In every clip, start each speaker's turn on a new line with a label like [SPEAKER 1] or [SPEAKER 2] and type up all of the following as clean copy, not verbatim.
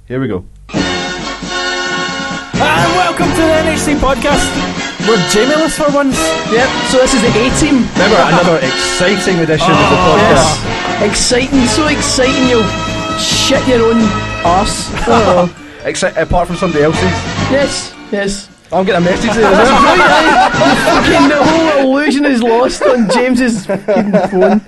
[SPEAKER 1] Here we go.
[SPEAKER 2] And welcome to the NHC podcast. We're Jamie-less for once.
[SPEAKER 3] Yep, so this is the A-Team.
[SPEAKER 1] Remember, another exciting edition of the podcast.
[SPEAKER 3] Yes. Exciting, so exciting you'll shit your own arse.
[SPEAKER 1] Apart from somebody else's.
[SPEAKER 3] Yes.
[SPEAKER 1] I'm getting a message there.
[SPEAKER 3] Fucking the whole illusion is lost on James's fucking phone.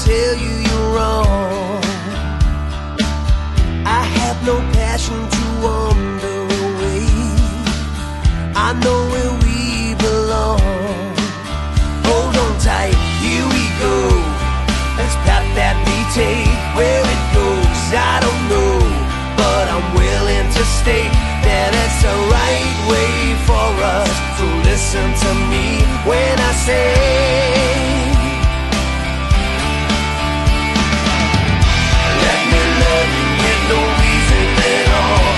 [SPEAKER 4] tell you you're wrong. I have no passion to wander away. I know where we belong. Hold on tight, here we go. Let's path that we take. Where it goes, I don't know, but I'm willing to state that it's the right way for us. So listen to me when I say, let me love you with no reason at all.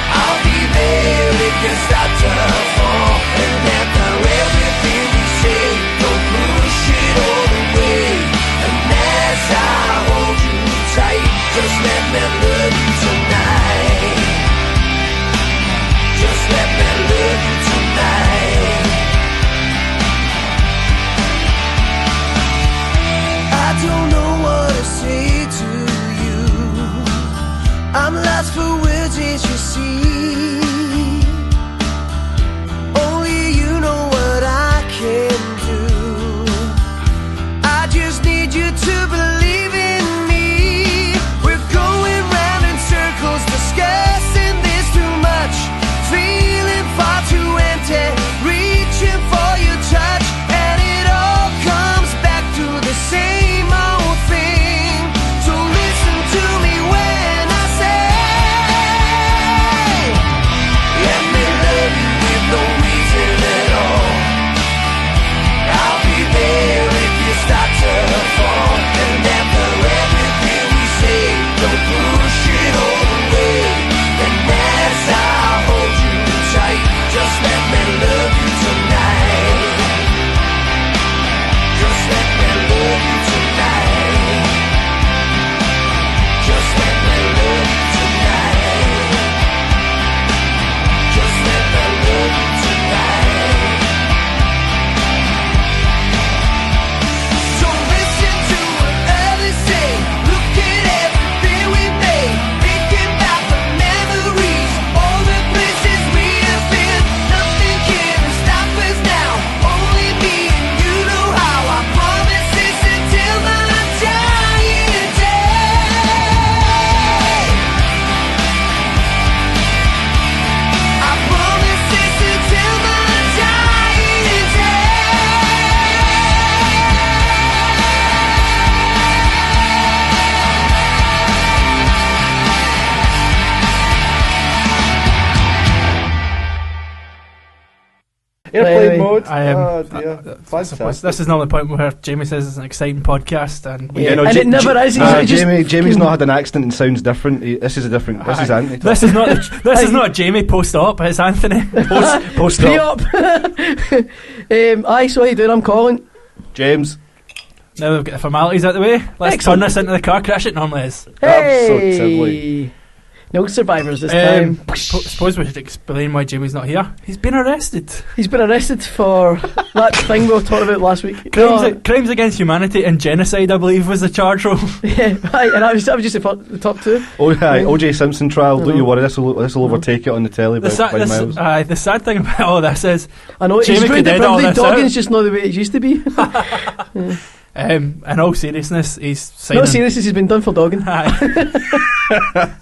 [SPEAKER 4] I'll be there if you start to fall. And after everything we say, don't push it all away. And as I hold you tight, just let me love you tonight. Just let me love you tonight.
[SPEAKER 3] Anyway,
[SPEAKER 1] mode.
[SPEAKER 2] I am.
[SPEAKER 1] Oh dear.
[SPEAKER 2] I suppose
[SPEAKER 1] Fantastic.
[SPEAKER 2] this is not the point where Jamie says it's an exciting podcast, and
[SPEAKER 3] Yeah. And it never is. He's just
[SPEAKER 1] Jamie's not had an accident and sounds different. This is a different. This is Anthony.
[SPEAKER 2] this is not this is not Jamie post-op. It's Anthony.
[SPEAKER 1] Post
[SPEAKER 3] pre-op. Aye, so how you doing? I'm Colin.
[SPEAKER 1] James.
[SPEAKER 2] Now we've got the formalities out the way. Let's
[SPEAKER 3] Excellent.
[SPEAKER 2] turn this into the car crash it normally is.
[SPEAKER 1] Absolutely.
[SPEAKER 3] No survivors this time.
[SPEAKER 2] Suppose we should explain why Jamie's not here. He's been arrested.
[SPEAKER 3] He's been arrested for that thing we were talking about last week.
[SPEAKER 2] Crimes against humanity and genocide, I believe, was the charge role.
[SPEAKER 3] Yeah, right, and I was just the top two.
[SPEAKER 1] Oh, hi, O.J. Simpson trial. Don't you
[SPEAKER 3] know.
[SPEAKER 1] worry. This will overtake it on the telly by miles.
[SPEAKER 2] The sad thing about all this is
[SPEAKER 3] I know,
[SPEAKER 2] Jamie
[SPEAKER 3] he's ruined
[SPEAKER 2] could
[SPEAKER 3] it,
[SPEAKER 2] edit all
[SPEAKER 3] but the
[SPEAKER 2] this
[SPEAKER 3] dogging's just not the way it used to be.
[SPEAKER 2] in all seriousness, he's signing.
[SPEAKER 3] No seriousness, he's been done for dogging.
[SPEAKER 2] Aye.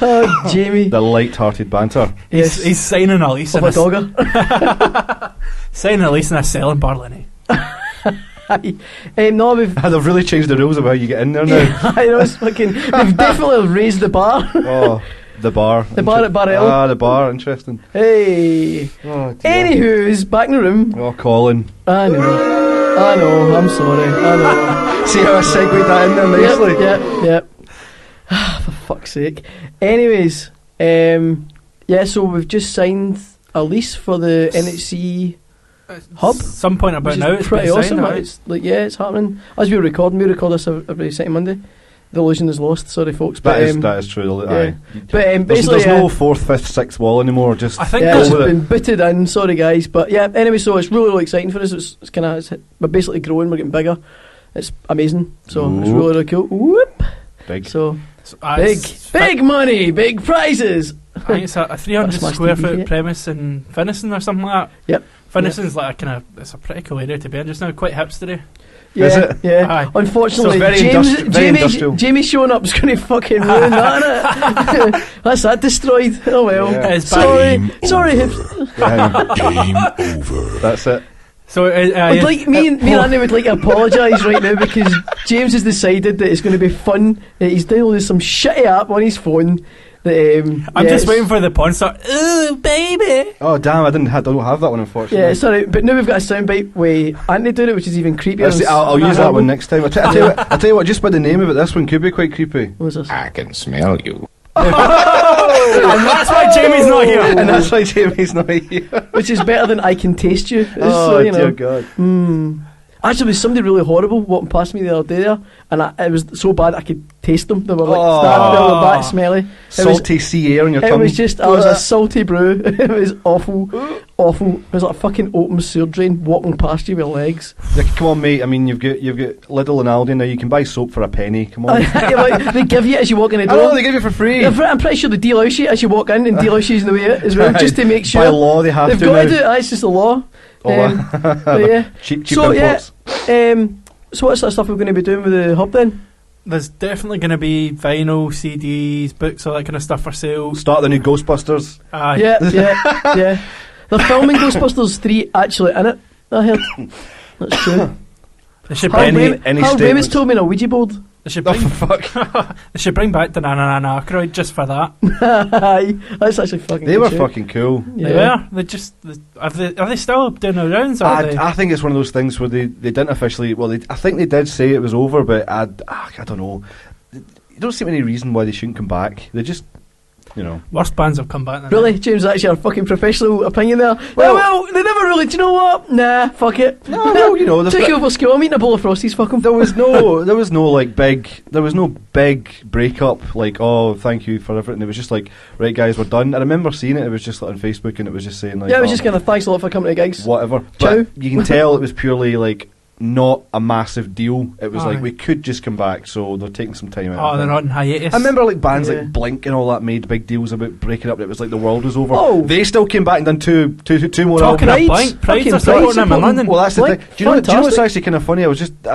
[SPEAKER 3] Oh, Jamie.
[SPEAKER 1] The light-hearted banter.
[SPEAKER 3] Yes.
[SPEAKER 2] He's signing a lease
[SPEAKER 3] Of
[SPEAKER 2] in
[SPEAKER 3] a dogger.
[SPEAKER 2] signing a lease in a cell in Barlinnie.
[SPEAKER 3] No, we've.
[SPEAKER 1] They've really changed the rules about how you get in there now.
[SPEAKER 3] I know, it's fucking. They've definitely raised the bar.
[SPEAKER 1] Oh, the bar.
[SPEAKER 3] The bar at Barrel.
[SPEAKER 1] Ah, the bar. Interesting.
[SPEAKER 3] Hey.
[SPEAKER 1] Oh, dear.
[SPEAKER 3] Anywho's back in the room.
[SPEAKER 1] Oh, Colin.
[SPEAKER 3] I know, I'm sorry. I know.
[SPEAKER 1] See how I segued that in there nicely?
[SPEAKER 3] Yep. For fuck's sake. Anyways, so we've just signed a lease for the NHC hub.
[SPEAKER 2] Some point about
[SPEAKER 3] which
[SPEAKER 2] now,
[SPEAKER 3] is
[SPEAKER 2] it's
[SPEAKER 3] pretty
[SPEAKER 2] been
[SPEAKER 3] awesome.
[SPEAKER 2] signed,
[SPEAKER 3] It's like, it's happening. As we record this every second Monday. The illusion is lost, sorry folks. But
[SPEAKER 1] That is true.
[SPEAKER 3] yeah.
[SPEAKER 1] Aye.
[SPEAKER 3] But
[SPEAKER 1] There's no 4th, 5th, 6th wall anymore. Just
[SPEAKER 2] I think
[SPEAKER 3] it's
[SPEAKER 1] go with
[SPEAKER 3] been
[SPEAKER 1] it.
[SPEAKER 3] booted in. Sorry guys, but yeah. Anyway, so it's really, really exciting for us. It's kind of we're basically growing. We're getting bigger. It's amazing. So it's really, really cool. Whoop.
[SPEAKER 1] Big.
[SPEAKER 3] So
[SPEAKER 2] it's
[SPEAKER 3] big money, big prizes.
[SPEAKER 2] I think it's a 300
[SPEAKER 3] Smash
[SPEAKER 2] square
[SPEAKER 3] TV,
[SPEAKER 2] foot
[SPEAKER 3] yeah.
[SPEAKER 2] premise in Finnieston or something like that.
[SPEAKER 3] Yep.
[SPEAKER 2] Finnieston's like it's a pretty cool area to be in just now, quite hipstery.
[SPEAKER 3] Yeah,
[SPEAKER 1] Is it?
[SPEAKER 3] yeah.
[SPEAKER 2] Aye.
[SPEAKER 3] Unfortunately,
[SPEAKER 1] So it's very industrial.
[SPEAKER 3] Jamie showing up is going to fucking ruin that, innit? That's that destroyed. Oh well.
[SPEAKER 1] Yeah.
[SPEAKER 2] It's
[SPEAKER 3] Sorry,
[SPEAKER 2] bad.
[SPEAKER 3] sorry.
[SPEAKER 5] Game over.
[SPEAKER 1] That's it.
[SPEAKER 2] So
[SPEAKER 3] I'd like me and Andy would like to apologise right now because James has decided that it's going to be fun. He's downloaded some shitty app on his phone. That,
[SPEAKER 2] I'm just waiting for the porn star. Ooh, baby.
[SPEAKER 1] Oh damn! I don't have that one, unfortunately.
[SPEAKER 3] Yeah, sorry, but now we've got a soundbite with Andy doing it, which is even creepier.
[SPEAKER 1] I'll use that one next time. I tell you what. Just by the name of it, this one could be quite creepy.
[SPEAKER 3] What's this?
[SPEAKER 5] I can smell you.
[SPEAKER 2] And that's why Jamie's not here.
[SPEAKER 1] And that's why Jamie's not here.
[SPEAKER 3] Which is better than I can taste you.
[SPEAKER 1] Oh
[SPEAKER 3] So, you know.
[SPEAKER 1] dear God!
[SPEAKER 3] Actually, there was somebody really horrible walking past me the other day there, and it was so bad I could taste them. They were like they were that smelly.
[SPEAKER 1] Salty sea air on your
[SPEAKER 3] It
[SPEAKER 1] tongue.
[SPEAKER 3] was just, I was a salty brew. It was awful. It was like a fucking open sewer drain walking past you with legs.
[SPEAKER 1] Like, come on, mate. I mean, you've got Lidl and Aldi now. You can buy soap for a penny. Come on.
[SPEAKER 3] They give you it as you walk in the
[SPEAKER 1] I
[SPEAKER 3] door.
[SPEAKER 1] know they give you for free.
[SPEAKER 3] I'm pretty sure they delouse you as you walk in and delouse you on the way out as well, just to make sure.
[SPEAKER 1] By law, they have
[SPEAKER 3] They've
[SPEAKER 1] to
[SPEAKER 3] got
[SPEAKER 1] now.
[SPEAKER 3] to do it. It's just the law. But yeah.
[SPEAKER 1] cheap
[SPEAKER 3] So
[SPEAKER 1] imports.
[SPEAKER 3] so what sort of stuff we're going to be doing with the hub then?
[SPEAKER 2] There's definitely going to be vinyl, CDs, books, all that kind of stuff for sale.
[SPEAKER 1] Start the new Ghostbusters.
[SPEAKER 2] Aye.
[SPEAKER 3] Yeah. They're filming Ghostbusters 3 actually in it, I heard. That's true.
[SPEAKER 2] They should
[SPEAKER 3] Harold
[SPEAKER 2] bring,
[SPEAKER 3] Ramis
[SPEAKER 1] statements?
[SPEAKER 3] told me on a Ouija board.
[SPEAKER 2] they should
[SPEAKER 1] Oh,
[SPEAKER 2] bring,
[SPEAKER 1] for fuck.
[SPEAKER 2] they should bring back the Nana Aykroyd just for that.
[SPEAKER 3] Aye, that's actually fucking
[SPEAKER 1] They
[SPEAKER 3] good
[SPEAKER 1] were
[SPEAKER 3] shit.
[SPEAKER 1] fucking cool.
[SPEAKER 3] Yeah.
[SPEAKER 2] They were. Are they still doing the rounds? Or are they?
[SPEAKER 1] I think it's one of those things where they didn't officially. Well, I think they did say it was over, but I don't know. You don't see any reason why they shouldn't come back. They just,
[SPEAKER 2] Worst bands have come back. Now.
[SPEAKER 3] Really, James, that's your fucking professional opinion there.
[SPEAKER 1] Well-
[SPEAKER 3] Well, they never really. Do you know what? Nah, fuck it.
[SPEAKER 1] No, well, there's
[SPEAKER 3] Take
[SPEAKER 1] no-
[SPEAKER 3] over school. I'm eating a bowl of Frosties. Fuck 'em.
[SPEAKER 1] there was no big breakup. Like, oh, thank you for everything. It was just like, right, guys, we're done. I remember seeing it. It was just like on Facebook, and it was just saying like,
[SPEAKER 3] Yeah, it was
[SPEAKER 1] oh,
[SPEAKER 3] just kind of thanks a lot for coming to gigs.
[SPEAKER 1] whatever.
[SPEAKER 3] Ciao.
[SPEAKER 1] But you can tell it was purely like not a massive deal. It was
[SPEAKER 2] Aye.
[SPEAKER 1] like we could just come back, so they're taking some time out.
[SPEAKER 2] Oh,
[SPEAKER 1] I
[SPEAKER 2] they're
[SPEAKER 1] think.
[SPEAKER 2] on hiatus.
[SPEAKER 1] I remember like bands
[SPEAKER 3] Yeah.
[SPEAKER 1] like Blink and all that made big deals about breaking up. It was like the world was over.
[SPEAKER 3] Oh.
[SPEAKER 1] They still came back and done two more
[SPEAKER 2] Talking
[SPEAKER 1] albums.
[SPEAKER 2] of Blink, Pride's
[SPEAKER 3] Fucking
[SPEAKER 2] are supporting
[SPEAKER 3] Pride
[SPEAKER 2] them in
[SPEAKER 3] supporting-
[SPEAKER 2] London.
[SPEAKER 1] Well, that's the
[SPEAKER 3] Blink,
[SPEAKER 1] thing. Do you know what's
[SPEAKER 3] fantastic.
[SPEAKER 1] actually kind of funny? I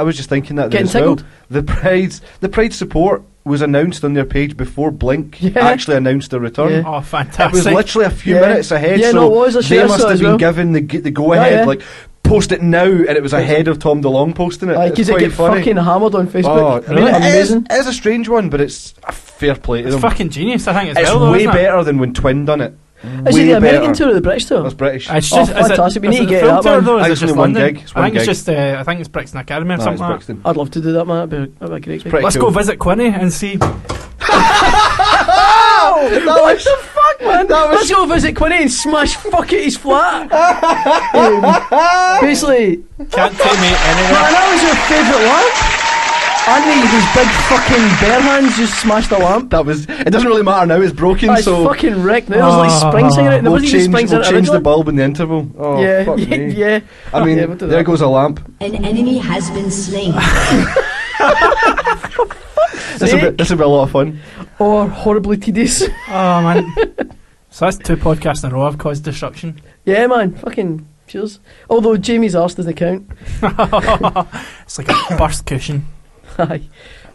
[SPEAKER 1] was just thinking that there
[SPEAKER 3] Getting
[SPEAKER 1] as well.
[SPEAKER 3] tickled?
[SPEAKER 1] The Pride support was announced on their page before Blink
[SPEAKER 3] Yeah.
[SPEAKER 1] actually announced their return.
[SPEAKER 3] Yeah.
[SPEAKER 2] Oh,
[SPEAKER 1] It
[SPEAKER 2] fantastic.
[SPEAKER 1] was literally a few
[SPEAKER 3] Yeah.
[SPEAKER 1] minutes ahead.
[SPEAKER 3] Yeah,
[SPEAKER 1] so
[SPEAKER 3] no, it was. I
[SPEAKER 1] they
[SPEAKER 3] saw
[SPEAKER 1] must
[SPEAKER 3] it
[SPEAKER 1] have
[SPEAKER 3] as
[SPEAKER 1] been
[SPEAKER 3] well.
[SPEAKER 1] given the go ahead.
[SPEAKER 3] Yeah.
[SPEAKER 1] Like, post it now, and it was ahead of Tom DeLonge posting it. It's
[SPEAKER 3] Because it
[SPEAKER 1] quite
[SPEAKER 3] get
[SPEAKER 1] funny.
[SPEAKER 3] fucking hammered on Facebook.
[SPEAKER 1] Oh, I mean,
[SPEAKER 3] Really?
[SPEAKER 1] it is
[SPEAKER 3] Amazing.
[SPEAKER 1] a strange one, but it's a fair play to
[SPEAKER 2] It's
[SPEAKER 1] them.
[SPEAKER 2] fucking genius, I think, as
[SPEAKER 1] It's
[SPEAKER 2] well, though,
[SPEAKER 1] way
[SPEAKER 2] isn't it?
[SPEAKER 1] better than when Twin done it.
[SPEAKER 3] Is it
[SPEAKER 1] Way
[SPEAKER 3] the American
[SPEAKER 1] better.
[SPEAKER 3] tour or the British tour?
[SPEAKER 1] That's British.
[SPEAKER 2] It's
[SPEAKER 3] Oh,
[SPEAKER 2] just, is
[SPEAKER 3] fantastic. We
[SPEAKER 2] it,
[SPEAKER 3] need
[SPEAKER 2] is
[SPEAKER 3] to
[SPEAKER 2] it
[SPEAKER 3] get
[SPEAKER 2] film
[SPEAKER 3] that
[SPEAKER 2] tour
[SPEAKER 3] one.
[SPEAKER 2] though? Or
[SPEAKER 1] I
[SPEAKER 2] is it
[SPEAKER 1] think
[SPEAKER 2] just
[SPEAKER 1] it's only one
[SPEAKER 2] London?
[SPEAKER 1] gig. It's
[SPEAKER 2] I
[SPEAKER 1] one
[SPEAKER 2] think it's
[SPEAKER 1] gig.
[SPEAKER 2] just. I think it's Brixton Academy or
[SPEAKER 1] No,
[SPEAKER 2] something
[SPEAKER 1] it's
[SPEAKER 2] like that.
[SPEAKER 1] Brixton.
[SPEAKER 3] I'd love to do that, man. That'd be a great gig.
[SPEAKER 1] pretty
[SPEAKER 2] Let's
[SPEAKER 1] cool.
[SPEAKER 2] go visit Quinny and see.
[SPEAKER 3] What the fuck, man? Let's go visit Quinny and smash fuck it, he's flat. Basically,
[SPEAKER 2] Can't take me anywhere.
[SPEAKER 3] man, that was your favourite lamp. Andy, his big fucking bare hands just smashed the lamp.
[SPEAKER 1] That was. It doesn't really matter now. It's broken.
[SPEAKER 3] It's
[SPEAKER 1] so
[SPEAKER 3] fucking wrecked. There's like springs hanging out. There
[SPEAKER 1] we'll
[SPEAKER 3] wasn't even springs in it
[SPEAKER 1] change the
[SPEAKER 3] originally.
[SPEAKER 1] bulb in the interval. Oh,
[SPEAKER 3] Yeah,
[SPEAKER 1] fuck
[SPEAKER 3] yeah,
[SPEAKER 1] me.
[SPEAKER 3] yeah.
[SPEAKER 1] I mean,
[SPEAKER 3] Yeah, we'll do
[SPEAKER 1] there
[SPEAKER 3] that.
[SPEAKER 1] goes a lamp.
[SPEAKER 6] An enemy has been slain.
[SPEAKER 1] This will be a lot of fun.
[SPEAKER 3] Or horribly tedious.
[SPEAKER 2] Oh man. So that's 2 podcasts in a row I've caused destruction.
[SPEAKER 3] Yeah, man. Fucking cheers. Although Jamie's arse doesn't count.
[SPEAKER 2] It's like a burst cushion.
[SPEAKER 3] Aye.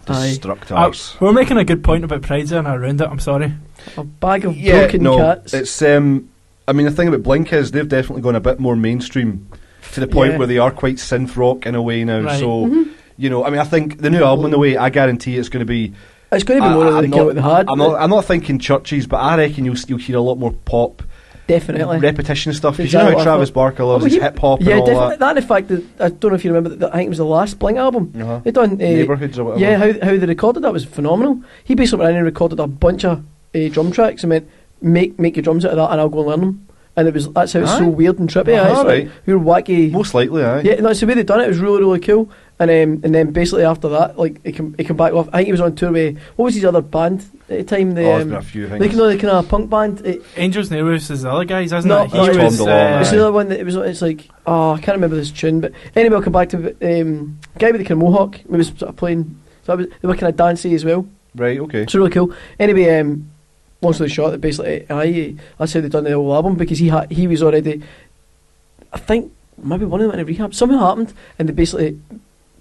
[SPEAKER 3] Aye.
[SPEAKER 1] Destructors.
[SPEAKER 2] We're making a good point about Pride and I ruined it. I'm sorry.
[SPEAKER 3] A bag of
[SPEAKER 1] Yeah,
[SPEAKER 3] broken
[SPEAKER 1] no,
[SPEAKER 3] cats.
[SPEAKER 1] it's. I mean, the thing about Blink is they've definitely gone a bit more mainstream to the point
[SPEAKER 3] Yeah.
[SPEAKER 1] where they are quite synth rock in a way now.
[SPEAKER 2] Right.
[SPEAKER 1] So, you know, I mean, I think the new album, in a way, I guarantee it's going to be.
[SPEAKER 3] It's going to be more than the what they had.
[SPEAKER 1] I'm not thinking churches, but I reckon you'll hear a lot more pop,
[SPEAKER 3] Definitely.
[SPEAKER 1] repetition stuff. Because
[SPEAKER 3] Exactly
[SPEAKER 1] you know
[SPEAKER 3] what
[SPEAKER 1] how
[SPEAKER 3] I
[SPEAKER 1] Travis
[SPEAKER 3] thought.
[SPEAKER 1] Barker loves
[SPEAKER 3] Oh,
[SPEAKER 1] his
[SPEAKER 3] he-
[SPEAKER 1] hip hop
[SPEAKER 3] Yeah,
[SPEAKER 1] and all
[SPEAKER 3] definitely. That and the fact that, I don't know if you remember, that I think it was the last Blink album.
[SPEAKER 1] that.
[SPEAKER 3] They done
[SPEAKER 1] Neighbourhoods or whatever.
[SPEAKER 3] Yeah, how they recorded that was phenomenal. He basically went in and recorded a bunch of drum tracks and went, make your drums out of that and I'll go and learn them. And that's how it's so
[SPEAKER 1] Aye.
[SPEAKER 3] weird and trippy.
[SPEAKER 1] Ah,
[SPEAKER 3] It's like
[SPEAKER 1] right.
[SPEAKER 3] real wacky.
[SPEAKER 1] Most likely, aye.
[SPEAKER 3] Yeah, that's the way they done it. It was really, really cool. And then basically after that, like it came back off. I think he was on tour with, what was his other band at the time? The
[SPEAKER 1] There's been a few things.
[SPEAKER 3] like, you know, the kind of punk band.
[SPEAKER 2] Angels Nearest is the other guys, isn't
[SPEAKER 3] No,
[SPEAKER 2] it?
[SPEAKER 3] that's
[SPEAKER 2] He
[SPEAKER 1] Tom
[SPEAKER 2] was,
[SPEAKER 1] DeLonge,
[SPEAKER 3] It's
[SPEAKER 1] aye.
[SPEAKER 3] the other one that it was. It's like, oh, I can't remember this tune, but anyway, I'll come back to guy with the kind of mohawk. He was sort of playing. So they were kind of dancey as well.
[SPEAKER 1] Right, okay.
[SPEAKER 3] It's really cool. Anyway, long story short, that basically, that's how they done the whole album because he was already. I think maybe one of them went in rehab. Something happened, and they basically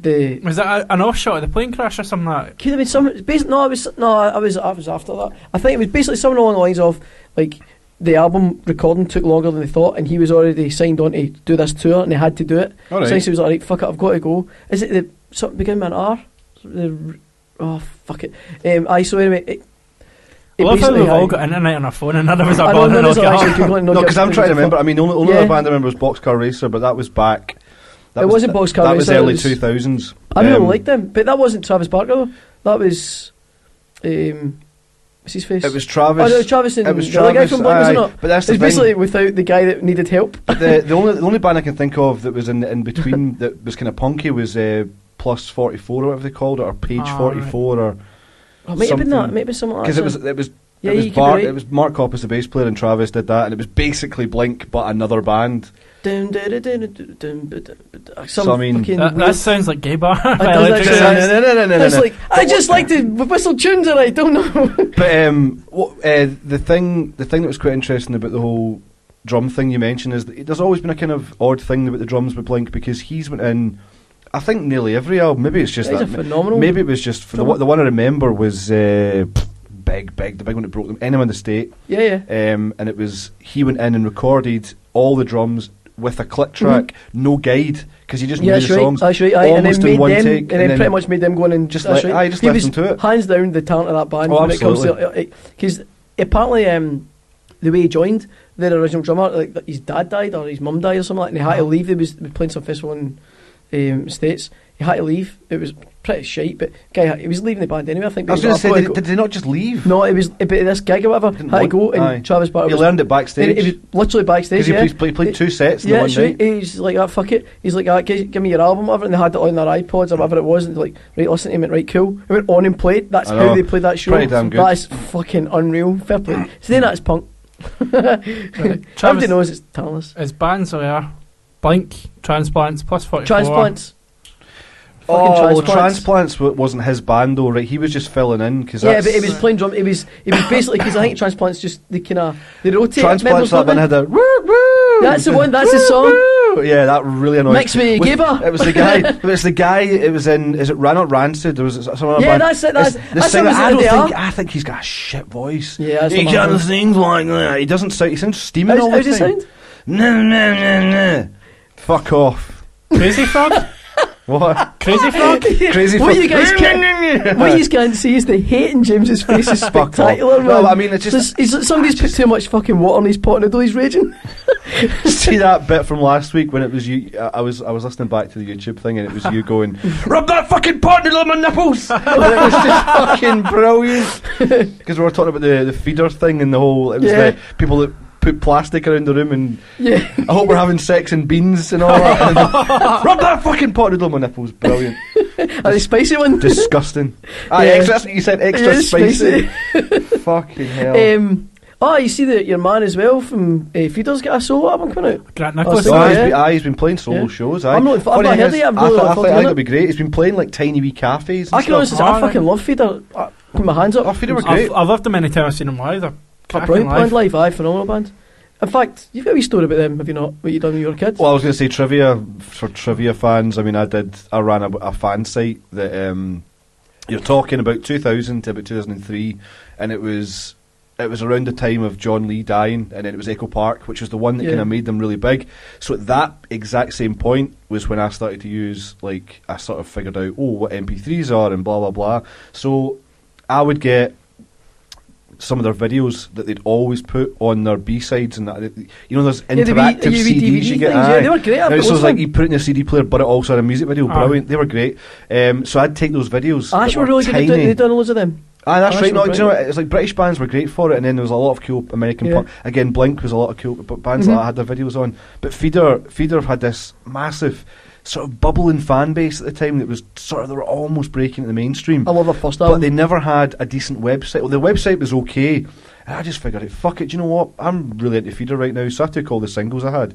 [SPEAKER 2] Was that an offshot of the plane crash or something like that?
[SPEAKER 3] could have been some. I was after that. I think it was basically something along the lines of like the album recording took longer than they thought, and he was already signed on to do this tour, and they had to do it.
[SPEAKER 1] All right.
[SPEAKER 3] So he was like, "Fuck it, I've got to go." Is it the something beginning with an R? Oh fuck it. So anyway.
[SPEAKER 2] I love how
[SPEAKER 3] basically
[SPEAKER 2] we've all
[SPEAKER 3] had-
[SPEAKER 2] got internet on our phone and none of us
[SPEAKER 3] I
[SPEAKER 2] are
[SPEAKER 3] know
[SPEAKER 2] bothering
[SPEAKER 3] none of
[SPEAKER 2] to
[SPEAKER 3] us are
[SPEAKER 2] look it
[SPEAKER 3] actually
[SPEAKER 2] up.
[SPEAKER 3] Googling,
[SPEAKER 1] No, because I'm trying to remember. I mean, the only
[SPEAKER 3] Yeah.
[SPEAKER 1] other band I remember was Boxcar Racer, but that was back.
[SPEAKER 3] It wasn't Boxcar
[SPEAKER 1] That was
[SPEAKER 3] Racer, it
[SPEAKER 1] early
[SPEAKER 3] was-
[SPEAKER 1] 2000s.
[SPEAKER 3] I really liked them, but that wasn't Travis Barker though. That was what's his face?
[SPEAKER 1] It was Travis.
[SPEAKER 3] Oh no, Travis and
[SPEAKER 1] It was
[SPEAKER 3] the other guy
[SPEAKER 1] Travis,
[SPEAKER 3] from Blink, was it
[SPEAKER 1] aye.
[SPEAKER 3] not?
[SPEAKER 1] But that's
[SPEAKER 3] It
[SPEAKER 1] the
[SPEAKER 3] was basically
[SPEAKER 1] thing.
[SPEAKER 3] without the guy that needed help.
[SPEAKER 1] the only band I can think of that was in between that was kind of punky was Plus 44 or whatever they called it, or Page
[SPEAKER 2] Ah,
[SPEAKER 1] 44 or
[SPEAKER 3] Oh, it might have been that.
[SPEAKER 1] something.
[SPEAKER 3] It might have been something like
[SPEAKER 1] because
[SPEAKER 3] that.
[SPEAKER 1] it was
[SPEAKER 3] Yeah,
[SPEAKER 1] it was
[SPEAKER 3] you could be right.
[SPEAKER 1] It was Mark Hoppus, the bass player, and Travis did that, and it was basically Blink but another band.
[SPEAKER 3] Dun, dun, dun, dun, dun, dun, dun, dun, dun. Some
[SPEAKER 1] So, I mean-
[SPEAKER 3] fucking
[SPEAKER 2] That
[SPEAKER 3] weird-
[SPEAKER 2] sounds like Gay Bar. by
[SPEAKER 3] does
[SPEAKER 2] Electric
[SPEAKER 3] actually.
[SPEAKER 2] Slide.
[SPEAKER 3] It's like I just like to whistle tunes and I don't know.
[SPEAKER 1] But the thing that was quite interesting about the whole drum thing you mentioned is that there's always been a kind of odd thing about the drums with Blink because he's went in. I think nearly every album. Maybe it's just
[SPEAKER 3] He's
[SPEAKER 1] that.
[SPEAKER 3] a phenomenal.
[SPEAKER 1] Maybe it was just for the one I remember was the big one that broke them. Enema in the State.
[SPEAKER 3] Yeah.
[SPEAKER 1] And it was he went in and recorded all the drums with a click track, no guide, because he just
[SPEAKER 3] Yeah,
[SPEAKER 1] knew
[SPEAKER 3] that's
[SPEAKER 1] the
[SPEAKER 3] right.
[SPEAKER 1] songs
[SPEAKER 3] That's right. Aye, and
[SPEAKER 1] almost
[SPEAKER 3] then
[SPEAKER 1] in
[SPEAKER 3] made
[SPEAKER 1] one
[SPEAKER 3] them,
[SPEAKER 1] take,
[SPEAKER 3] and then pretty much made them go in and
[SPEAKER 1] just
[SPEAKER 3] that's
[SPEAKER 1] let-
[SPEAKER 3] right.
[SPEAKER 1] aye, just
[SPEAKER 3] He
[SPEAKER 1] left
[SPEAKER 3] was
[SPEAKER 1] them to it.
[SPEAKER 3] hands down the talent of that band
[SPEAKER 1] Oh,
[SPEAKER 3] when it comes to because apparently the way he joined the original drummer, like his dad died or his mum died or something like, that, and he had to leave. They was playing some festival in States. He had to leave. It was pretty shite, but he was leaving the band anyway. I think.
[SPEAKER 1] I was
[SPEAKER 3] but
[SPEAKER 1] going to
[SPEAKER 3] he
[SPEAKER 1] say,
[SPEAKER 3] got-
[SPEAKER 1] did they not just leave?
[SPEAKER 3] No, it was but this gig or whatever
[SPEAKER 1] Didn't
[SPEAKER 3] had to
[SPEAKER 1] want-
[SPEAKER 3] go, and
[SPEAKER 1] aye.
[SPEAKER 3] Travis Barker
[SPEAKER 1] He
[SPEAKER 3] was,
[SPEAKER 1] learned it backstage.
[SPEAKER 3] He was literally backstage.
[SPEAKER 1] Because
[SPEAKER 3] Yeah,
[SPEAKER 1] he played two sets in
[SPEAKER 3] yeah,
[SPEAKER 1] the one
[SPEAKER 3] that's right.
[SPEAKER 1] night.
[SPEAKER 3] He's like, fuck it. He's like, give me your album, whatever, and they had it on their iPods or whatever it was, and like, right, listen to him, right, cool. He went on and played. That's
[SPEAKER 1] I
[SPEAKER 3] how
[SPEAKER 1] know.
[SPEAKER 3] they played that show.
[SPEAKER 1] Pretty damn good.
[SPEAKER 3] That is fucking unreal. Fair play. So then that's punk. Everybody
[SPEAKER 2] Travis-
[SPEAKER 3] knows it's talentless.
[SPEAKER 2] His bands are Blink, Transplants, Plus 44.
[SPEAKER 3] Transplants.
[SPEAKER 1] Oh,
[SPEAKER 3] Fucking
[SPEAKER 1] well, Transplants wasn't his band though, right? He was just filling in because
[SPEAKER 3] Yeah, but it was playing drum. It was basically because I think Transplants just they rotate.
[SPEAKER 1] Transplants. That one had a woo woo.
[SPEAKER 3] That's the one. That's the song.
[SPEAKER 1] Woo! Yeah, that really annoyed.
[SPEAKER 3] Mix me a
[SPEAKER 1] With-
[SPEAKER 3] giver.
[SPEAKER 1] It was the guy. It was the guy. It was in. Is it Not Rancid? There was some other
[SPEAKER 3] Yeah,
[SPEAKER 1] band.
[SPEAKER 3] that's it.
[SPEAKER 1] It's-
[SPEAKER 3] That's
[SPEAKER 1] the singer.
[SPEAKER 3] what
[SPEAKER 1] I
[SPEAKER 3] they
[SPEAKER 1] don't think.
[SPEAKER 3] are.
[SPEAKER 1] I think he's got a shit voice.
[SPEAKER 3] Yeah, that's
[SPEAKER 1] he
[SPEAKER 3] what
[SPEAKER 1] can't
[SPEAKER 3] happens.
[SPEAKER 1] sing like that. He doesn't sound. He sounds steaming all
[SPEAKER 3] How's
[SPEAKER 1] the
[SPEAKER 3] it
[SPEAKER 1] time.
[SPEAKER 3] sound?
[SPEAKER 1] No. Fuck off.
[SPEAKER 2] Crazy Frog?
[SPEAKER 1] What?
[SPEAKER 2] Crazy Frog.
[SPEAKER 1] Crazy
[SPEAKER 3] What
[SPEAKER 1] Frog.
[SPEAKER 3] you guys can't, what you can't see is the hate in James's face is
[SPEAKER 1] Fuck off.
[SPEAKER 3] spectacular, man.
[SPEAKER 1] No, I mean, it's just-
[SPEAKER 3] somebody's put too much fucking water in his pot noodle. He's raging.
[SPEAKER 1] See that bit from last week when it was you? I was listening back to the YouTube thing and it was you going, "Rub that fucking pot noodle on my nipples." And it was just fucking brilliant because we were talking about the feeder thing and the whole. It was the people that put plastic around the room and I hope we're having sex and beans and all that. And rub that fucking pot noodle on my nipples. Brilliant.
[SPEAKER 3] Are they spicy one?
[SPEAKER 1] Disgusting.
[SPEAKER 3] Yeah.
[SPEAKER 1] Extra, you said extra
[SPEAKER 3] Yeah,
[SPEAKER 1] spicy. Fucking hell.
[SPEAKER 3] Oh, you see that your man as well from Feeder's got a solo album coming out.
[SPEAKER 2] Grant Nicholas.
[SPEAKER 3] Oh,
[SPEAKER 1] He's been playing solo shows. Aye.
[SPEAKER 3] I've not
[SPEAKER 1] Funny
[SPEAKER 3] heard
[SPEAKER 1] thing
[SPEAKER 3] of
[SPEAKER 1] is,
[SPEAKER 3] it. I'm
[SPEAKER 1] I
[SPEAKER 3] really
[SPEAKER 1] think
[SPEAKER 3] looking forward to
[SPEAKER 1] it'll be great. He's been playing like tiny wee cafes. And
[SPEAKER 3] I can honestly say I fucking love Feeder. I put my hands up.
[SPEAKER 1] Oh, Feeder were great.
[SPEAKER 2] I've loved them anytime I've seen them live. They're
[SPEAKER 3] A
[SPEAKER 2] cracking
[SPEAKER 3] brilliant band
[SPEAKER 2] live.
[SPEAKER 3] live, aye, phenomenal band. In fact, you've got a wee story about them, have you not? What you done when you were a kid?
[SPEAKER 1] Well, I was going to say trivia for trivia fans. I mean, I ran a fan site that you're talking about 2000 to about 2003, and it was around the time of John Lee dying, and then it was Echo Park, which was the one that kind of made them really big. So at that exact same point was when I started to use, like, I sort of figured out, what MP3s are and blah blah blah. So I would get some of their videos that they'd always put on their B-sides and that. You know, there's interactive CDs you get.
[SPEAKER 3] Yeah, they were great.
[SPEAKER 1] Now, so it's like you put it in a CD player, but it also had a music video. Brilliant. They were great. So I'd take those videos.
[SPEAKER 3] Ash were really good at doing. They've done loads of them.
[SPEAKER 1] That's right. No,
[SPEAKER 3] Right.
[SPEAKER 1] you know, it's like British bands were great for it, and then there was a lot of cool American punk. Again, Blink was a lot of cool bands that I had their videos on. But Feeder had this massive sort of bubbling fan base at the time that was sort of, they were almost breaking into the mainstream.
[SPEAKER 3] I love their first
[SPEAKER 1] But
[SPEAKER 3] album.
[SPEAKER 1] they never had a decent website. Well, the website was okay, and I just figured, fuck it, do you know what? I'm really into Feeder right now, so I took all the singles I had,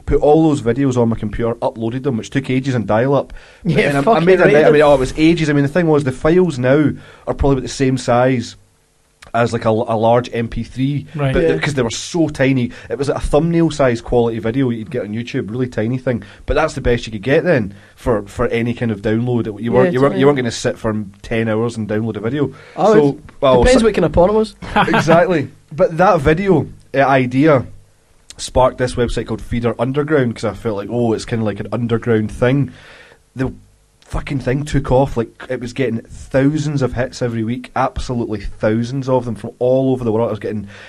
[SPEAKER 1] put all those videos on my computer, uploaded them, which took ages and dial-up.
[SPEAKER 3] Yeah,
[SPEAKER 1] and I
[SPEAKER 3] fucking
[SPEAKER 1] made
[SPEAKER 3] right.
[SPEAKER 1] it was ages. I mean, the thing was, the files now are probably about the same size as like a large MP3,
[SPEAKER 2] Right.
[SPEAKER 1] but
[SPEAKER 3] Yeah.
[SPEAKER 1] because they were so tiny, it was a thumbnail size quality video you'd get on YouTube, really tiny thing. But that's the best you could get then for any kind of download. You weren't going to sit for 10 hours and download a video.
[SPEAKER 3] Depends what kind of porn it was.
[SPEAKER 1] Exactly. But that video idea sparked this website called Feeder Underground, because I felt like, it's kind of like an underground thing. The fucking thing took off. Like, it was getting thousands of hits every week, absolutely thousands of them from all over the world.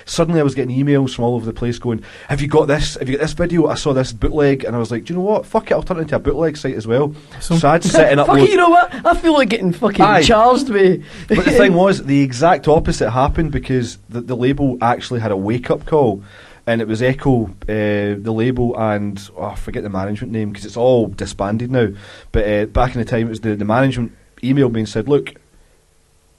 [SPEAKER 1] Suddenly I was getting emails from all over the place going, have you got this video? I saw this bootleg, and I was like, do you know what, fuck it, I'll turn it into a bootleg site as well. So I'd set it up.
[SPEAKER 3] Fuck it, you know what, I feel like getting fucking charged with.
[SPEAKER 1] But the thing was, the exact opposite happened, because the label actually had a wake-up call. And it was Echo, the label, and I forget the management name because it's all disbanded now. But back in the time, it was the management emailed me and said, "Look,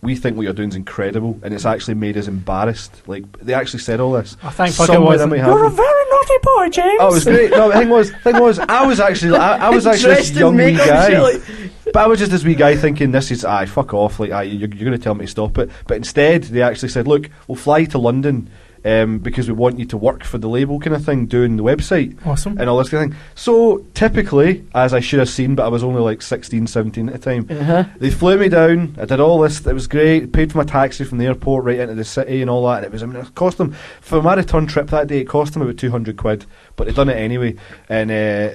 [SPEAKER 1] we think what you're doing is incredible, and it's actually made us embarrassed." Like, they actually said all this.
[SPEAKER 2] I think fuck it was. You're a very naughty boy, James.
[SPEAKER 1] Oh, it was great. No, the thing was, I was actually this young wee guy. But I was just this wee guy thinking, this is, fuck off, like, you're going to tell me to stop it. But instead, they actually said, look, we'll fly to London, because we want you to work for the label kind of thing, doing the website.
[SPEAKER 2] Awesome.
[SPEAKER 1] And all this kind of thing. So, typically, as I should have seen, but I was only like 16, 17 at the time, they flew me down, I did all this, it was great, paid for my taxi from the airport right into the city and all that, and it cost them, for my return trip that day, it cost them about 200 quid, but they done it anyway. And,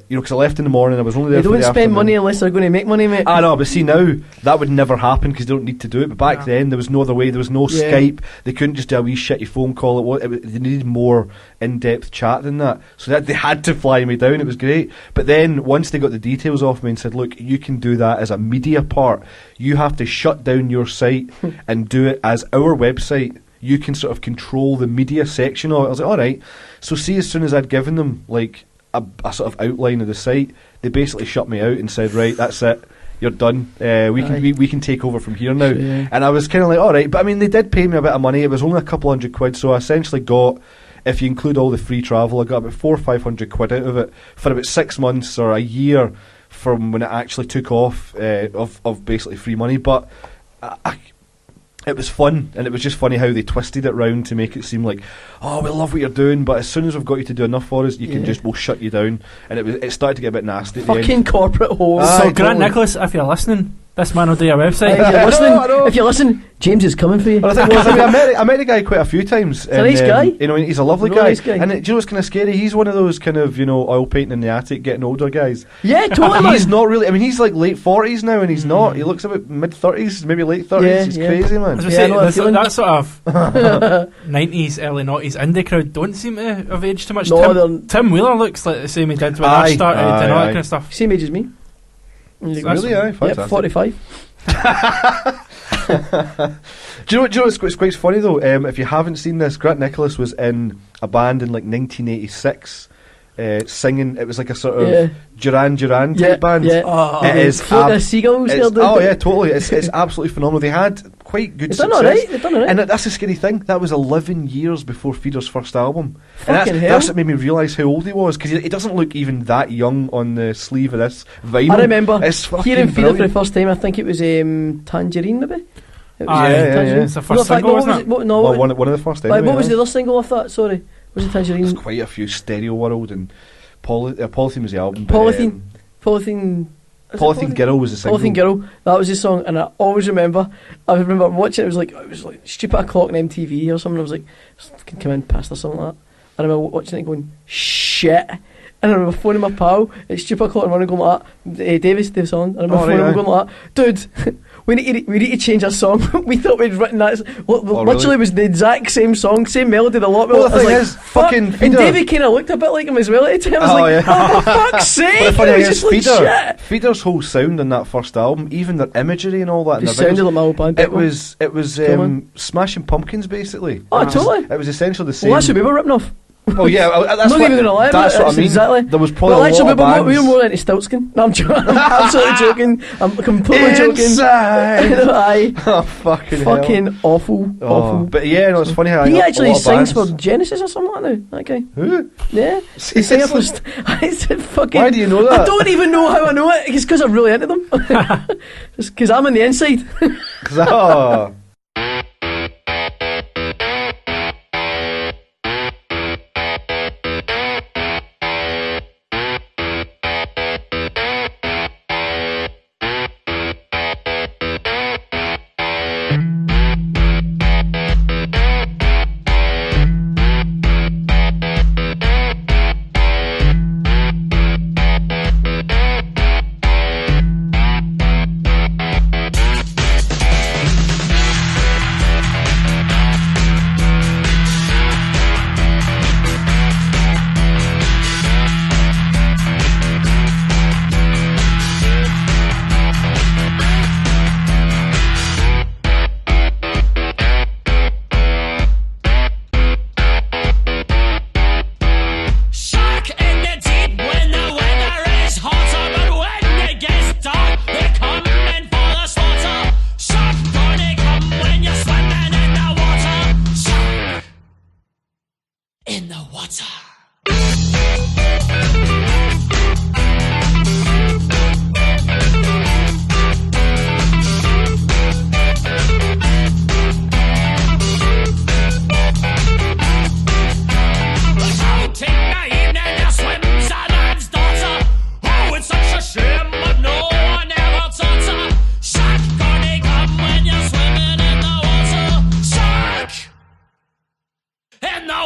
[SPEAKER 1] because I left in the morning, I was only there for the afternoon.
[SPEAKER 3] They don't spend money unless they're going to make money, mate.
[SPEAKER 1] I know, but see now, that would never happen because they don't need to do it. But back then, there was no other way. There was no Skype. They couldn't just do a wee shitty phone call. They needed more in-depth chat than that. So that they had to fly me down. It was great. But then, once they got the details off me and said, look, you can do that as a media part. You have to shut down your site and do it as our website. You can sort of control the media section of it. I was like, all right. So see, as soon as I'd given them, like, a sort of outline of the site, they basically shut me out and said, right, that's it. You're done. We can take over from here now.
[SPEAKER 3] Yeah.
[SPEAKER 1] And I was kind of like, all right. But I mean, they did pay me a bit of money. It was only a couple hundred quid. So I essentially got, if you include all the free travel, I got about 400 or 500 quid out of it for about 6 months or a year from when it actually took off of basically free money. But it was fun, and it was just funny how they twisted it round to make it seem like, oh, we love what you're doing, but as soon as we've got you to do enough for us, we'll shut you down. And it started to get a bit nasty at the end.
[SPEAKER 3] Fucking corporate whores.
[SPEAKER 2] So
[SPEAKER 1] Aye,
[SPEAKER 2] Grant
[SPEAKER 1] totally.
[SPEAKER 2] Nicholas, if you're listening, This man will do a website.
[SPEAKER 3] If you're listening,
[SPEAKER 1] I know.
[SPEAKER 3] if you listen, James is coming for you.
[SPEAKER 1] Well, I met the guy quite a few times.
[SPEAKER 3] He's a nice guy.
[SPEAKER 1] You know, he's a lovely
[SPEAKER 3] Really
[SPEAKER 1] guy.
[SPEAKER 3] nice guy.
[SPEAKER 1] And do you know what's kind of scary? He's one of those kind of, oil painting in the attic, getting older guys.
[SPEAKER 3] Yeah, totally.
[SPEAKER 1] He's not really. I mean, he's like late 40s now, and he's not. He looks about mid 30s, maybe late 30s.
[SPEAKER 3] Yeah,
[SPEAKER 1] He's
[SPEAKER 3] yeah.
[SPEAKER 1] crazy, man.
[SPEAKER 2] As we
[SPEAKER 3] Yeah,
[SPEAKER 2] say,
[SPEAKER 3] I know that feeling.
[SPEAKER 2] that sort of 90s, early 90s indie crowd don't seem to have aged too much.
[SPEAKER 3] No,
[SPEAKER 2] Tim Wheeler looks like the same he did when I started and all that kind of stuff.
[SPEAKER 3] Same age as me.
[SPEAKER 1] Really, aye, fantastic.
[SPEAKER 3] Yep, 45.
[SPEAKER 1] Do you know what's quite funny though? If you haven't seen this, Grant Nicholas was in a band in like 1986, singing. It was like a sort of Duran Duran type band.
[SPEAKER 3] Yeah.
[SPEAKER 2] Oh,
[SPEAKER 1] It is.
[SPEAKER 3] The seagulls.
[SPEAKER 1] Oh yeah, totally. It's absolutely phenomenal. They had quite good
[SPEAKER 3] They've done
[SPEAKER 1] success.
[SPEAKER 3] alright. They've done alright.
[SPEAKER 1] And that's a scary thing. That was 11 years before Feeder's first album.
[SPEAKER 3] Fucking
[SPEAKER 1] And
[SPEAKER 3] hell.
[SPEAKER 1] that's what made me realise how old he was, because he doesn't look even that young on the sleeve of this vinyl.
[SPEAKER 3] I remember
[SPEAKER 1] It's fucking
[SPEAKER 3] hearing Feeder for the
[SPEAKER 1] brilliant.
[SPEAKER 3] first time. I think it was Tangerine, maybe. It was
[SPEAKER 2] Aye,
[SPEAKER 3] Tangerine.
[SPEAKER 2] it's the first single, wasn't it?
[SPEAKER 3] No,
[SPEAKER 1] Well, one of the first.
[SPEAKER 3] like,
[SPEAKER 1] Anyway,
[SPEAKER 3] what was
[SPEAKER 1] yeah.
[SPEAKER 3] the other single off that? Sorry, was it
[SPEAKER 1] There's
[SPEAKER 3] Tangerine?
[SPEAKER 1] quite a few. Stereo World and Polythene was the album. but,
[SPEAKER 3] Polythene. Polythene. is it
[SPEAKER 1] Polythene Girl was the single.
[SPEAKER 3] Polythene Girl. That was the song, and I always remember. I remember watching it. It was like stupid o'clock on MTV or something. I was like, fucking come in past or something like that. I remember watching it going shit. And I remember phoning my pal at stupid o'clock and running going like that. Davis, the song. I remember phoning him going like that. Dude, we need to change our song. We thought we'd written that. Literally
[SPEAKER 1] really?
[SPEAKER 3] was the exact same song, same melody, the lot.
[SPEAKER 1] Well, the
[SPEAKER 3] I was
[SPEAKER 1] thing
[SPEAKER 3] like,
[SPEAKER 1] is,
[SPEAKER 3] fuck.
[SPEAKER 1] fucking
[SPEAKER 3] And
[SPEAKER 1] Feeder.
[SPEAKER 3] Davey kind of looked a bit like him as well at the time. I was
[SPEAKER 1] Oh,
[SPEAKER 3] like,
[SPEAKER 1] yeah.
[SPEAKER 3] oh, for fuck's sake.
[SPEAKER 1] But the funny
[SPEAKER 3] It
[SPEAKER 1] thing
[SPEAKER 3] was
[SPEAKER 1] is,
[SPEAKER 3] just like shit.
[SPEAKER 1] Feeder's whole sound on that first album, even their imagery and all that,
[SPEAKER 3] It
[SPEAKER 1] and their
[SPEAKER 3] sounded
[SPEAKER 1] videos,
[SPEAKER 3] like my old band.
[SPEAKER 1] it was
[SPEAKER 3] Come on.
[SPEAKER 1] Smashing Pumpkins basically.
[SPEAKER 3] Oh,
[SPEAKER 1] It was-
[SPEAKER 3] totally.
[SPEAKER 1] It was essentially the same.
[SPEAKER 3] Well, that's what we were ripping off.
[SPEAKER 1] Oh yeah, that's
[SPEAKER 3] Not
[SPEAKER 1] what,
[SPEAKER 3] even gonna lie about
[SPEAKER 1] that's
[SPEAKER 3] it,
[SPEAKER 1] what I
[SPEAKER 3] it's
[SPEAKER 1] mean.
[SPEAKER 3] exactly.
[SPEAKER 1] There was probably
[SPEAKER 3] Well,
[SPEAKER 1] a
[SPEAKER 3] actually,
[SPEAKER 1] lot of bands.
[SPEAKER 3] we were more into Stiltskin. No, I'm joking. I'm absolutely joking. I'm completely
[SPEAKER 1] Inside.
[SPEAKER 3] joking. Aye.
[SPEAKER 1] Oh fucking hell.
[SPEAKER 3] Fucking awful.
[SPEAKER 1] Oh,
[SPEAKER 3] Awful.
[SPEAKER 1] but yeah, no, it's funny how
[SPEAKER 3] He
[SPEAKER 1] a
[SPEAKER 3] actually
[SPEAKER 1] lot of
[SPEAKER 3] sings for
[SPEAKER 1] bands-
[SPEAKER 3] Genesis or something like that now, that guy.
[SPEAKER 1] Who?
[SPEAKER 3] Yeah. He's singing for... I said fucking...
[SPEAKER 1] Why do you know that?
[SPEAKER 3] I don't even know how I know it. It's because I'm really into them. It's because I'm on the inside.
[SPEAKER 1] Oh.
[SPEAKER 7] Shark in the deep when the weather is hotter, but when it gets dark, they're coming for the slaughter. Shark gonna come when you're swimming in the water. Shark in the water. Out in the evening, there swims a man's daughter. Oh, it's such a shame, but no one ever taught her. Shark gonna come when you're swimming in the water. Shark in the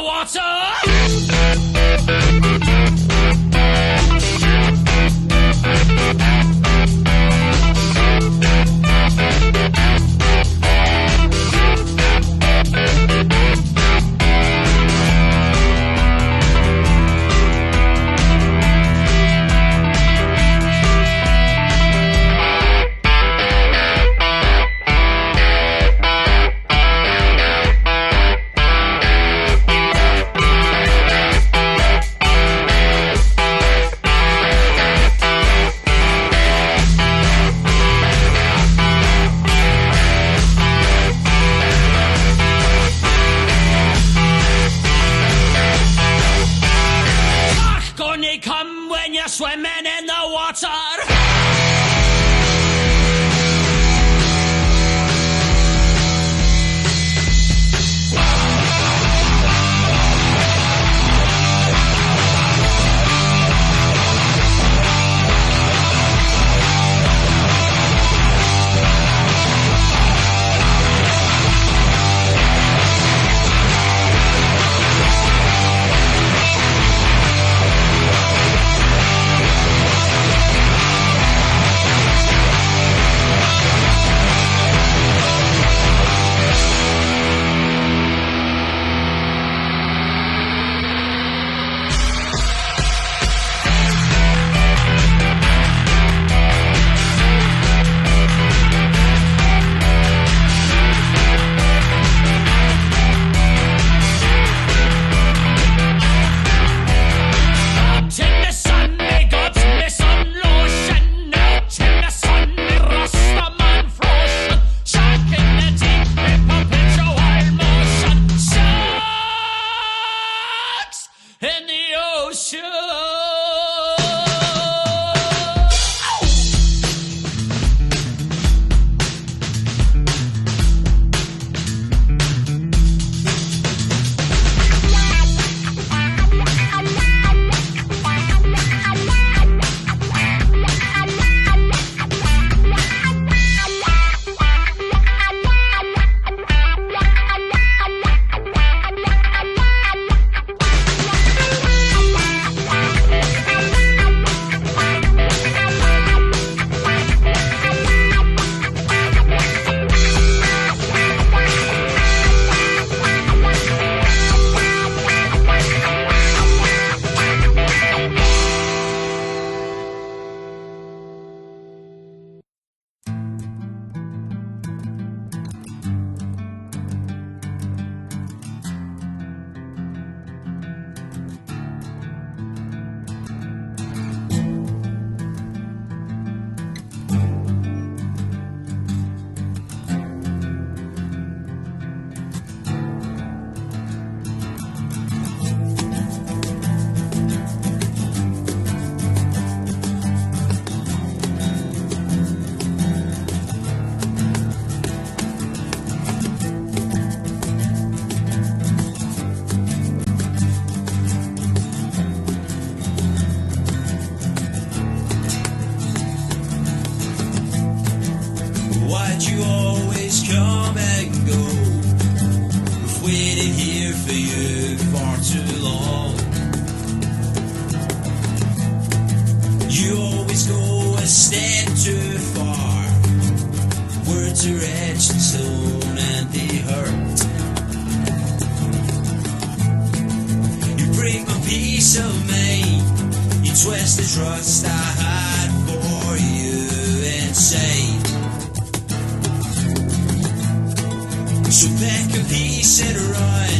[SPEAKER 7] Shark gonna come when you're swimming in the water. that you always come and go. We've waited here for you far too long. You always go a step too far. Words are etched in stone and they hurt. You break my peace of mind. You twist the trust I had for you inside. So pack a piece and run.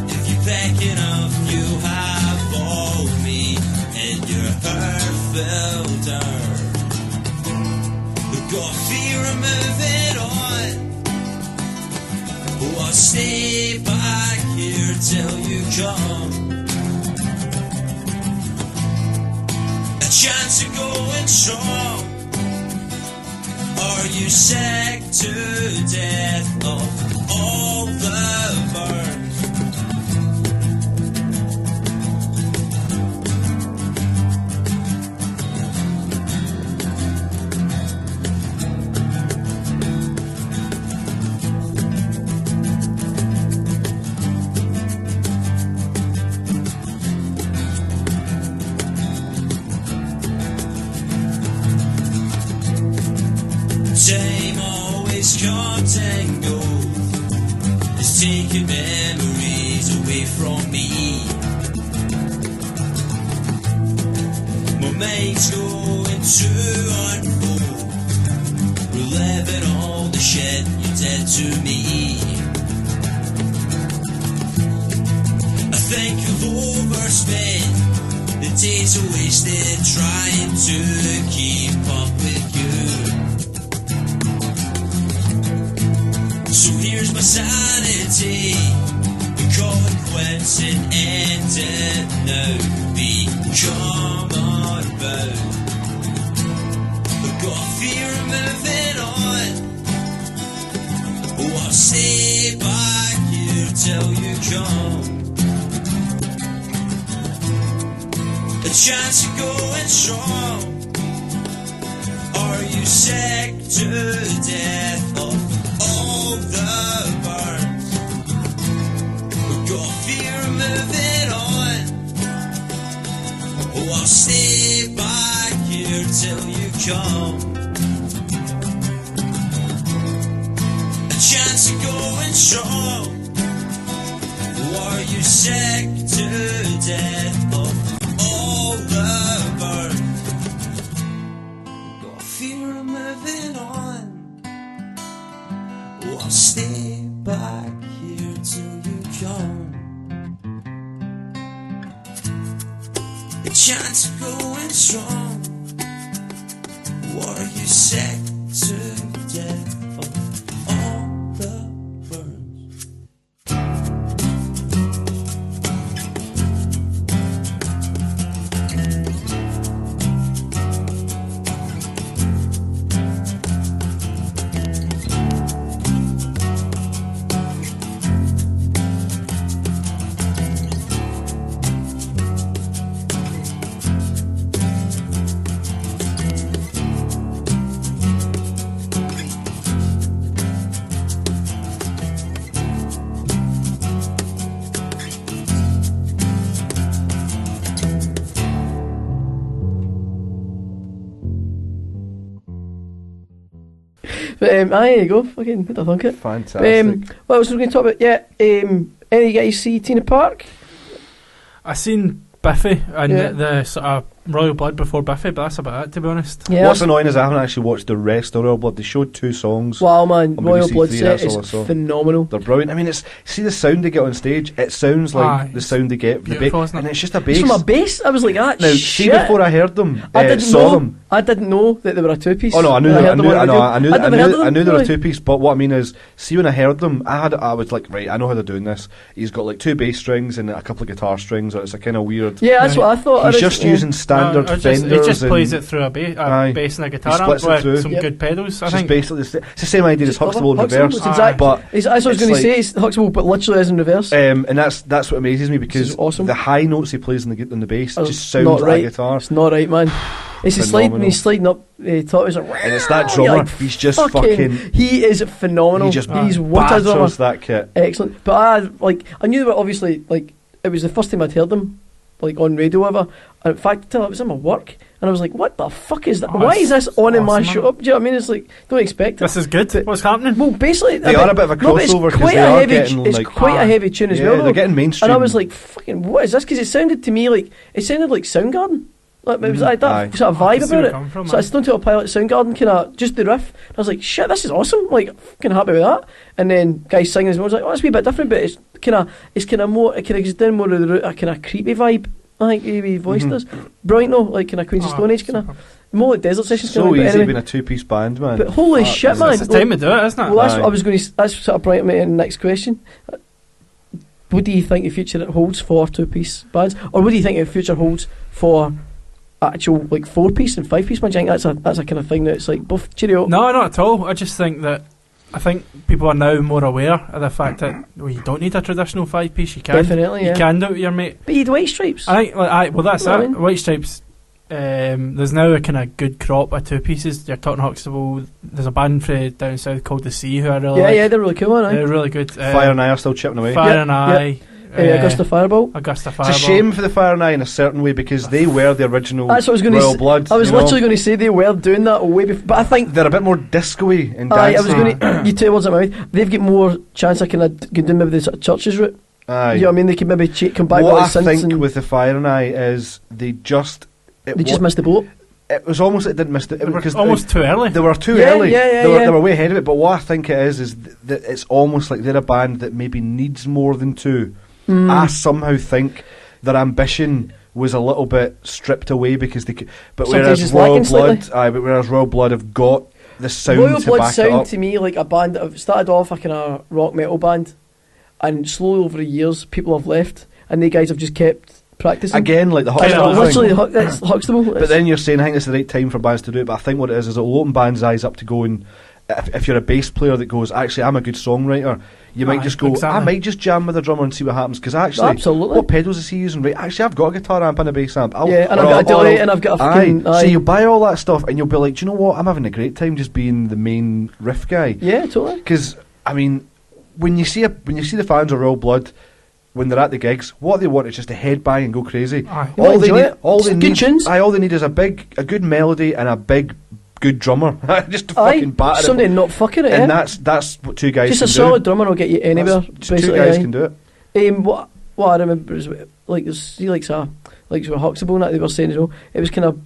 [SPEAKER 7] If you pack enough, you have all me and your heart fell down. Got fear of moving on. Oh, I'll stay back here till you come. A chance of going strong. Are you sick to death of all the burns? Time always comes and goes. It's taking memories away from me. My mind's going to unfold, reliving all the shit you did to me. I think I've overspent the days I wasted trying to keep up with you. So here's my sanity. We call it quits and ended now. Become unbound. I've got fear of moving on. Oh, I'll stay back here till you come. A chance of going strong. Are you sick to death of all the burns? We've got fear of moving on. Oh, I'll stay back here till you come. A chance of going strong. Oh, are you sick to death of all the burns? We've got fear of moving on. Oh, I'll stay back here till you come. A chance of going strong. Or are you sick to death of all the burns?
[SPEAKER 3] But there you go. Fucking who'd have thunk it?
[SPEAKER 1] Fantastic.
[SPEAKER 3] What else were we going to talk about? Yeah. Any of you guys see Tina Park?
[SPEAKER 2] I seen Biffy and
[SPEAKER 3] Yeah.
[SPEAKER 2] the sort of Royal Blood before Biffy, but that's about it, to be honest.
[SPEAKER 3] Yeah.
[SPEAKER 1] What's annoying is I haven't actually watched the rest of Royal Blood. They showed 2 songs.
[SPEAKER 3] Wow, man,
[SPEAKER 1] on
[SPEAKER 3] Royal
[SPEAKER 1] BBC
[SPEAKER 3] Blood
[SPEAKER 1] Three,
[SPEAKER 3] set
[SPEAKER 1] that's all I
[SPEAKER 3] is
[SPEAKER 1] saw.
[SPEAKER 3] phenomenal.
[SPEAKER 1] They're brilliant. I mean, see the sound they get on stage. It sounds like
[SPEAKER 2] Aye,
[SPEAKER 1] the sound they get,
[SPEAKER 2] beautiful, isn't it?
[SPEAKER 1] and it's just a
[SPEAKER 3] It's
[SPEAKER 1] bass.
[SPEAKER 3] from a bass. I was like, ah,
[SPEAKER 1] Now,
[SPEAKER 3] shit.
[SPEAKER 1] see, before I heard them,
[SPEAKER 3] I didn't
[SPEAKER 1] saw
[SPEAKER 3] know.
[SPEAKER 1] them.
[SPEAKER 3] I didn't know that they were a two-piece.
[SPEAKER 1] Oh no, I knew
[SPEAKER 3] When
[SPEAKER 1] that.
[SPEAKER 3] heard them on radio.
[SPEAKER 1] I knew
[SPEAKER 3] I'd never heard of them,
[SPEAKER 1] they were a
[SPEAKER 3] really.
[SPEAKER 1] 2-piece. But what I mean is, see, when I heard them, I was like, right, I know how they're doing this. He's got like 2 bass strings and a couple of guitar strings, or it's a kind of weird.
[SPEAKER 3] Yeah, that's what I thought.
[SPEAKER 1] He's
[SPEAKER 3] I
[SPEAKER 1] just
[SPEAKER 3] was-
[SPEAKER 1] using standard Fenders.
[SPEAKER 2] He just plays
[SPEAKER 1] and
[SPEAKER 2] it through a
[SPEAKER 1] Aye.
[SPEAKER 2] bass and a guitar
[SPEAKER 1] He splits
[SPEAKER 2] amp
[SPEAKER 1] it through.
[SPEAKER 2] with some
[SPEAKER 3] Yep.
[SPEAKER 2] good pedals. I
[SPEAKER 1] it's
[SPEAKER 2] think.
[SPEAKER 1] basically it's the same idea as Huxtable in
[SPEAKER 3] Huxtable,
[SPEAKER 1] reverse.
[SPEAKER 3] it's exact-
[SPEAKER 1] But
[SPEAKER 3] That's what I was
[SPEAKER 1] it's
[SPEAKER 3] going to
[SPEAKER 1] like-
[SPEAKER 3] say. It's Huxtable, but literally as in reverse.
[SPEAKER 1] and that's what amazes me, because
[SPEAKER 3] is awesome.
[SPEAKER 1] the high notes he plays on the bass
[SPEAKER 3] Oh,
[SPEAKER 1] just sounds
[SPEAKER 3] not
[SPEAKER 1] like
[SPEAKER 3] right.
[SPEAKER 1] a guitar.
[SPEAKER 3] It's not right, man. It's a slide when
[SPEAKER 1] Phenomenal.
[SPEAKER 3] he's sliding up top. It's like,
[SPEAKER 1] And it's that
[SPEAKER 3] you're
[SPEAKER 1] drummer.
[SPEAKER 3] like,
[SPEAKER 1] He's just fucking.
[SPEAKER 3] He is phenomenal.
[SPEAKER 1] He just
[SPEAKER 3] He's what a drummer.
[SPEAKER 1] batters that kit.
[SPEAKER 3] Excellent. But I knew that obviously, like, it was the first time I'd heard them, like, on radio or whatever. And in fact, it was in my work, and I was like, what the fuck is that?
[SPEAKER 2] Oh,
[SPEAKER 3] Why is this on in my
[SPEAKER 2] awesome,
[SPEAKER 3] show?
[SPEAKER 2] man.
[SPEAKER 3] Do you know what I mean? It's like, don't expect it.
[SPEAKER 2] This is good.
[SPEAKER 3] But-
[SPEAKER 2] What's happening?
[SPEAKER 3] Well, basically,
[SPEAKER 1] They are a bit of a
[SPEAKER 3] no, but it's
[SPEAKER 1] crossover, 'cause
[SPEAKER 3] quite
[SPEAKER 1] they
[SPEAKER 3] a
[SPEAKER 1] are
[SPEAKER 3] heavy.
[SPEAKER 1] getting,
[SPEAKER 3] It's
[SPEAKER 1] like-
[SPEAKER 3] quite a heavy tune as
[SPEAKER 1] Yeah,
[SPEAKER 3] well. though.
[SPEAKER 1] they're getting mainstream.
[SPEAKER 3] And I was like, fucking, what is this? Because it sounded to me like Soundgarden. Like, it was like that
[SPEAKER 1] Aye.
[SPEAKER 3] sort of
[SPEAKER 2] I can
[SPEAKER 3] vibe
[SPEAKER 2] see where
[SPEAKER 3] about
[SPEAKER 2] it
[SPEAKER 3] it.
[SPEAKER 2] come from,
[SPEAKER 3] So I
[SPEAKER 2] man.
[SPEAKER 3] stoned to a pilot Soundgarden, kind of just the riff. I was like, shit, this is awesome. Like, fucking happy with that. And then guys singing as well. I was like, oh, it's a wee bit different, but it's kind of more. It kind of goes down more of the route, a kind of creepy vibe. I think he voiced this. Brilliant though, like kind of Queens of Stone Age kind of. More like Desert Sessions.
[SPEAKER 1] so
[SPEAKER 3] kinda,
[SPEAKER 1] easy
[SPEAKER 3] but anyway.
[SPEAKER 1] being a two-piece band, man.
[SPEAKER 3] But holy
[SPEAKER 1] Fuck,
[SPEAKER 3] shit,
[SPEAKER 1] is
[SPEAKER 3] man!
[SPEAKER 2] It's the time to do it, isn't it?
[SPEAKER 3] Well, that's
[SPEAKER 1] Aye.
[SPEAKER 3] what I was going to. That's sort of brought me in the next question. What do you think the future holds for two-piece bands, or what do you think the future holds for actual like four-piece and five-piece bands? I think that's a kind of thing that's like both. Cheerio.
[SPEAKER 2] No, not at all. I just think that people are now more aware of the fact that you don't need a traditional 5-piece. You can
[SPEAKER 3] Definitely, yeah.
[SPEAKER 2] you can do it with your mate.
[SPEAKER 3] But you'd White Stripes.
[SPEAKER 2] I think, well, that's
[SPEAKER 3] You know what I
[SPEAKER 2] it.
[SPEAKER 3] mean?
[SPEAKER 2] White Stripes. There's now a kind of good crop of 2-pieces. You're talking Huxtable. There's a band from down south called The Sea who I really
[SPEAKER 3] yeah,
[SPEAKER 2] like.
[SPEAKER 3] yeah, they're really cool, aren't they?
[SPEAKER 2] They're really good.
[SPEAKER 1] Fire and I are still chipping away.
[SPEAKER 2] Fire
[SPEAKER 3] Yeah,
[SPEAKER 2] and I.
[SPEAKER 3] Augusta Fireball.
[SPEAKER 2] Augusta
[SPEAKER 1] It's
[SPEAKER 2] Fireball.
[SPEAKER 1] a shame for the Fire and I in a certain way, because they were the original
[SPEAKER 3] That's what I was going
[SPEAKER 1] Royal
[SPEAKER 3] to.
[SPEAKER 1] Blood.
[SPEAKER 3] I was
[SPEAKER 1] you know?
[SPEAKER 3] literally going to say they were doing that way before, but I think.
[SPEAKER 1] They're a bit more disco-y and
[SPEAKER 3] Aye, I
[SPEAKER 1] dancey.
[SPEAKER 3] was going to. You two words out my mouth. They've got more chance of kind of going down maybe the sort of churches route.
[SPEAKER 1] Aye.
[SPEAKER 3] You know what I mean? They could maybe come back
[SPEAKER 1] What I
[SPEAKER 3] with the synths
[SPEAKER 1] think
[SPEAKER 3] and
[SPEAKER 1] with the Fire and I is they just
[SPEAKER 3] missed the boat.
[SPEAKER 1] It was almost it didn't miss it
[SPEAKER 2] They were
[SPEAKER 1] because
[SPEAKER 2] almost too early.
[SPEAKER 1] they were too
[SPEAKER 3] Yeah,
[SPEAKER 1] early.
[SPEAKER 3] yeah,
[SPEAKER 1] They
[SPEAKER 3] yeah.
[SPEAKER 1] were way ahead of it. But what I think it is that it's almost like they're a band that maybe needs more than two. I somehow think their ambition was a little bit stripped away because they could, but
[SPEAKER 3] Sometimes
[SPEAKER 1] whereas
[SPEAKER 3] it's
[SPEAKER 1] Royal
[SPEAKER 3] lacking slightly.
[SPEAKER 1] Blood, whereas Royal Blood have got the sound
[SPEAKER 3] Royal
[SPEAKER 1] to
[SPEAKER 3] Blood
[SPEAKER 1] back it
[SPEAKER 3] sound
[SPEAKER 1] up.
[SPEAKER 3] to me like a band that have started off a kind of rock metal band, and slowly over the years people have left, and they guys have just kept practicing.
[SPEAKER 1] Again, like the
[SPEAKER 2] Kind
[SPEAKER 1] Huxtable
[SPEAKER 2] of
[SPEAKER 1] thing.
[SPEAKER 3] literally, that's Huxtable.
[SPEAKER 1] But then you're saying I think it's the right time for bands to do it. But I think what it is it'll open bands' eyes up to going. If you're a bass player that goes, actually, I'm a good songwriter, you might
[SPEAKER 2] Aye,
[SPEAKER 1] just go,
[SPEAKER 2] exactly.
[SPEAKER 1] I might just jam with a drummer and see what happens. Because actually,
[SPEAKER 3] Absolutely.
[SPEAKER 1] what pedals is he using? Right, actually, I've got a guitar amp and a bass amp.
[SPEAKER 3] Yeah, and I've got a delay, and I've got a fucking.
[SPEAKER 1] So you buy all that stuff, and you'll be like, do you know what? I'm having a great time just being the main riff guy.
[SPEAKER 3] Yeah, totally.
[SPEAKER 1] Because I mean, when you see the fans of Royal Blood, when they're at the gigs, what they want is just to headbang and go crazy.
[SPEAKER 2] Aye.
[SPEAKER 3] You might enjoy it.
[SPEAKER 1] All
[SPEAKER 3] Just
[SPEAKER 1] they
[SPEAKER 3] good
[SPEAKER 1] need,
[SPEAKER 3] tunes.
[SPEAKER 1] all they need is a good melody and a good drummer, just to
[SPEAKER 3] Aye,
[SPEAKER 1] fucking batter
[SPEAKER 3] somebody
[SPEAKER 1] it.
[SPEAKER 3] not fucking it.
[SPEAKER 1] And
[SPEAKER 3] yeah.
[SPEAKER 1] that's what two guys
[SPEAKER 3] Just
[SPEAKER 1] can
[SPEAKER 3] a solid
[SPEAKER 1] do.
[SPEAKER 3] drummer will get you anywhere.
[SPEAKER 1] That's- two
[SPEAKER 3] basically,
[SPEAKER 1] guys
[SPEAKER 3] aye.
[SPEAKER 1] can do it.
[SPEAKER 3] What I remember is like with Huxtable and that they were saying as well. It was kind of.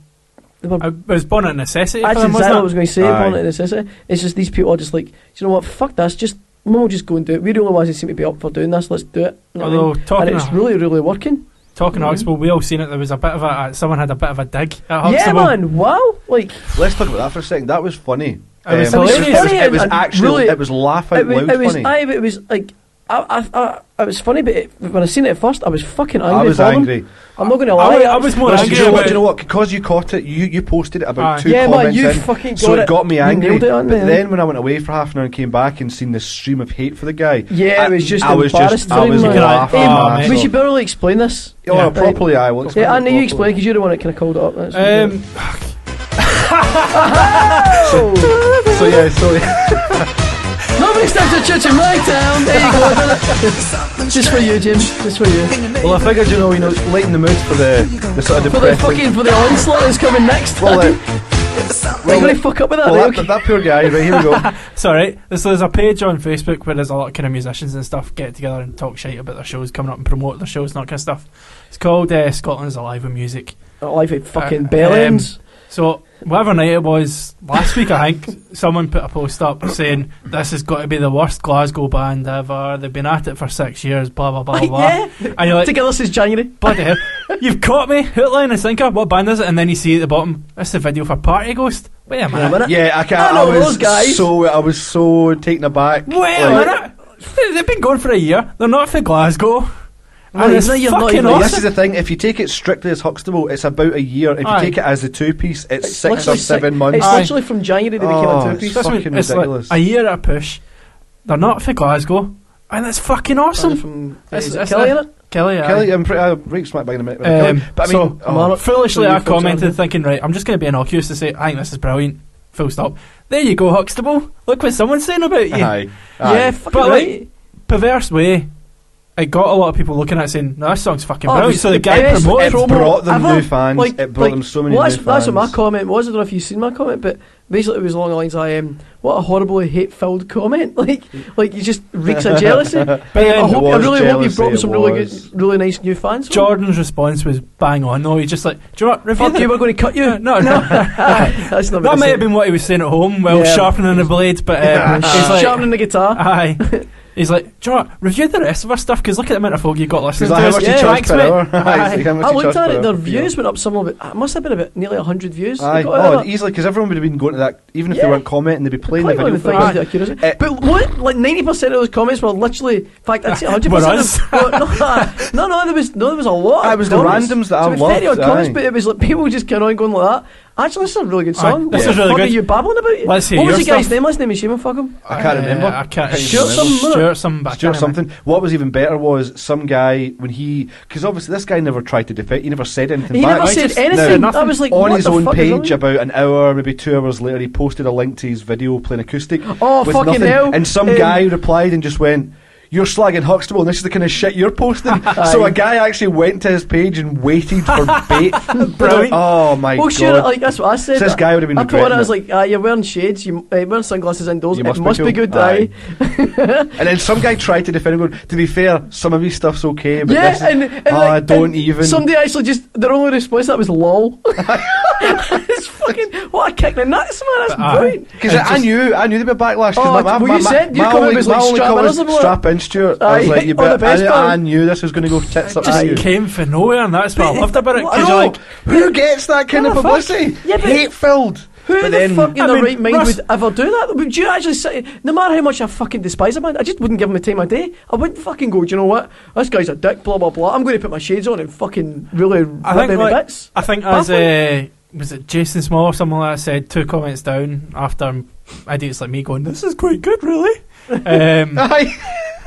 [SPEAKER 2] I was born out of necessity. for
[SPEAKER 3] That's
[SPEAKER 2] them,
[SPEAKER 3] exactly what I
[SPEAKER 2] wasn't
[SPEAKER 3] was
[SPEAKER 2] it?
[SPEAKER 3] going to say.
[SPEAKER 1] Aye.
[SPEAKER 3] Born out of necessity. It's just these people are just like, do you know what? Fuck this. Just we'll just go and do it. We're the only ones that seem to be up for doing this. Let's do it. You know what I
[SPEAKER 2] Although
[SPEAKER 3] mean?
[SPEAKER 2] talking
[SPEAKER 3] And it's
[SPEAKER 2] of-
[SPEAKER 3] really, really working.
[SPEAKER 2] Talking of Huxtable, we all seen it. There was a bit of someone had a bit of a dig at Huxtable.
[SPEAKER 3] Yeah, man. Wow. Like
[SPEAKER 1] Let's talk about that for a second. That was funny.
[SPEAKER 2] It was
[SPEAKER 3] It was
[SPEAKER 2] hilarious.
[SPEAKER 3] funny
[SPEAKER 1] It was
[SPEAKER 3] and
[SPEAKER 1] actually
[SPEAKER 3] really-
[SPEAKER 1] it was laugh out
[SPEAKER 3] it was,
[SPEAKER 1] loud
[SPEAKER 3] it was,
[SPEAKER 1] funny.
[SPEAKER 3] aye, but it was like. I was funny, but when I seen it at first, I was fucking angry.
[SPEAKER 1] I was
[SPEAKER 3] for them.
[SPEAKER 1] angry.
[SPEAKER 3] I'm not going to lie.
[SPEAKER 2] I was more
[SPEAKER 1] Well,
[SPEAKER 2] angry
[SPEAKER 1] do you know what?
[SPEAKER 2] about
[SPEAKER 1] Do you know what? Because you caught it, you posted it about
[SPEAKER 2] Aye.
[SPEAKER 1] 2
[SPEAKER 3] Yeah, man,
[SPEAKER 1] comments
[SPEAKER 3] you
[SPEAKER 1] in,
[SPEAKER 3] fucking got
[SPEAKER 1] so it
[SPEAKER 3] it.
[SPEAKER 1] got me
[SPEAKER 3] You
[SPEAKER 1] angry.
[SPEAKER 3] nailed it on
[SPEAKER 1] But
[SPEAKER 3] there.
[SPEAKER 1] then when I went away for half an hour and came back and seen this stream of hate for the guy,
[SPEAKER 3] Yeah, it was just
[SPEAKER 1] I was
[SPEAKER 3] embarrassed
[SPEAKER 1] I
[SPEAKER 3] for
[SPEAKER 1] was
[SPEAKER 3] him, man.
[SPEAKER 1] laughing.
[SPEAKER 2] Hey,
[SPEAKER 1] my ass
[SPEAKER 3] we
[SPEAKER 1] off.
[SPEAKER 3] should barely explain this.
[SPEAKER 1] Oh,
[SPEAKER 2] Yeah.
[SPEAKER 1] properly, I will.
[SPEAKER 3] Yeah, Andy, you explain because you're the one that kind of called it up. That's
[SPEAKER 1] So yeah, sorry.
[SPEAKER 3] Nobody stands at church in my town. There you go. Just for you, James. Just for you.
[SPEAKER 1] Well, I figured lighten the mood for the sort of
[SPEAKER 3] For the
[SPEAKER 1] depressing.
[SPEAKER 3] for the onslaught that's coming next.
[SPEAKER 1] Well,
[SPEAKER 3] You're going to fuck up with that.
[SPEAKER 1] well,
[SPEAKER 3] right?
[SPEAKER 1] that poor guy. Right, here we go.
[SPEAKER 2] It's alright. So there's a page on Facebook where there's a lot of kind of musicians and stuff get together and talk shit about their shows, coming up and promote their shows and that kind of stuff. It's called Scotland's Alive with Music.
[SPEAKER 3] Life at fucking Bellends.
[SPEAKER 2] So whatever night it was last week, I think someone put a post up saying this has got to be the worst Glasgow band ever. They've been at it for 6 years. Blah blah blah blah.
[SPEAKER 3] Yeah.
[SPEAKER 2] And you're like,
[SPEAKER 3] Together since January.
[SPEAKER 2] bloody hell, you've caught me. Hook, line and sinker. What band is it? And then you see at the bottom, that's the video for Party Ghost. Wait a minute.
[SPEAKER 1] Yeah,
[SPEAKER 3] I know those guys.
[SPEAKER 1] I was so taken aback.
[SPEAKER 2] Wait a minute. They've been going for a year. They're not for Glasgow. And it's
[SPEAKER 3] You're not
[SPEAKER 2] fucking
[SPEAKER 3] even-
[SPEAKER 2] awesome.
[SPEAKER 1] This is the thing. If you take it strictly as Huxtable, it's about a year. If you
[SPEAKER 2] Aye.
[SPEAKER 1] take it as the two-piece, it's 6 or
[SPEAKER 3] literally
[SPEAKER 1] 7 months.
[SPEAKER 3] It's
[SPEAKER 2] Aye.
[SPEAKER 3] literally from January they became
[SPEAKER 1] Oh,
[SPEAKER 3] a
[SPEAKER 1] it's
[SPEAKER 3] two-piece.
[SPEAKER 2] That's what I mean,
[SPEAKER 1] fucking
[SPEAKER 2] it's
[SPEAKER 1] ridiculous.
[SPEAKER 2] like a year at a push. They're not for Glasgow, and it's fucking awesome.
[SPEAKER 3] From
[SPEAKER 2] It's-
[SPEAKER 3] is it
[SPEAKER 2] it's
[SPEAKER 3] Kelly
[SPEAKER 2] a-
[SPEAKER 3] in it?
[SPEAKER 2] Kelly, aye.
[SPEAKER 1] Kelly, I'm pretty right smack bang in the middle. But I
[SPEAKER 2] so,
[SPEAKER 1] mean, oh,
[SPEAKER 2] foolishly,
[SPEAKER 3] so you
[SPEAKER 2] I
[SPEAKER 3] felt
[SPEAKER 2] commented
[SPEAKER 3] sorry.
[SPEAKER 2] thinking, right, I'm just going to be innocuous to say, I think this is brilliant. Full stop. There you go, Huxtable. Look what someone's saying about you.
[SPEAKER 1] aye,
[SPEAKER 3] Yeah,
[SPEAKER 1] aye.
[SPEAKER 3] fucking
[SPEAKER 2] But,
[SPEAKER 3] right.
[SPEAKER 2] like, perverse way, it got a lot of people looking at it saying, no, this song's fucking
[SPEAKER 3] Oh,
[SPEAKER 2] brilliant.
[SPEAKER 3] it
[SPEAKER 2] So the
[SPEAKER 3] was
[SPEAKER 2] guy
[SPEAKER 3] the best
[SPEAKER 2] promoted
[SPEAKER 3] promo
[SPEAKER 1] It brought them
[SPEAKER 3] ever.
[SPEAKER 1] new fans.
[SPEAKER 3] Like-
[SPEAKER 1] It brought
[SPEAKER 3] like,
[SPEAKER 1] them so many
[SPEAKER 3] well,
[SPEAKER 1] new
[SPEAKER 3] that's
[SPEAKER 1] fans.
[SPEAKER 3] what my comment was. I don't know if you've seen my comment, but basically it was along the lines of what a horribly hate-filled comment. Like you just reeks of jealousy.
[SPEAKER 2] But
[SPEAKER 3] I
[SPEAKER 2] then
[SPEAKER 3] hope,
[SPEAKER 1] was
[SPEAKER 3] I really hope
[SPEAKER 1] jealousy,
[SPEAKER 3] you've brought me
[SPEAKER 1] it
[SPEAKER 3] some really
[SPEAKER 1] was.
[SPEAKER 3] good, really nice new fans.
[SPEAKER 2] Jordan's response was bang on. No, he's just like, do you know what? Review
[SPEAKER 3] Fuck you, we're going to cut you.
[SPEAKER 2] No.
[SPEAKER 3] That's not what
[SPEAKER 2] That
[SPEAKER 3] I
[SPEAKER 2] may
[SPEAKER 3] said.
[SPEAKER 2] have been what he was saying at home while
[SPEAKER 3] Yeah.
[SPEAKER 2] sharpening the blade, but he's like,
[SPEAKER 3] Sharpening the guitar.
[SPEAKER 2] aye. He's like, do you know what? Review the rest of our stuff because look at the amount of folk you've got listening
[SPEAKER 1] Is that
[SPEAKER 2] to
[SPEAKER 1] how
[SPEAKER 2] us.
[SPEAKER 1] much you
[SPEAKER 3] Yeah.
[SPEAKER 1] charge
[SPEAKER 2] Thanks,
[SPEAKER 1] per
[SPEAKER 2] mate.
[SPEAKER 1] hour? Aye,
[SPEAKER 2] Aye.
[SPEAKER 1] it's like how much
[SPEAKER 3] I
[SPEAKER 1] you
[SPEAKER 3] looked
[SPEAKER 1] charge
[SPEAKER 3] at
[SPEAKER 1] per
[SPEAKER 3] it, their
[SPEAKER 1] hour.
[SPEAKER 3] views went up somewhere, but it must have been about nearly 100 views.
[SPEAKER 1] Aye.
[SPEAKER 3] They got out
[SPEAKER 1] Oh,
[SPEAKER 3] of that.
[SPEAKER 1] easily, because everyone would have been going to that, even if they
[SPEAKER 3] Yeah.
[SPEAKER 1] weren't commenting, they'd be playing the
[SPEAKER 3] Quite one
[SPEAKER 1] video
[SPEAKER 3] of the
[SPEAKER 1] for
[SPEAKER 3] things
[SPEAKER 1] us.
[SPEAKER 3] that are curious.
[SPEAKER 1] Eh,
[SPEAKER 3] But what, like 90% of those comments were literally, in fact, I'd say 100%.
[SPEAKER 2] Were us.
[SPEAKER 3] No, there was a lot.
[SPEAKER 1] Aye,
[SPEAKER 3] of
[SPEAKER 1] it was the
[SPEAKER 3] comments.
[SPEAKER 1] randoms that I
[SPEAKER 3] so it was 30 odd
[SPEAKER 1] loved,
[SPEAKER 3] comments,
[SPEAKER 1] aye.
[SPEAKER 3] but it was like people just kind of going like that. Actually, this is a really good song.
[SPEAKER 2] Aye, this
[SPEAKER 3] What
[SPEAKER 2] is
[SPEAKER 3] the
[SPEAKER 2] really
[SPEAKER 3] fuck
[SPEAKER 2] good.
[SPEAKER 3] are you babbling about?
[SPEAKER 2] Let's hear
[SPEAKER 3] What was
[SPEAKER 2] your
[SPEAKER 3] the guy's
[SPEAKER 2] stuff.
[SPEAKER 3] name? Let's name his shame, fuck him.
[SPEAKER 1] I can't remember.
[SPEAKER 2] I can't
[SPEAKER 3] Stuart
[SPEAKER 2] remember.
[SPEAKER 3] something, wasn't it?
[SPEAKER 2] Stuart something, but I
[SPEAKER 1] Stuart
[SPEAKER 2] can't remember.
[SPEAKER 1] something. What was even better was some guy when he, because obviously this guy never tried to defend. He never said anything
[SPEAKER 3] He
[SPEAKER 1] back.
[SPEAKER 3] never
[SPEAKER 2] He
[SPEAKER 3] said
[SPEAKER 2] just-
[SPEAKER 3] anything.
[SPEAKER 2] no,
[SPEAKER 3] I was like,
[SPEAKER 1] on
[SPEAKER 3] what
[SPEAKER 1] his
[SPEAKER 3] the
[SPEAKER 1] own
[SPEAKER 3] fuck is
[SPEAKER 1] page,
[SPEAKER 3] wrong?
[SPEAKER 1] about an hour, maybe 2 hours later, he posted a link to his video playing acoustic.
[SPEAKER 3] Oh,
[SPEAKER 1] with
[SPEAKER 3] fucking
[SPEAKER 1] nothing.
[SPEAKER 3] hell.
[SPEAKER 1] And some guy replied and just went, "You're slagging Huxtable, and this is the kind of shit you're posting." So a guy actually went to his page and waited for bait.
[SPEAKER 2] Brilliant.
[SPEAKER 1] Oh my
[SPEAKER 3] Well,
[SPEAKER 1] god!
[SPEAKER 3] sure, like that's what I said.
[SPEAKER 1] So this guy would have been
[SPEAKER 3] I put on it, I was
[SPEAKER 1] regretting
[SPEAKER 3] like, you're wearing shades, you're wearing sunglasses indoors,
[SPEAKER 1] You
[SPEAKER 3] it
[SPEAKER 1] must be
[SPEAKER 3] must be
[SPEAKER 1] cool.
[SPEAKER 3] good,
[SPEAKER 1] Aye.
[SPEAKER 3] aye.
[SPEAKER 1] And then some guy tried to defend him, going, "To be fair, some of his stuff's okay, but
[SPEAKER 3] Yeah,
[SPEAKER 1] this is,
[SPEAKER 3] and
[SPEAKER 1] oh,
[SPEAKER 3] like,
[SPEAKER 1] don't
[SPEAKER 3] and
[SPEAKER 1] even."
[SPEAKER 3] Somebody actually just, their only response to that was lol. It's fucking, what a kick in the nuts, man, that's
[SPEAKER 2] Aye.
[SPEAKER 3] brilliant.
[SPEAKER 1] Because I knew there'd be a backlash. 'Cause
[SPEAKER 3] Oh,
[SPEAKER 1] my,
[SPEAKER 3] well,
[SPEAKER 1] my,
[SPEAKER 3] you said- you
[SPEAKER 1] my
[SPEAKER 3] come out
[SPEAKER 1] only,
[SPEAKER 3] with,
[SPEAKER 1] my
[SPEAKER 3] like,
[SPEAKER 1] only
[SPEAKER 3] strap
[SPEAKER 1] call
[SPEAKER 3] in or
[SPEAKER 1] was
[SPEAKER 3] something like
[SPEAKER 1] strap in, Stuart. I was
[SPEAKER 3] Aye.
[SPEAKER 1] like, you
[SPEAKER 3] Oh, the
[SPEAKER 1] bet.
[SPEAKER 3] best
[SPEAKER 1] I
[SPEAKER 3] part.
[SPEAKER 1] knew this was going to go tits up
[SPEAKER 2] Just
[SPEAKER 1] to you.
[SPEAKER 2] came from nowhere, and that's what I loved about it.
[SPEAKER 3] What?
[SPEAKER 2] Because
[SPEAKER 3] I
[SPEAKER 2] you're
[SPEAKER 3] know.
[SPEAKER 2] like,
[SPEAKER 1] Who gets that kind of
[SPEAKER 2] What the fuck?
[SPEAKER 1] publicity?
[SPEAKER 3] Yeah, but-
[SPEAKER 1] Hate-filled.
[SPEAKER 3] Who
[SPEAKER 1] But
[SPEAKER 3] the
[SPEAKER 1] then,
[SPEAKER 3] fuck in
[SPEAKER 2] I
[SPEAKER 3] their
[SPEAKER 2] mean,
[SPEAKER 3] right mind
[SPEAKER 2] Russ-
[SPEAKER 3] would ever do that? Would you actually say, no matter how much I fucking despise a man, I just wouldn't give him the time of day. I wouldn't fucking go, do you know what? This guy's a dick, blah, blah, blah. I'm going to put my shades on and fucking really rip
[SPEAKER 2] I think,
[SPEAKER 3] him to
[SPEAKER 2] like,
[SPEAKER 3] bits.
[SPEAKER 2] I think as was it Jason Small or someone like that said 2 comments down after idiots like me going, this is quite good, really.
[SPEAKER 1] aye.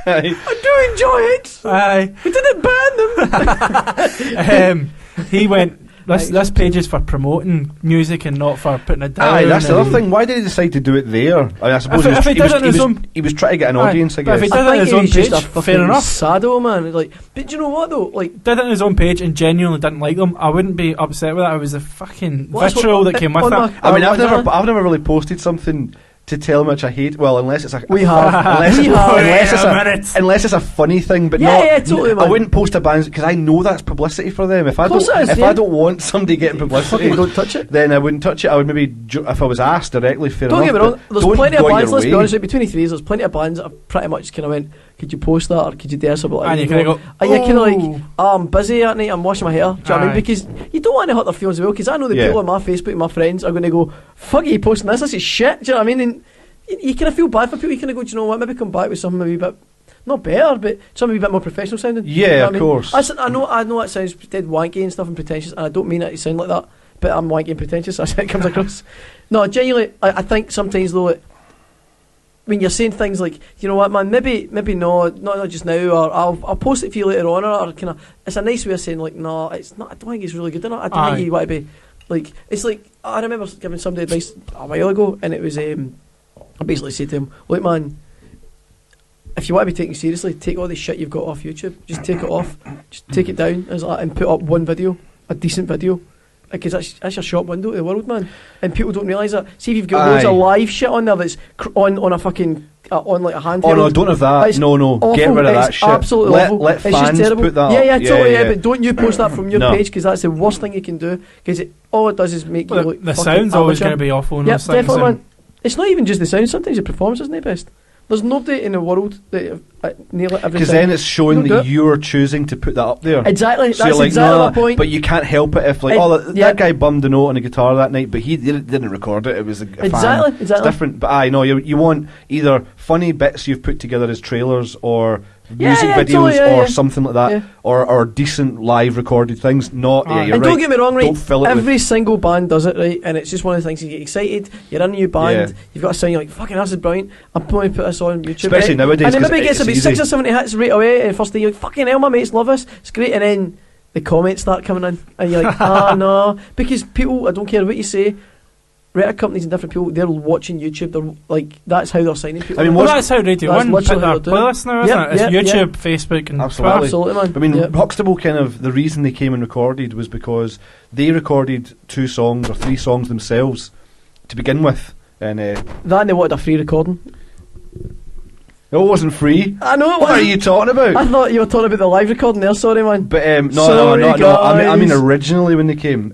[SPEAKER 1] Aye.
[SPEAKER 3] I do enjoy it.
[SPEAKER 2] Aye.
[SPEAKER 3] We didn't ban them.
[SPEAKER 2] He went, this
[SPEAKER 3] Right.
[SPEAKER 2] page is for promoting music and not for putting it down.
[SPEAKER 1] Aye, that's the
[SPEAKER 2] and-
[SPEAKER 1] other thing. Why did he decide to do it there? I, mean, I suppose
[SPEAKER 2] If he did it on his own-
[SPEAKER 1] he was trying to get an
[SPEAKER 2] Aye,
[SPEAKER 1] audience, I
[SPEAKER 2] but if
[SPEAKER 1] guess.
[SPEAKER 2] he did it on his own
[SPEAKER 3] he's just
[SPEAKER 2] page,
[SPEAKER 3] a fucking
[SPEAKER 2] fair enough.
[SPEAKER 3] sado, man. Like, but do you know what though? Like,
[SPEAKER 2] Did it on his own page and genuinely didn't like them, I wouldn't be upset with that. It was the fucking
[SPEAKER 3] well, that's what-
[SPEAKER 2] vitriol that came with
[SPEAKER 3] on
[SPEAKER 2] that.
[SPEAKER 3] my-
[SPEAKER 1] I mean,
[SPEAKER 3] on
[SPEAKER 1] I've
[SPEAKER 3] my-
[SPEAKER 1] never really posted something to tell him which I hate. Well, unless it's a
[SPEAKER 3] We have.
[SPEAKER 1] unless,
[SPEAKER 3] We
[SPEAKER 1] it's,
[SPEAKER 3] have.
[SPEAKER 1] unless, it's
[SPEAKER 2] Wait a minute.
[SPEAKER 1] unless it's a funny thing, but
[SPEAKER 3] Yeah,
[SPEAKER 1] not.
[SPEAKER 3] yeah, totally,
[SPEAKER 1] I
[SPEAKER 3] man.
[SPEAKER 1] wouldn't post a band because I know that's publicity for them. If I
[SPEAKER 3] Of course
[SPEAKER 1] don't,
[SPEAKER 3] it is,
[SPEAKER 1] if
[SPEAKER 3] yeah.
[SPEAKER 1] I don't want somebody getting publicity,
[SPEAKER 3] fucking don't touch it.
[SPEAKER 1] then I wouldn't touch it. I would maybe if I was asked directly. Fair
[SPEAKER 3] Don't
[SPEAKER 1] enough.
[SPEAKER 3] get me wrong,
[SPEAKER 1] but
[SPEAKER 3] there's
[SPEAKER 1] don't
[SPEAKER 3] plenty of
[SPEAKER 1] go
[SPEAKER 3] bands,
[SPEAKER 1] your
[SPEAKER 3] let's be
[SPEAKER 1] way.
[SPEAKER 3] honest, like, between the three, there's plenty of bands that have pretty much kind of went, could you post that or could you dare something like
[SPEAKER 2] And
[SPEAKER 3] that?
[SPEAKER 2] you kind of go,
[SPEAKER 3] And you're kind of
[SPEAKER 2] "Ooh."
[SPEAKER 3] like, I'm busy that night, I'm washing my hair. Do you know what I mean?
[SPEAKER 2] Aye.
[SPEAKER 3] Because you don't want to hurt their feelings as well, because I know the
[SPEAKER 1] Yeah.
[SPEAKER 3] people on my Facebook, my friends, are going to go, fuck you posting this is shit. Do you know what I mean? And you kind of feel bad for people, you kind of go, do you know what, maybe come back with something maybe a bit, not better, but something a bit more professional sounding.
[SPEAKER 1] Yeah,
[SPEAKER 3] You know what
[SPEAKER 1] of
[SPEAKER 3] I mean?
[SPEAKER 1] course.
[SPEAKER 3] I know it sounds dead wanky and stuff and pretentious, and I don't mean it to sound like that, but I'm wanky and pretentious, that's how it comes across. No, genuinely, I think sometimes though, when you're saying things like, you know what, man, maybe no, not just now, or I'll post it for you later on, or kind of, it's a nice way of saying like, no, it's not. I don't think it's really good enough. I don't
[SPEAKER 2] Aye.
[SPEAKER 3] think you want to be like. It's like I remember giving somebody advice a while ago, and it was I basically said to him, look, man, if you want to be taken seriously, take all the shit you've got off YouTube, just take it off, just take it down, and put up one video, a decent video. Because that's your shop window to the world, man, and people don't realise that. See if you've got loads
[SPEAKER 1] Aye.
[SPEAKER 3] of live shit on there that's on a fucking on like a handheld.
[SPEAKER 1] Oh no, don't have that.
[SPEAKER 3] It's
[SPEAKER 1] No,
[SPEAKER 3] awful.
[SPEAKER 1] get rid of that
[SPEAKER 3] It's
[SPEAKER 1] shit.
[SPEAKER 3] absolutely
[SPEAKER 1] let
[SPEAKER 3] awful.
[SPEAKER 1] let
[SPEAKER 3] It's just
[SPEAKER 1] fans
[SPEAKER 3] terrible.
[SPEAKER 1] put that
[SPEAKER 3] yeah,
[SPEAKER 1] up.
[SPEAKER 3] yeah, totally. Yeah, but don't you post that from your
[SPEAKER 1] No.
[SPEAKER 3] page, because that's the worst thing you can do. Because all it does is make
[SPEAKER 2] Well,
[SPEAKER 3] you look.
[SPEAKER 2] the
[SPEAKER 3] fucking
[SPEAKER 2] sound's always
[SPEAKER 3] amateur.
[SPEAKER 2] going to be awful. And
[SPEAKER 3] Yeah,
[SPEAKER 2] those things,
[SPEAKER 3] definitely,
[SPEAKER 2] and
[SPEAKER 3] man. It's not even just the sound. Sometimes the performance isn't the best. There's nobody in the world that nearly every
[SPEAKER 1] Because
[SPEAKER 3] time.
[SPEAKER 1] then it's showing
[SPEAKER 3] Don't do
[SPEAKER 1] that
[SPEAKER 3] it.
[SPEAKER 1] you're choosing to put that up there.
[SPEAKER 3] Exactly.
[SPEAKER 1] So
[SPEAKER 3] That's
[SPEAKER 1] you're like,
[SPEAKER 3] exactly
[SPEAKER 1] nah,
[SPEAKER 3] my point.
[SPEAKER 1] but you can't help it if like, that
[SPEAKER 3] yeah.
[SPEAKER 1] guy bummed a note on the guitar that night, but he didn't record it. It was a fan.
[SPEAKER 3] Exactly.
[SPEAKER 1] It's different. But I know you want either funny bits you've put together as trailers or music videos
[SPEAKER 3] totally,
[SPEAKER 1] or something like that,
[SPEAKER 3] Yeah.
[SPEAKER 1] or decent live recorded things. Not yeah, you're
[SPEAKER 3] and
[SPEAKER 1] right.
[SPEAKER 3] don't get me wrong, right?
[SPEAKER 1] Don't fill it
[SPEAKER 3] Every single band does it, right? And it's just one of the things you get excited. You're in a new band.
[SPEAKER 1] Yeah.
[SPEAKER 3] You've got a song. You're like, fucking, this is brilliant. I'm going to put this on YouTube.
[SPEAKER 1] Especially nowadays,
[SPEAKER 3] and it
[SPEAKER 1] 'cause
[SPEAKER 3] maybe gets
[SPEAKER 1] it's
[SPEAKER 3] about
[SPEAKER 1] easy.
[SPEAKER 3] 6 or 7 hits right away. And first day, you're like, fucking hell, my mates love this. It's great. And then the comments start coming in, and you're like, ah, no, because people, I don't care what you say. Record companies and different people, they're watching YouTube. They're like, that's how they're signing people.
[SPEAKER 1] I mean,
[SPEAKER 2] Well, that's how Radio
[SPEAKER 3] That's
[SPEAKER 2] 1 put
[SPEAKER 3] literally
[SPEAKER 2] their
[SPEAKER 3] what they're doing.
[SPEAKER 2] playlist now, isn't
[SPEAKER 3] Yep,
[SPEAKER 2] it? It's
[SPEAKER 3] yep,
[SPEAKER 2] YouTube,
[SPEAKER 3] yep.
[SPEAKER 2] Facebook, and
[SPEAKER 1] Absolutely.
[SPEAKER 3] Absolutely, man.
[SPEAKER 1] I mean,
[SPEAKER 3] Yep.
[SPEAKER 1] Huxtable kind of, the reason they came and recorded was because they recorded 2 songs or 3 songs themselves to begin with, and
[SPEAKER 3] That and they wanted a free recording.
[SPEAKER 1] it wasn't free.
[SPEAKER 3] I know it
[SPEAKER 1] What are
[SPEAKER 3] wasn't.
[SPEAKER 1] you talking about?
[SPEAKER 3] I thought you were talking about the live recording there. Sorry, man.
[SPEAKER 1] But no,
[SPEAKER 3] Sorry,
[SPEAKER 1] I mean
[SPEAKER 3] guys.
[SPEAKER 1] originally when they came,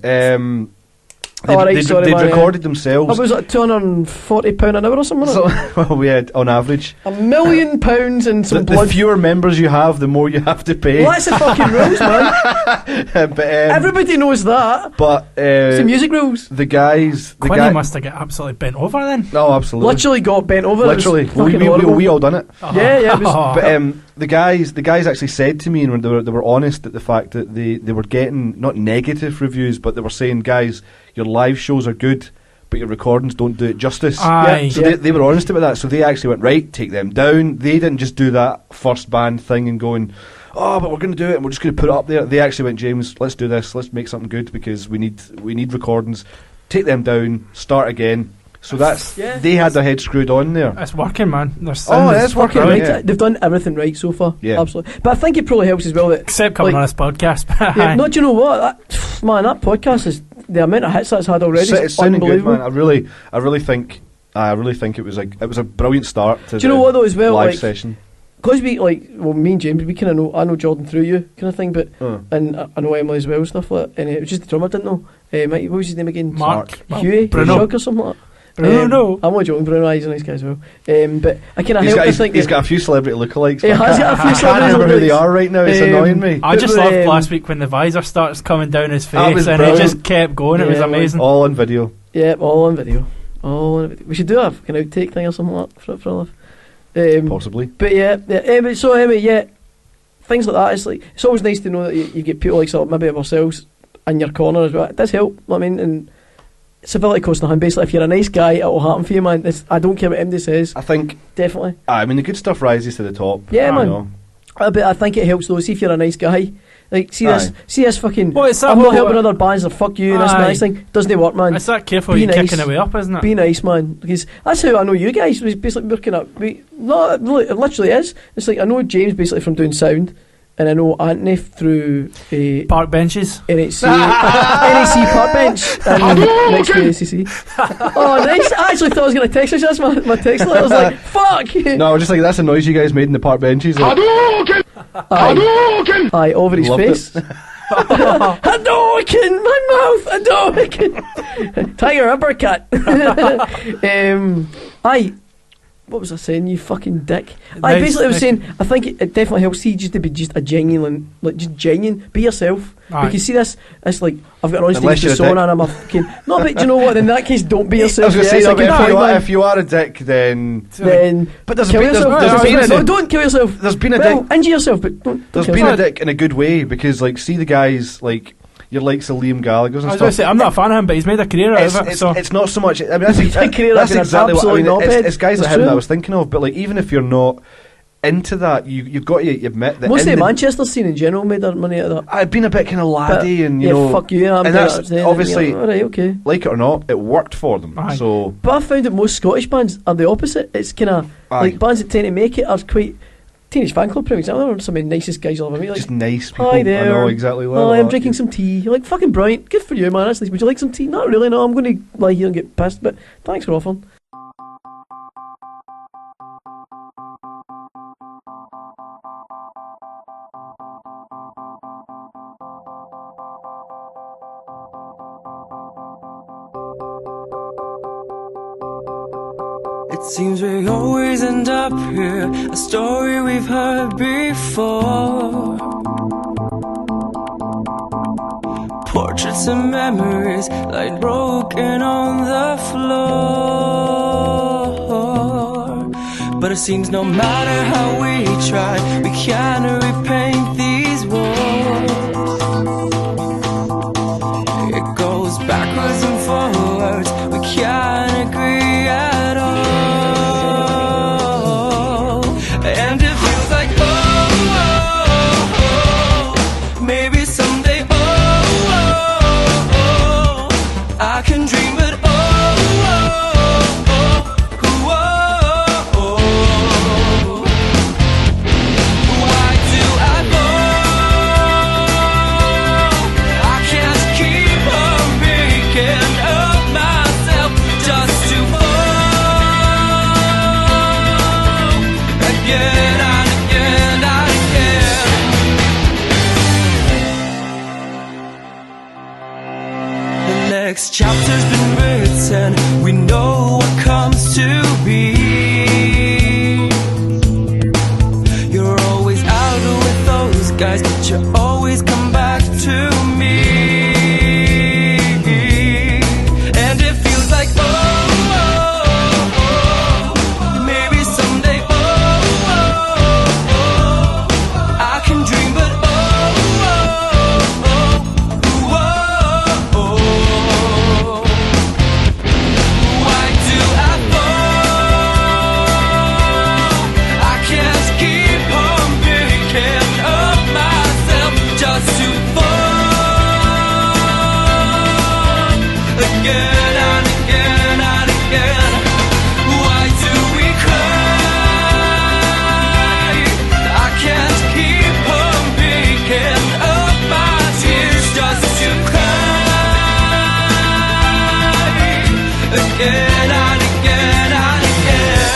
[SPEAKER 3] Alright,
[SPEAKER 1] they'd
[SPEAKER 3] sorry,
[SPEAKER 1] they'd
[SPEAKER 3] man,
[SPEAKER 1] recorded
[SPEAKER 3] What
[SPEAKER 1] themselves.
[SPEAKER 3] was it, £240 an hour or something?
[SPEAKER 1] So, well, we had on average.
[SPEAKER 3] £1 million and
[SPEAKER 1] The,
[SPEAKER 3] some
[SPEAKER 1] the
[SPEAKER 3] blood.
[SPEAKER 1] fewer members you have, the more you have to pay.
[SPEAKER 3] Well, that's the fucking rules, man.
[SPEAKER 1] but
[SPEAKER 3] Everybody knows that.
[SPEAKER 1] but
[SPEAKER 3] It's the music rules.
[SPEAKER 1] the guys, the
[SPEAKER 2] Quinny
[SPEAKER 1] guy.
[SPEAKER 2] must have got absolutely bent over then.
[SPEAKER 1] No, absolutely.
[SPEAKER 3] Literally got bent over.
[SPEAKER 1] Literally,
[SPEAKER 3] It was fucking
[SPEAKER 1] we
[SPEAKER 3] horrible.
[SPEAKER 1] all done it.
[SPEAKER 3] Yeah, yeah. It was,
[SPEAKER 1] But the guys actually said to me, and they were honest at the fact that they were getting not negative reviews, but they were saying, guys, your live shows are good, but your recordings don't do it justice.
[SPEAKER 2] Aye.
[SPEAKER 1] So
[SPEAKER 3] Yeah.
[SPEAKER 1] they were honest about that. So they actually went, right, take them down. They didn't just do that first band thing and going, oh, but we're going to do it and we're just going to put it up there. They actually went, James, let's do this. Let's make something good because we need recordings. Take them down, start again. So that's
[SPEAKER 3] Yeah.
[SPEAKER 1] they had their head screwed on there.
[SPEAKER 2] It's working, man. Their
[SPEAKER 1] Oh,
[SPEAKER 2] sound is
[SPEAKER 1] it's working,
[SPEAKER 3] fucking right.
[SPEAKER 1] yeah.
[SPEAKER 3] They've done everything right so far.
[SPEAKER 1] Yeah.
[SPEAKER 3] Absolutely. But I think it probably helps as well that.
[SPEAKER 2] Except coming
[SPEAKER 3] like-
[SPEAKER 2] on this podcast.
[SPEAKER 3] Yeah, no, do you know what? Man, that podcast is the amount of hits that's had already.
[SPEAKER 1] It's
[SPEAKER 3] Is
[SPEAKER 1] sounding good,
[SPEAKER 3] unbelievable.
[SPEAKER 1] man. I really think it was a brilliant start to
[SPEAKER 3] Do you know
[SPEAKER 1] the
[SPEAKER 3] what though as well?
[SPEAKER 1] live
[SPEAKER 3] Like,
[SPEAKER 1] session.
[SPEAKER 3] because we me and James, we kind of know. I know Jordan through you, kind of thing. But
[SPEAKER 1] Uh.
[SPEAKER 3] and I know Emily as well, and stuff like that. And it was just the drummer, didn't know. What was his name again?
[SPEAKER 2] Mark.
[SPEAKER 3] Huey,
[SPEAKER 2] Bruno.
[SPEAKER 3] Shug or something like that.
[SPEAKER 2] Bruno.
[SPEAKER 3] I'm not joking, Bruno. He's a nice guy as well. But I kind of
[SPEAKER 1] He's
[SPEAKER 3] help
[SPEAKER 1] got,
[SPEAKER 3] to
[SPEAKER 1] he's,
[SPEAKER 3] think
[SPEAKER 1] he's
[SPEAKER 3] that
[SPEAKER 1] got a few celebrity lookalikes.
[SPEAKER 3] He
[SPEAKER 1] but
[SPEAKER 3] has got a few
[SPEAKER 1] I can't
[SPEAKER 3] celebrity
[SPEAKER 1] remember who they
[SPEAKER 3] lookalikes.
[SPEAKER 1] are right now. It's annoying me.
[SPEAKER 2] I just
[SPEAKER 3] But,
[SPEAKER 2] loved last week when the visor starts coming down his
[SPEAKER 1] That
[SPEAKER 2] face
[SPEAKER 1] was
[SPEAKER 2] and it
[SPEAKER 1] brilliant.
[SPEAKER 2] just kept going. It was
[SPEAKER 3] Yeah,
[SPEAKER 2] amazing.
[SPEAKER 1] All on video.
[SPEAKER 3] Yeah, all on video. All on video. We should do a fucking outtake thing or something like that for a laugh.
[SPEAKER 1] Possibly.
[SPEAKER 3] But yeah. But so anyway, yeah, things like that. It's always nice to know that you get people like sort of maybe of ourselves in your corner as well. It does help. I mean, and civility costs nothing. Basically, if you're a nice guy, it'll happen for you, man. I don't care what MD says.
[SPEAKER 1] I think.
[SPEAKER 3] Definitely.
[SPEAKER 1] I mean, the good stuff rises to the top.
[SPEAKER 3] Yeah,
[SPEAKER 1] you
[SPEAKER 3] man.
[SPEAKER 1] know.
[SPEAKER 3] But I think it helps though. See if you're a nice guy. Like, see this fucking.
[SPEAKER 2] Well, it's that
[SPEAKER 3] I'm not
[SPEAKER 2] whole-
[SPEAKER 3] helping other bands. Or fuck you. And that's the
[SPEAKER 2] Aye.
[SPEAKER 3] nice thing. Doesn't work, man.
[SPEAKER 2] It's that careful
[SPEAKER 3] Be
[SPEAKER 2] you
[SPEAKER 3] nice.
[SPEAKER 2] kicking away up, isn't it?
[SPEAKER 3] Be nice, man. Because that's how I know you guys. Was basically working up. No, it literally is. It's like I know James basically from doing sound, and I know Anthony through
[SPEAKER 2] Park benches.
[SPEAKER 3] NHC NHC park bench next to ACC. Oh, nice! I actually thought I was going to text you. That's my text. I was like, fuck.
[SPEAKER 1] No, I was just like, that's the noise you guys made in the park benches. Like,
[SPEAKER 3] Aye, over his
[SPEAKER 1] Loved
[SPEAKER 3] face. Hadouken! My mouth! Hadouken! Tiger uppercut! Aye. What was I saying, you fucking dick? I
[SPEAKER 2] Nice,
[SPEAKER 3] basically was
[SPEAKER 2] nice.
[SPEAKER 3] saying, I think it definitely helps see just to be just a genuine, like just genuine, be yourself.
[SPEAKER 2] Aye.
[SPEAKER 3] Because see this, it's like, I've got an
[SPEAKER 1] Unless
[SPEAKER 3] onstage
[SPEAKER 1] you're a
[SPEAKER 3] persona
[SPEAKER 1] dick.
[SPEAKER 3] and I'm a fucking, no but do you know what, in that case don't be
[SPEAKER 1] I
[SPEAKER 3] yourself.
[SPEAKER 1] was going to say,
[SPEAKER 3] it's
[SPEAKER 1] no,
[SPEAKER 3] a
[SPEAKER 1] but
[SPEAKER 3] good point, man.
[SPEAKER 1] if you are a dick, then
[SPEAKER 3] Then
[SPEAKER 1] but there's
[SPEAKER 3] kill
[SPEAKER 1] been
[SPEAKER 3] yourself.
[SPEAKER 1] there's
[SPEAKER 3] No,
[SPEAKER 1] been
[SPEAKER 3] don't kill yourself.
[SPEAKER 1] there's been a
[SPEAKER 3] Well,
[SPEAKER 1] dick.
[SPEAKER 3] injure yourself, but don't
[SPEAKER 1] There's
[SPEAKER 3] kill
[SPEAKER 1] been a
[SPEAKER 3] yourself.
[SPEAKER 1] dick in a good way because, like, see the guys like your likes of Liam Gallagher's and
[SPEAKER 2] I was going to
[SPEAKER 1] stuff.
[SPEAKER 2] say, I'm not a fan of him, but he's made a career out of it. So
[SPEAKER 1] It's not so much. I mean, that's,
[SPEAKER 3] career
[SPEAKER 1] that's
[SPEAKER 3] like an
[SPEAKER 1] exactly what I
[SPEAKER 3] absolute
[SPEAKER 1] mean.
[SPEAKER 3] knobhead.
[SPEAKER 1] It's guys like
[SPEAKER 3] It's
[SPEAKER 1] him that I
[SPEAKER 3] true.
[SPEAKER 1] was thinking of. But like, even if you're not into that, you've got to admit that
[SPEAKER 3] Most of
[SPEAKER 1] in
[SPEAKER 3] the Manchester scene in general made their money out of that.
[SPEAKER 1] I've been a bit kind of laddie, and you
[SPEAKER 3] yeah,
[SPEAKER 1] know,
[SPEAKER 3] fuck you. I'm
[SPEAKER 1] and
[SPEAKER 3] doing
[SPEAKER 1] that's
[SPEAKER 3] it, saying,
[SPEAKER 1] obviously-
[SPEAKER 3] all right, okay.
[SPEAKER 1] like it or not, it worked for them.
[SPEAKER 2] Aye.
[SPEAKER 1] So
[SPEAKER 3] But I found that most Scottish bands are the opposite. It's kind of
[SPEAKER 1] Aye.
[SPEAKER 3] like bands that tend to make it are quite. Teenage Fan Club, for example, are some of the nicest guys I'll ever meet. Like,
[SPEAKER 1] just nice people.
[SPEAKER 3] hi there.
[SPEAKER 1] I know exactly what.
[SPEAKER 3] oh, I'm drinking some tea. You're like, fucking brilliant. Good for you, man. That's nice. Would you like some tea? Not really. No, I'm going to lie here and get pissed. But thanks for offering.
[SPEAKER 8] It seems we always end up here, a story we've heard before. Portraits and memories lying broken on the floor. But it seems no matter how we try, we can't repaint these walls. It goes backwards and forwards, we can't agree at all. And it feels like maybe someday I can dream, but why do I fall? I can't keep on picking up myself just to fall again and again and again. The next chapter's been written, we know what comes to be. You're always out with those guys, but you always come back to me. And it feels like maybe someday I can dream, but why do I fall? I can't keep on picking up myself just to fall again and again and again. Why do we cry? I can't keep on picking up my tears just to cry again and again and again.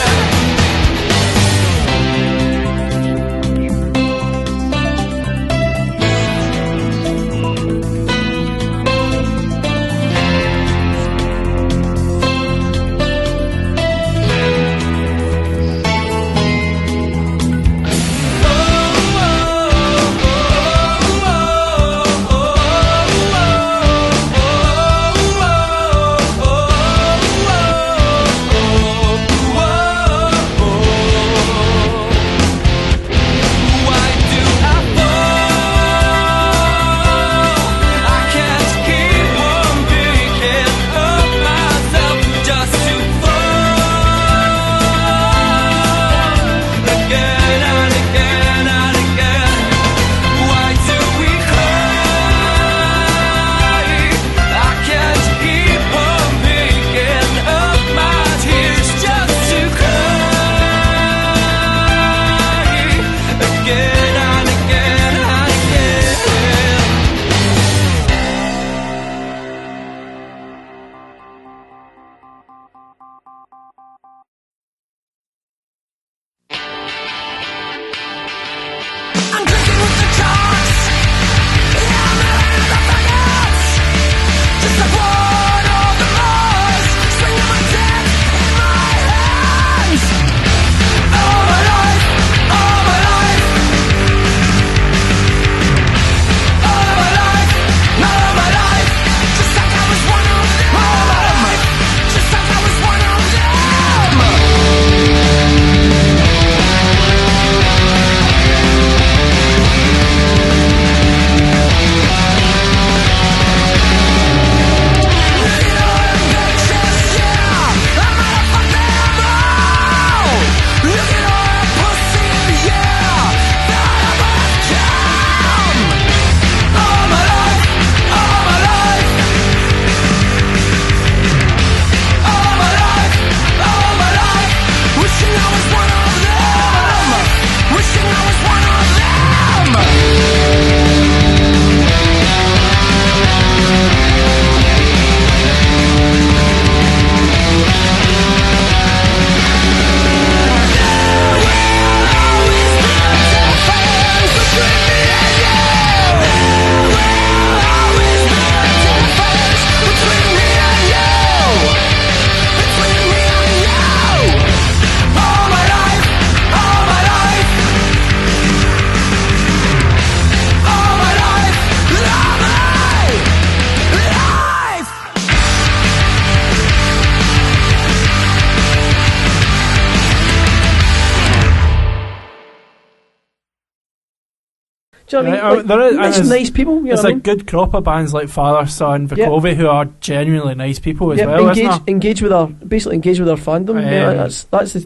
[SPEAKER 3] Do you know what I mean? Like,
[SPEAKER 2] there is, and
[SPEAKER 3] it's
[SPEAKER 2] there's-
[SPEAKER 3] nice people. You know
[SPEAKER 2] There's
[SPEAKER 3] what I
[SPEAKER 2] a
[SPEAKER 3] mean?
[SPEAKER 2] good crop of bands like Father, Son,
[SPEAKER 3] Yeah.
[SPEAKER 2] Vicovi who are genuinely nice people as
[SPEAKER 3] Yeah,
[SPEAKER 2] well, isn't there?
[SPEAKER 3] engage with our fandom. Yeah,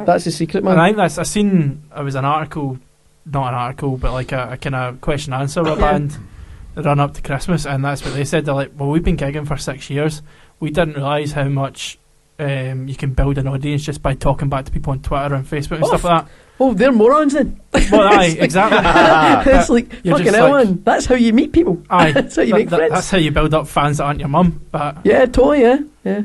[SPEAKER 3] that's the secret, man.
[SPEAKER 2] And I think that's, it was an article, not an article, but like a kind of question answer with a band the run up to Christmas, and that's what they said. They're like, well, we've been gigging for 6 years. We didn't realise how much you can build an audience just by talking back to people on Twitter and Facebook and stuff like that.
[SPEAKER 3] Oh, they're morons then.
[SPEAKER 2] Well, aye, exactly.
[SPEAKER 3] It's like,
[SPEAKER 2] You're
[SPEAKER 3] fucking
[SPEAKER 2] just
[SPEAKER 3] hell,
[SPEAKER 2] like-
[SPEAKER 3] man. That's how you meet people.
[SPEAKER 2] Aye,
[SPEAKER 3] That's how you make friends.
[SPEAKER 2] That's how you build up fans that aren't your mum. But
[SPEAKER 3] Yeah, totally, yeah.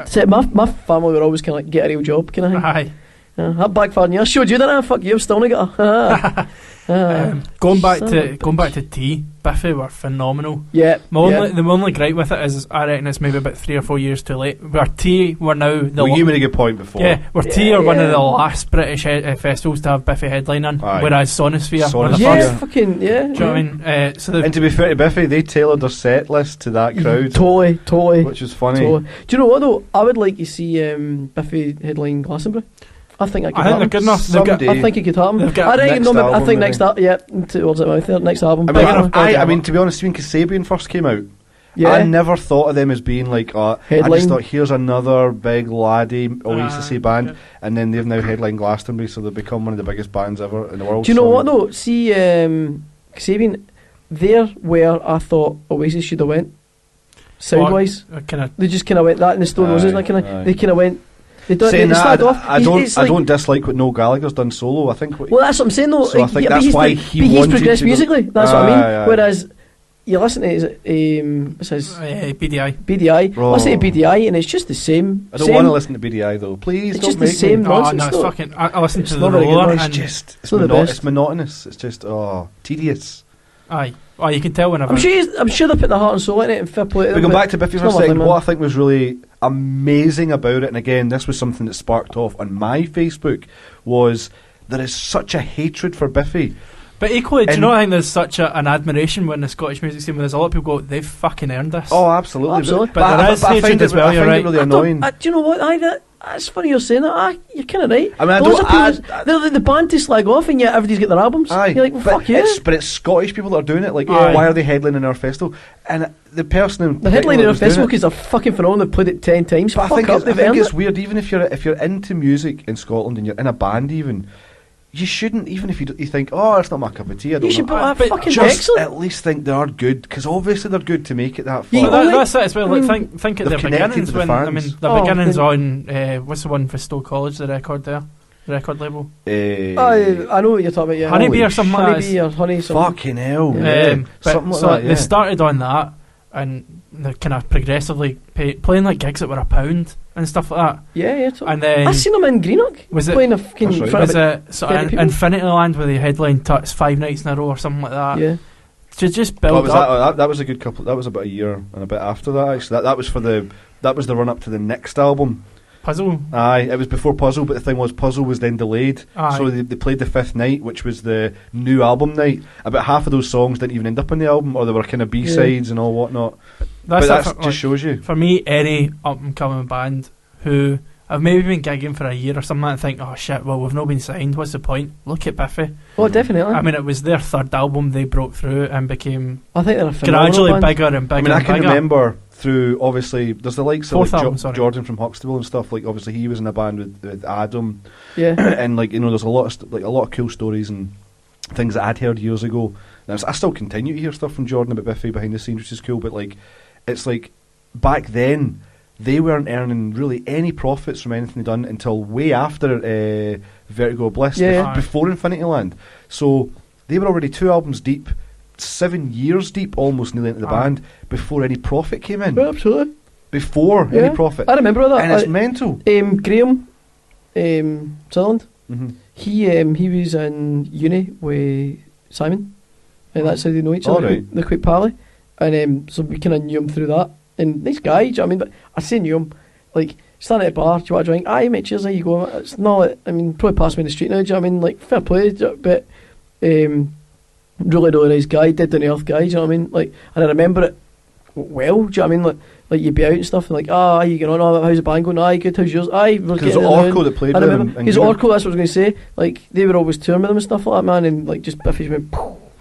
[SPEAKER 3] So my family were always kind of like, get a real job, kind of thing.
[SPEAKER 2] aye.
[SPEAKER 3] That backfired on you. I showed you, didn't I? Fuck you, I've still not got a...
[SPEAKER 2] Going back
[SPEAKER 3] son
[SPEAKER 2] to
[SPEAKER 3] of a
[SPEAKER 2] going back to T, Biffy were phenomenal.
[SPEAKER 3] Yeah.
[SPEAKER 2] The only gripe with it is I reckon it's maybe about 3 or 4 years too late. Where T were now the
[SPEAKER 1] Well, you made a good point before.
[SPEAKER 2] T are one of the
[SPEAKER 3] Yeah.
[SPEAKER 2] last British festivals to have Biffy headlining,
[SPEAKER 1] Aye.
[SPEAKER 2] whereas Sonosphere were the
[SPEAKER 1] Sonosphere.
[SPEAKER 3] Yeah,
[SPEAKER 2] first.
[SPEAKER 3] fucking, yeah.
[SPEAKER 2] Do you know what I mean? So
[SPEAKER 1] And to be fair to Biffy, they tailored their set list to that crowd,
[SPEAKER 3] Totally.
[SPEAKER 1] which is funny.
[SPEAKER 3] Totally. Do you know what though? I would like to see Biffy headline Glastonbury. I think I could
[SPEAKER 2] I think
[SPEAKER 3] happen.
[SPEAKER 2] they're good enough. They've got,
[SPEAKER 1] Someday.
[SPEAKER 3] I think it could happen.
[SPEAKER 2] They've got
[SPEAKER 3] I reckon,
[SPEAKER 1] next
[SPEAKER 3] no, I
[SPEAKER 1] album,
[SPEAKER 3] think
[SPEAKER 1] maybe.
[SPEAKER 3] next album, yeah, towards it mouth there, next album.
[SPEAKER 1] I
[SPEAKER 3] Big
[SPEAKER 1] mean,
[SPEAKER 3] enough.
[SPEAKER 1] I mean, to be honest, when Kasabian first came out,
[SPEAKER 3] Yeah.
[SPEAKER 1] I never thought of them as being like, I
[SPEAKER 3] Headline.
[SPEAKER 1] just thought, here's another big laddie Oasis-y band,
[SPEAKER 2] yeah.
[SPEAKER 1] and then they've now headlined Glastonbury, so they've become one of the biggest bands ever in the world.
[SPEAKER 3] Do you know
[SPEAKER 1] so,
[SPEAKER 3] what though? See, Kasabian, they're where I thought Oasis should have went. Sound wise,
[SPEAKER 2] kind of.
[SPEAKER 3] they just kind of went that in the Stone Roses.
[SPEAKER 1] Aye,
[SPEAKER 3] Like,
[SPEAKER 1] aye.
[SPEAKER 3] They kind of went. They
[SPEAKER 1] Saying that,
[SPEAKER 3] started off.
[SPEAKER 1] I
[SPEAKER 3] it's like-
[SPEAKER 1] don't dislike what Noel Gallagher's done solo. I think.
[SPEAKER 3] Well, that's what I'm saying though.
[SPEAKER 1] So I think
[SPEAKER 3] but
[SPEAKER 1] that's
[SPEAKER 3] he's
[SPEAKER 1] why
[SPEAKER 3] he's
[SPEAKER 1] wanted
[SPEAKER 3] progressed
[SPEAKER 1] to-
[SPEAKER 3] musically. That's what I mean.
[SPEAKER 1] Aye, aye.
[SPEAKER 3] Whereas you listen to it says
[SPEAKER 2] BDI.
[SPEAKER 3] BDI.
[SPEAKER 1] Bro.
[SPEAKER 3] Listen to BDI, and it's just the same.
[SPEAKER 1] I don't
[SPEAKER 3] same-
[SPEAKER 1] want to listen to BDI though. Please
[SPEAKER 3] It's
[SPEAKER 1] don't
[SPEAKER 3] just the
[SPEAKER 1] make
[SPEAKER 3] same
[SPEAKER 1] me.
[SPEAKER 3] nonsense.
[SPEAKER 2] No, it's
[SPEAKER 3] though.
[SPEAKER 2] fucking. I listened
[SPEAKER 3] It's
[SPEAKER 2] to
[SPEAKER 3] not
[SPEAKER 2] the
[SPEAKER 3] very good,
[SPEAKER 2] roller,
[SPEAKER 3] no,
[SPEAKER 1] It's
[SPEAKER 2] and
[SPEAKER 1] just
[SPEAKER 3] not the best.
[SPEAKER 1] it's monotonous. It's just tedious.
[SPEAKER 2] aye. Oh, you can tell whenever.
[SPEAKER 3] I'm sure they put their heart and soul in it and fair play to
[SPEAKER 1] But
[SPEAKER 3] them,
[SPEAKER 1] going
[SPEAKER 3] but
[SPEAKER 1] back to Biffy
[SPEAKER 3] it's
[SPEAKER 1] for a
[SPEAKER 3] not my
[SPEAKER 1] second,
[SPEAKER 3] thing,
[SPEAKER 1] what I
[SPEAKER 3] man.
[SPEAKER 1] think was really amazing about it, and again, this was something that sparked off on my Facebook, was there is such a hatred for Biffy.
[SPEAKER 2] But equally, do you
[SPEAKER 1] And-
[SPEAKER 2] not think there's such an admiration when the Scottish music scene, where there's a lot of people go, they've fucking earned this.
[SPEAKER 1] Oh, absolutely.
[SPEAKER 3] Absolutely.
[SPEAKER 2] But there is
[SPEAKER 1] I
[SPEAKER 2] hatred
[SPEAKER 1] find
[SPEAKER 2] as well,
[SPEAKER 1] I
[SPEAKER 2] you're
[SPEAKER 1] find
[SPEAKER 2] right.
[SPEAKER 1] it really
[SPEAKER 3] I don't-
[SPEAKER 1] annoying.
[SPEAKER 3] do you know what? That's funny you're saying that. You're kind of right.
[SPEAKER 1] I mean, I
[SPEAKER 3] Loads
[SPEAKER 1] don't-
[SPEAKER 3] of people, they're the band to slag off, and yet everybody's got their albums.
[SPEAKER 1] Aye,
[SPEAKER 3] You're like, well,
[SPEAKER 1] but
[SPEAKER 3] fuck yeah.
[SPEAKER 1] it's Scottish people that are doing it. Like,
[SPEAKER 2] Aye.
[SPEAKER 1] why are they headlining our festival? And the person in
[SPEAKER 3] The
[SPEAKER 1] particular
[SPEAKER 3] headline
[SPEAKER 1] that
[SPEAKER 3] of
[SPEAKER 1] was
[SPEAKER 3] the festival
[SPEAKER 1] doing it-
[SPEAKER 3] because they're fucking phenomenal. They've played it 10 times.
[SPEAKER 1] But I
[SPEAKER 3] Fuck
[SPEAKER 1] think,
[SPEAKER 3] up,
[SPEAKER 1] it's, I
[SPEAKER 3] they've
[SPEAKER 1] think
[SPEAKER 3] earned
[SPEAKER 1] it's
[SPEAKER 3] it.
[SPEAKER 1] weird, even if you're into music in Scotland and you're in a band, even you shouldn't. Even if you think, oh, it's not my cup of tea. I don't
[SPEAKER 3] You should
[SPEAKER 1] know.
[SPEAKER 3] put that
[SPEAKER 2] but
[SPEAKER 3] fucking
[SPEAKER 1] Just
[SPEAKER 3] excellent.
[SPEAKER 1] at least think they are good, because obviously they're good to make it that
[SPEAKER 3] Yeah,
[SPEAKER 1] far.
[SPEAKER 2] Well,
[SPEAKER 3] only-
[SPEAKER 2] that's it as well. Like,
[SPEAKER 3] I mean,
[SPEAKER 2] think at
[SPEAKER 1] they're
[SPEAKER 2] the
[SPEAKER 1] connected
[SPEAKER 2] beginnings
[SPEAKER 1] to the
[SPEAKER 2] when I
[SPEAKER 1] fans.
[SPEAKER 2] mean the
[SPEAKER 3] Oh,
[SPEAKER 2] beginnings
[SPEAKER 3] then-
[SPEAKER 2] on what's the one for Stowe College, the record there, the record label.
[SPEAKER 3] I know what you're talking about. Yeah,
[SPEAKER 2] Honeybee or something like
[SPEAKER 3] Honeybee or honey. Something.
[SPEAKER 1] Fucking hell,
[SPEAKER 3] Yeah.
[SPEAKER 1] yeah.
[SPEAKER 2] But
[SPEAKER 1] Something like
[SPEAKER 2] so
[SPEAKER 1] that. Yeah.
[SPEAKER 2] they started on that, and they're kind of progressively playing like gigs that were £1 and stuff like that.
[SPEAKER 3] Yeah. Totally.
[SPEAKER 2] And then
[SPEAKER 3] I seen them in Greenock.
[SPEAKER 2] was it
[SPEAKER 3] playing a fucking
[SPEAKER 1] That's right.
[SPEAKER 3] front
[SPEAKER 2] was
[SPEAKER 3] of
[SPEAKER 2] it sort
[SPEAKER 3] 30
[SPEAKER 2] of
[SPEAKER 3] people?
[SPEAKER 2] Infinity Land where they headlined 5 nights in a row or something like that?
[SPEAKER 3] Yeah.
[SPEAKER 2] To just
[SPEAKER 1] What
[SPEAKER 2] build
[SPEAKER 1] was
[SPEAKER 2] up.
[SPEAKER 1] that was a good couple. That was about a year and a bit after that. Actually, that was that was the run up to the next album.
[SPEAKER 2] Puzzle.
[SPEAKER 1] Aye, it was before Puzzle, but the thing was, Puzzle was then delayed.
[SPEAKER 2] Aye.
[SPEAKER 1] So they played the 5th night, which was the new album night. About half of those songs didn't even end up on the album, or they were kind of B-sides and all whatnot.
[SPEAKER 2] That's
[SPEAKER 1] but
[SPEAKER 2] it
[SPEAKER 1] that
[SPEAKER 2] for,
[SPEAKER 1] just shows you.
[SPEAKER 2] for me, any up and coming band who have maybe been gigging for a year or something and think, oh shit, well, we've not been signed, what's the point? Look at Biffy.
[SPEAKER 3] Oh, definitely.
[SPEAKER 2] I mean, it was their 3rd album they broke through and became
[SPEAKER 3] I think they're a phenomenal
[SPEAKER 2] gradually
[SPEAKER 3] band.
[SPEAKER 2] bigger and bigger.
[SPEAKER 1] I mean, I
[SPEAKER 2] and
[SPEAKER 1] can
[SPEAKER 2] bigger.
[SPEAKER 1] remember through, obviously, there's the likes of
[SPEAKER 2] 4th
[SPEAKER 1] like,
[SPEAKER 2] album, sorry.
[SPEAKER 1] Jordan from Huxtable and stuff. Like, obviously, he was in a band with Adam,
[SPEAKER 3] Yeah.
[SPEAKER 1] and like, you know, there's a lot of cool stories and things that I'd heard years ago. And I still continue to hear stuff from Jordan about Biffy behind the scenes, which is cool. But like, it's like back then they weren't earning really any profits from anything they'd done until way after Vertigo Bliss,
[SPEAKER 3] Yeah.
[SPEAKER 1] before Infinity Land. So they were already 2 albums deep, 7 years deep, almost nearly into the band, before any profit came in.
[SPEAKER 3] Yeah, absolutely.
[SPEAKER 1] Before
[SPEAKER 3] Yeah.
[SPEAKER 1] any profit.
[SPEAKER 3] I remember that.
[SPEAKER 1] And it's mental.
[SPEAKER 3] Graham Sutherland.
[SPEAKER 1] Mm-hmm.
[SPEAKER 3] He was in uni with Simon, and that's how they know each other.
[SPEAKER 1] Alright.
[SPEAKER 3] They're quite pally, and so we kind of knew him through that. And nice guy, do you know what I mean? But I say knew him, like standing at a bar. Do you want a drink? Aye, mate, cheers. How you go? It's not. I mean, probably pass me in the street now. Do you know what I mean? Like fair play, do you know, but really nice guy, dead down to earth guy. Do you know what I mean? Like, and I remember it well. Do you know what I mean? Like you'd be out and stuff, and like, how you getting on? Oh, how's the band going? Aye, good. How's yours? Aye, we're
[SPEAKER 1] Because
[SPEAKER 3] getting it
[SPEAKER 1] Orco
[SPEAKER 3] around.
[SPEAKER 1] that played
[SPEAKER 3] I
[SPEAKER 1] with
[SPEAKER 3] remember
[SPEAKER 1] him.
[SPEAKER 3] his Orco. That's what I was going to say. Like they were always touring with him and stuff like that, man. And like just Biffy went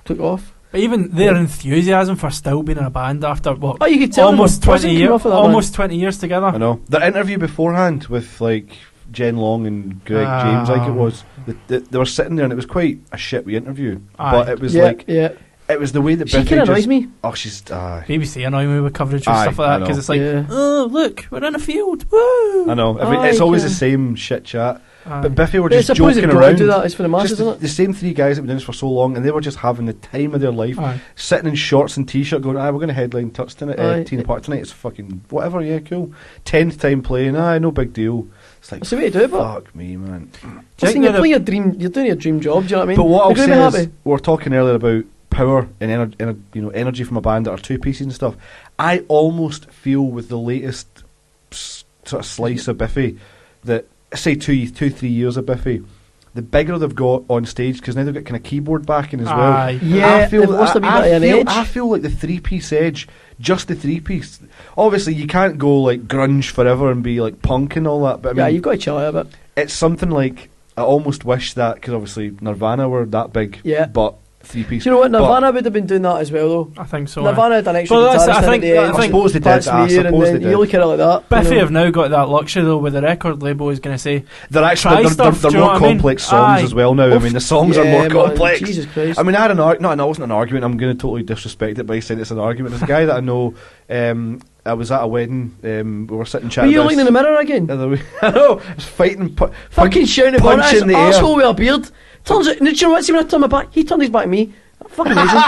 [SPEAKER 3] took off.
[SPEAKER 2] But even their enthusiasm for still being in a band after what?
[SPEAKER 3] Oh, you could tell
[SPEAKER 2] almost
[SPEAKER 3] them
[SPEAKER 2] 20
[SPEAKER 3] came
[SPEAKER 2] years.
[SPEAKER 3] off of that,
[SPEAKER 2] Almost 20 years together.
[SPEAKER 1] I know. Their interview beforehand with like Jen Long and Greg James, like it was, they were sitting there and it was quite a shit wee interview. But it was it was the way that
[SPEAKER 3] she
[SPEAKER 1] Biffy
[SPEAKER 3] kind of
[SPEAKER 1] just...
[SPEAKER 3] annoys me.
[SPEAKER 1] Oh, she's...
[SPEAKER 2] BBC annoy me with coverage of stuff like that because it's like, oh, look, we're in a field. Woo!
[SPEAKER 1] I know. It's always the same shit chat. But Biffy were just
[SPEAKER 3] suppose
[SPEAKER 1] joking
[SPEAKER 3] if
[SPEAKER 1] around.
[SPEAKER 3] do that, it's for the masses, isn't it?
[SPEAKER 1] The same three guys that have been doing this for so long, and they were just having the time of their life, sitting in shorts and t-shirt, going, we're going to headline Tuts tonight, Teen Park tonight. It's fucking whatever, yeah, cool. 10th time playing, no big deal. It's like,
[SPEAKER 3] that's the way to do it,
[SPEAKER 1] fuck me, man.
[SPEAKER 3] Listen, you're doing your dream job. Do you know what I mean?
[SPEAKER 1] But what I'll say is, we were talking earlier about power and energy from a band that are two pieces and stuff. I almost feel with the latest sort of slice of Biffy that, say 2-3 years of Biffy, the bigger they've got on stage, because now they've got kind of keyboard backing as well.
[SPEAKER 3] Yeah,
[SPEAKER 1] I feel like the 3-piece edge, just the 3-piece. Obviously, you can't go like grunge forever and be like punk and all that. But I mean,
[SPEAKER 3] you've got to chill out a bit.
[SPEAKER 1] It's something like, I almost wish that, because obviously Nirvana were that big.
[SPEAKER 3] Yeah.
[SPEAKER 1] But 3-piece.
[SPEAKER 3] Do you know what? Nirvana would have been doing that as well, though.
[SPEAKER 2] I think so.
[SPEAKER 3] Nirvana had an extra
[SPEAKER 2] guitarist
[SPEAKER 3] I
[SPEAKER 1] suppose they did.
[SPEAKER 3] You look at it like that.
[SPEAKER 2] Biffy have now got that luxury, though, where the record label is going to say
[SPEAKER 1] they're actually they're more complex songs as well now. I mean, the songs are more complex.
[SPEAKER 3] Jesus Christ.
[SPEAKER 1] I mean, I had it wasn't an argument. I'm going to totally disrespect it by saying it's an argument. There's a guy that I know. I was at a wedding. We were sitting chatting.
[SPEAKER 3] Were you looking in the mirror again?
[SPEAKER 1] I know. I was fighting,
[SPEAKER 3] fucking shouting about
[SPEAKER 1] punching
[SPEAKER 3] this
[SPEAKER 1] the air.
[SPEAKER 3] arsehole with a beard. Turns out, do you know what? See, when I turned my back, he turned his back at me. Fucking amazing.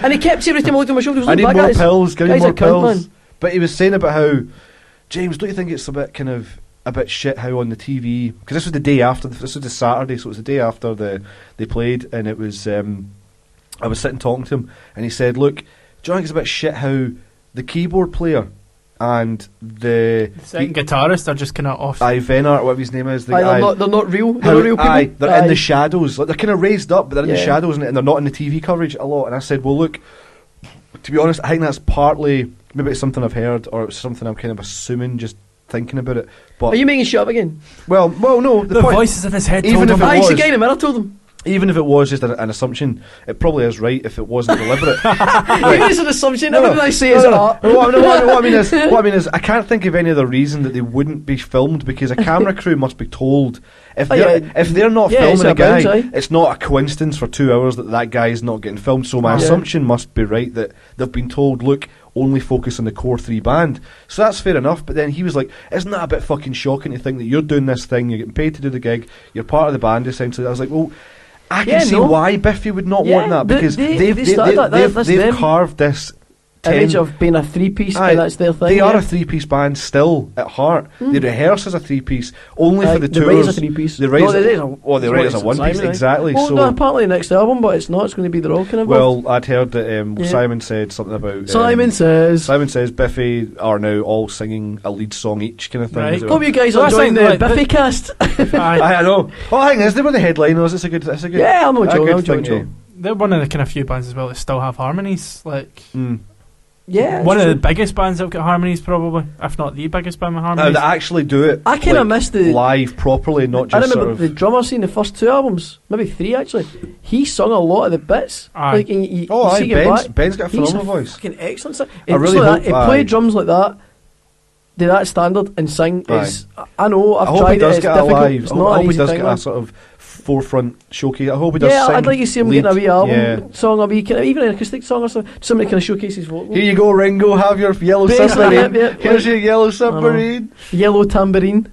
[SPEAKER 3] And he kept saying every time I looked at my shoulders,
[SPEAKER 1] I need more pills. Give me more pills.
[SPEAKER 3] Man.
[SPEAKER 1] But he was saying about how, James, don't you think it's a bit shit how on the TV, because this was the day after, this was the Saturday, so it was the day after they played, and it was I was sitting talking to him, and he said, look, do you think it's a bit shit how the keyboard player and the
[SPEAKER 2] second guitarist are just kind of off.
[SPEAKER 1] Venner, whatever his name is.
[SPEAKER 3] They're not real. They're not real people.
[SPEAKER 1] They're in the shadows. Like, they're kind of raised up, but they're in the shadows, and they're not in the TV coverage a lot. And I said, well, look, to be honest, I think that's partly, maybe it's something I've heard, or it's something I'm kind of assuming, just thinking about it. But
[SPEAKER 3] are you making shit up again?
[SPEAKER 1] Well, no.
[SPEAKER 2] The voices in his head.
[SPEAKER 1] Even if
[SPEAKER 3] he's the guy in the mirror told him.
[SPEAKER 1] Even if it was just an assumption, it probably is right if it wasn't deliberate.
[SPEAKER 3] Even it's an assumption, everything I say is art.
[SPEAKER 1] What I mean is, I can't think of any other reason that they wouldn't be filmed, because a camera crew must be told if they're not filming a guy, it's not a coincidence for 2 hours that guy is not getting filmed. So my assumption must be right, that they've been told, look, only focus on the core 3 band. So that's fair enough. But then he was like, isn't that a bit fucking shocking to think that you're doing this thing, you're getting paid to do the gig, you're part of the band essentially. I was like, well, I can see why Biffy would not want that, because they've carved this
[SPEAKER 3] image of being a 3-piece, and that's their thing.
[SPEAKER 1] They are a 3-piece band still at heart. They rehearse as a 3-piece only for the tours.
[SPEAKER 3] The Rays a 3-piece.
[SPEAKER 1] The Rays is a 1-piece, exactly.
[SPEAKER 3] Well, no, apparently the next album, but it's not. It's going to be they're all kind of.
[SPEAKER 1] Well, I'd heard that Simon said something about.
[SPEAKER 3] Simon says
[SPEAKER 1] Biffy are now all singing a lead song each, kind of thing.
[SPEAKER 3] Right. Hope you guys are enjoying the Biffy cast.
[SPEAKER 1] I know. Well, the thing is, they were the headliners. It's a good.
[SPEAKER 3] Yeah, I'm not joking.
[SPEAKER 2] They're one of the kind of few bands as well that still have harmonies, like.
[SPEAKER 3] Yeah,
[SPEAKER 2] one of the biggest bands that have got harmonies, probably, if not the biggest band with harmonies.
[SPEAKER 1] That actually do it.
[SPEAKER 3] I kind of missed the
[SPEAKER 1] live properly, not just.
[SPEAKER 3] I remember the drummer scene the first 2 albums, maybe 3 actually. He sung a lot of the bits. Like,
[SPEAKER 1] Ben's got a phenomenal voice.
[SPEAKER 3] Fucking excellent.
[SPEAKER 1] I really hope
[SPEAKER 3] he played drums like that, do that standard and sing is. I know. I've tried it. It's difficult. It's not an easy thing. I hope he does get
[SPEAKER 1] a sort of forefront showcase. I hope he does.
[SPEAKER 3] I'd like to see him getting a wee album song, a wee even an acoustic song or somebody kind of showcase his vocal.
[SPEAKER 1] Here you go, Ringo. Have your yellow submarine. Here's your yellow submarine.
[SPEAKER 3] Yellow tambourine.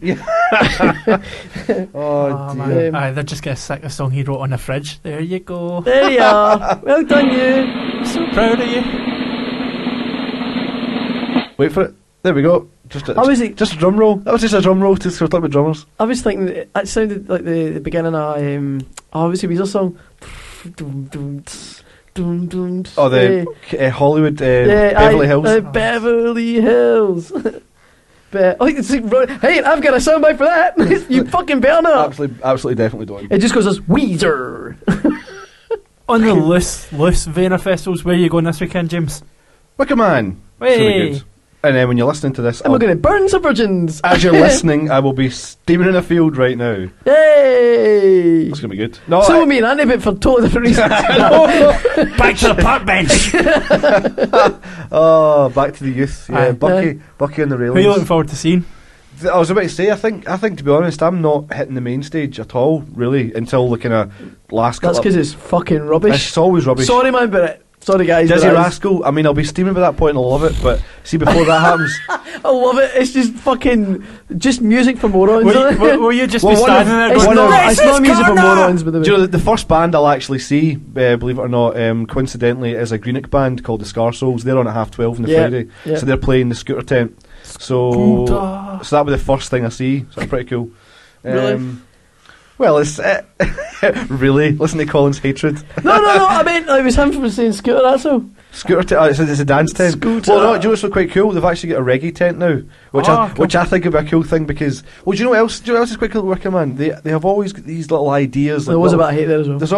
[SPEAKER 1] Oh dear.
[SPEAKER 2] Man. They're just gonna sing a song he wrote on the fridge. There you go.
[SPEAKER 3] There you are. Well done, you.
[SPEAKER 2] I'm so proud of you.
[SPEAKER 1] Wait for it. There we go. Just a drum roll. That was just a drum roll to talk about drummers.
[SPEAKER 3] I was thinking it sounded like the beginning of obviously Weezer song.
[SPEAKER 1] Hollywood Beverly Hills.
[SPEAKER 3] Beverly Hills. Hey, I've got a soundbite for that. You fucking better not.
[SPEAKER 1] Absolutely, definitely don't.
[SPEAKER 3] It just goes as Weezer.
[SPEAKER 2] On the loose Vienna festivals, where are you going this weekend, James?
[SPEAKER 1] Wicker Man.
[SPEAKER 2] Hey.
[SPEAKER 1] And then when you're listening to this,
[SPEAKER 3] And we're going to burn some virgins.
[SPEAKER 1] as you're listening, I will be steaming in a field right now.
[SPEAKER 3] Yay!
[SPEAKER 1] That's going to be good. No,
[SPEAKER 3] So me and Andy, but for totally different reasons.
[SPEAKER 2] Back to the park bench.
[SPEAKER 1] Oh, back to the youth. Yeah,
[SPEAKER 2] Aye.
[SPEAKER 1] Bucky on the
[SPEAKER 2] Who are you looking
[SPEAKER 1] railings.
[SPEAKER 2] forward to seeing?
[SPEAKER 1] I was about to say, I think to be honest, I'm not hitting the main stage at all, really, until the kind of last
[SPEAKER 3] That's
[SPEAKER 1] couple.
[SPEAKER 3] because it's fucking rubbish.
[SPEAKER 1] It's always rubbish.
[SPEAKER 3] Sorry, man, but sorry, guys.
[SPEAKER 1] Dizzy
[SPEAKER 3] but
[SPEAKER 1] Rascal. I mean, I'll be steaming by that point and I'll love it. But see, before that happens,
[SPEAKER 3] I love it. It's just fucking just music for morons.
[SPEAKER 2] Will you just
[SPEAKER 1] Well,
[SPEAKER 2] be
[SPEAKER 1] one
[SPEAKER 2] standing
[SPEAKER 1] of-
[SPEAKER 2] there
[SPEAKER 3] It's
[SPEAKER 2] going,
[SPEAKER 3] not, it's not music for
[SPEAKER 2] corner!
[SPEAKER 3] morons, by the way.
[SPEAKER 1] do you know the first band I'll actually see, believe it or not, coincidentally, is a Greenock band called the Scar Souls. They're on at 12:30 on the
[SPEAKER 3] Yeah,
[SPEAKER 1] Friday,
[SPEAKER 3] yeah.
[SPEAKER 1] so they're playing the Scooter Tent. So that'll be the first thing I see. So that's pretty cool.
[SPEAKER 3] Really?
[SPEAKER 1] Well, it's really listen to Colin's hatred.
[SPEAKER 3] No. I meant it was him from saying Scooter. That's all.
[SPEAKER 1] Scooter tent. It's a dance tent.
[SPEAKER 3] Scooter.
[SPEAKER 1] Well, no, do you know what's so quite cool? They've actually got a reggae tent now, which
[SPEAKER 2] Cool.
[SPEAKER 1] which I think would be a cool thing because. Well, do you know what else? Do you know what else is quite cool at Working Man? They have always got these little ideas.
[SPEAKER 3] There was a bit of hate there as well.
[SPEAKER 1] There's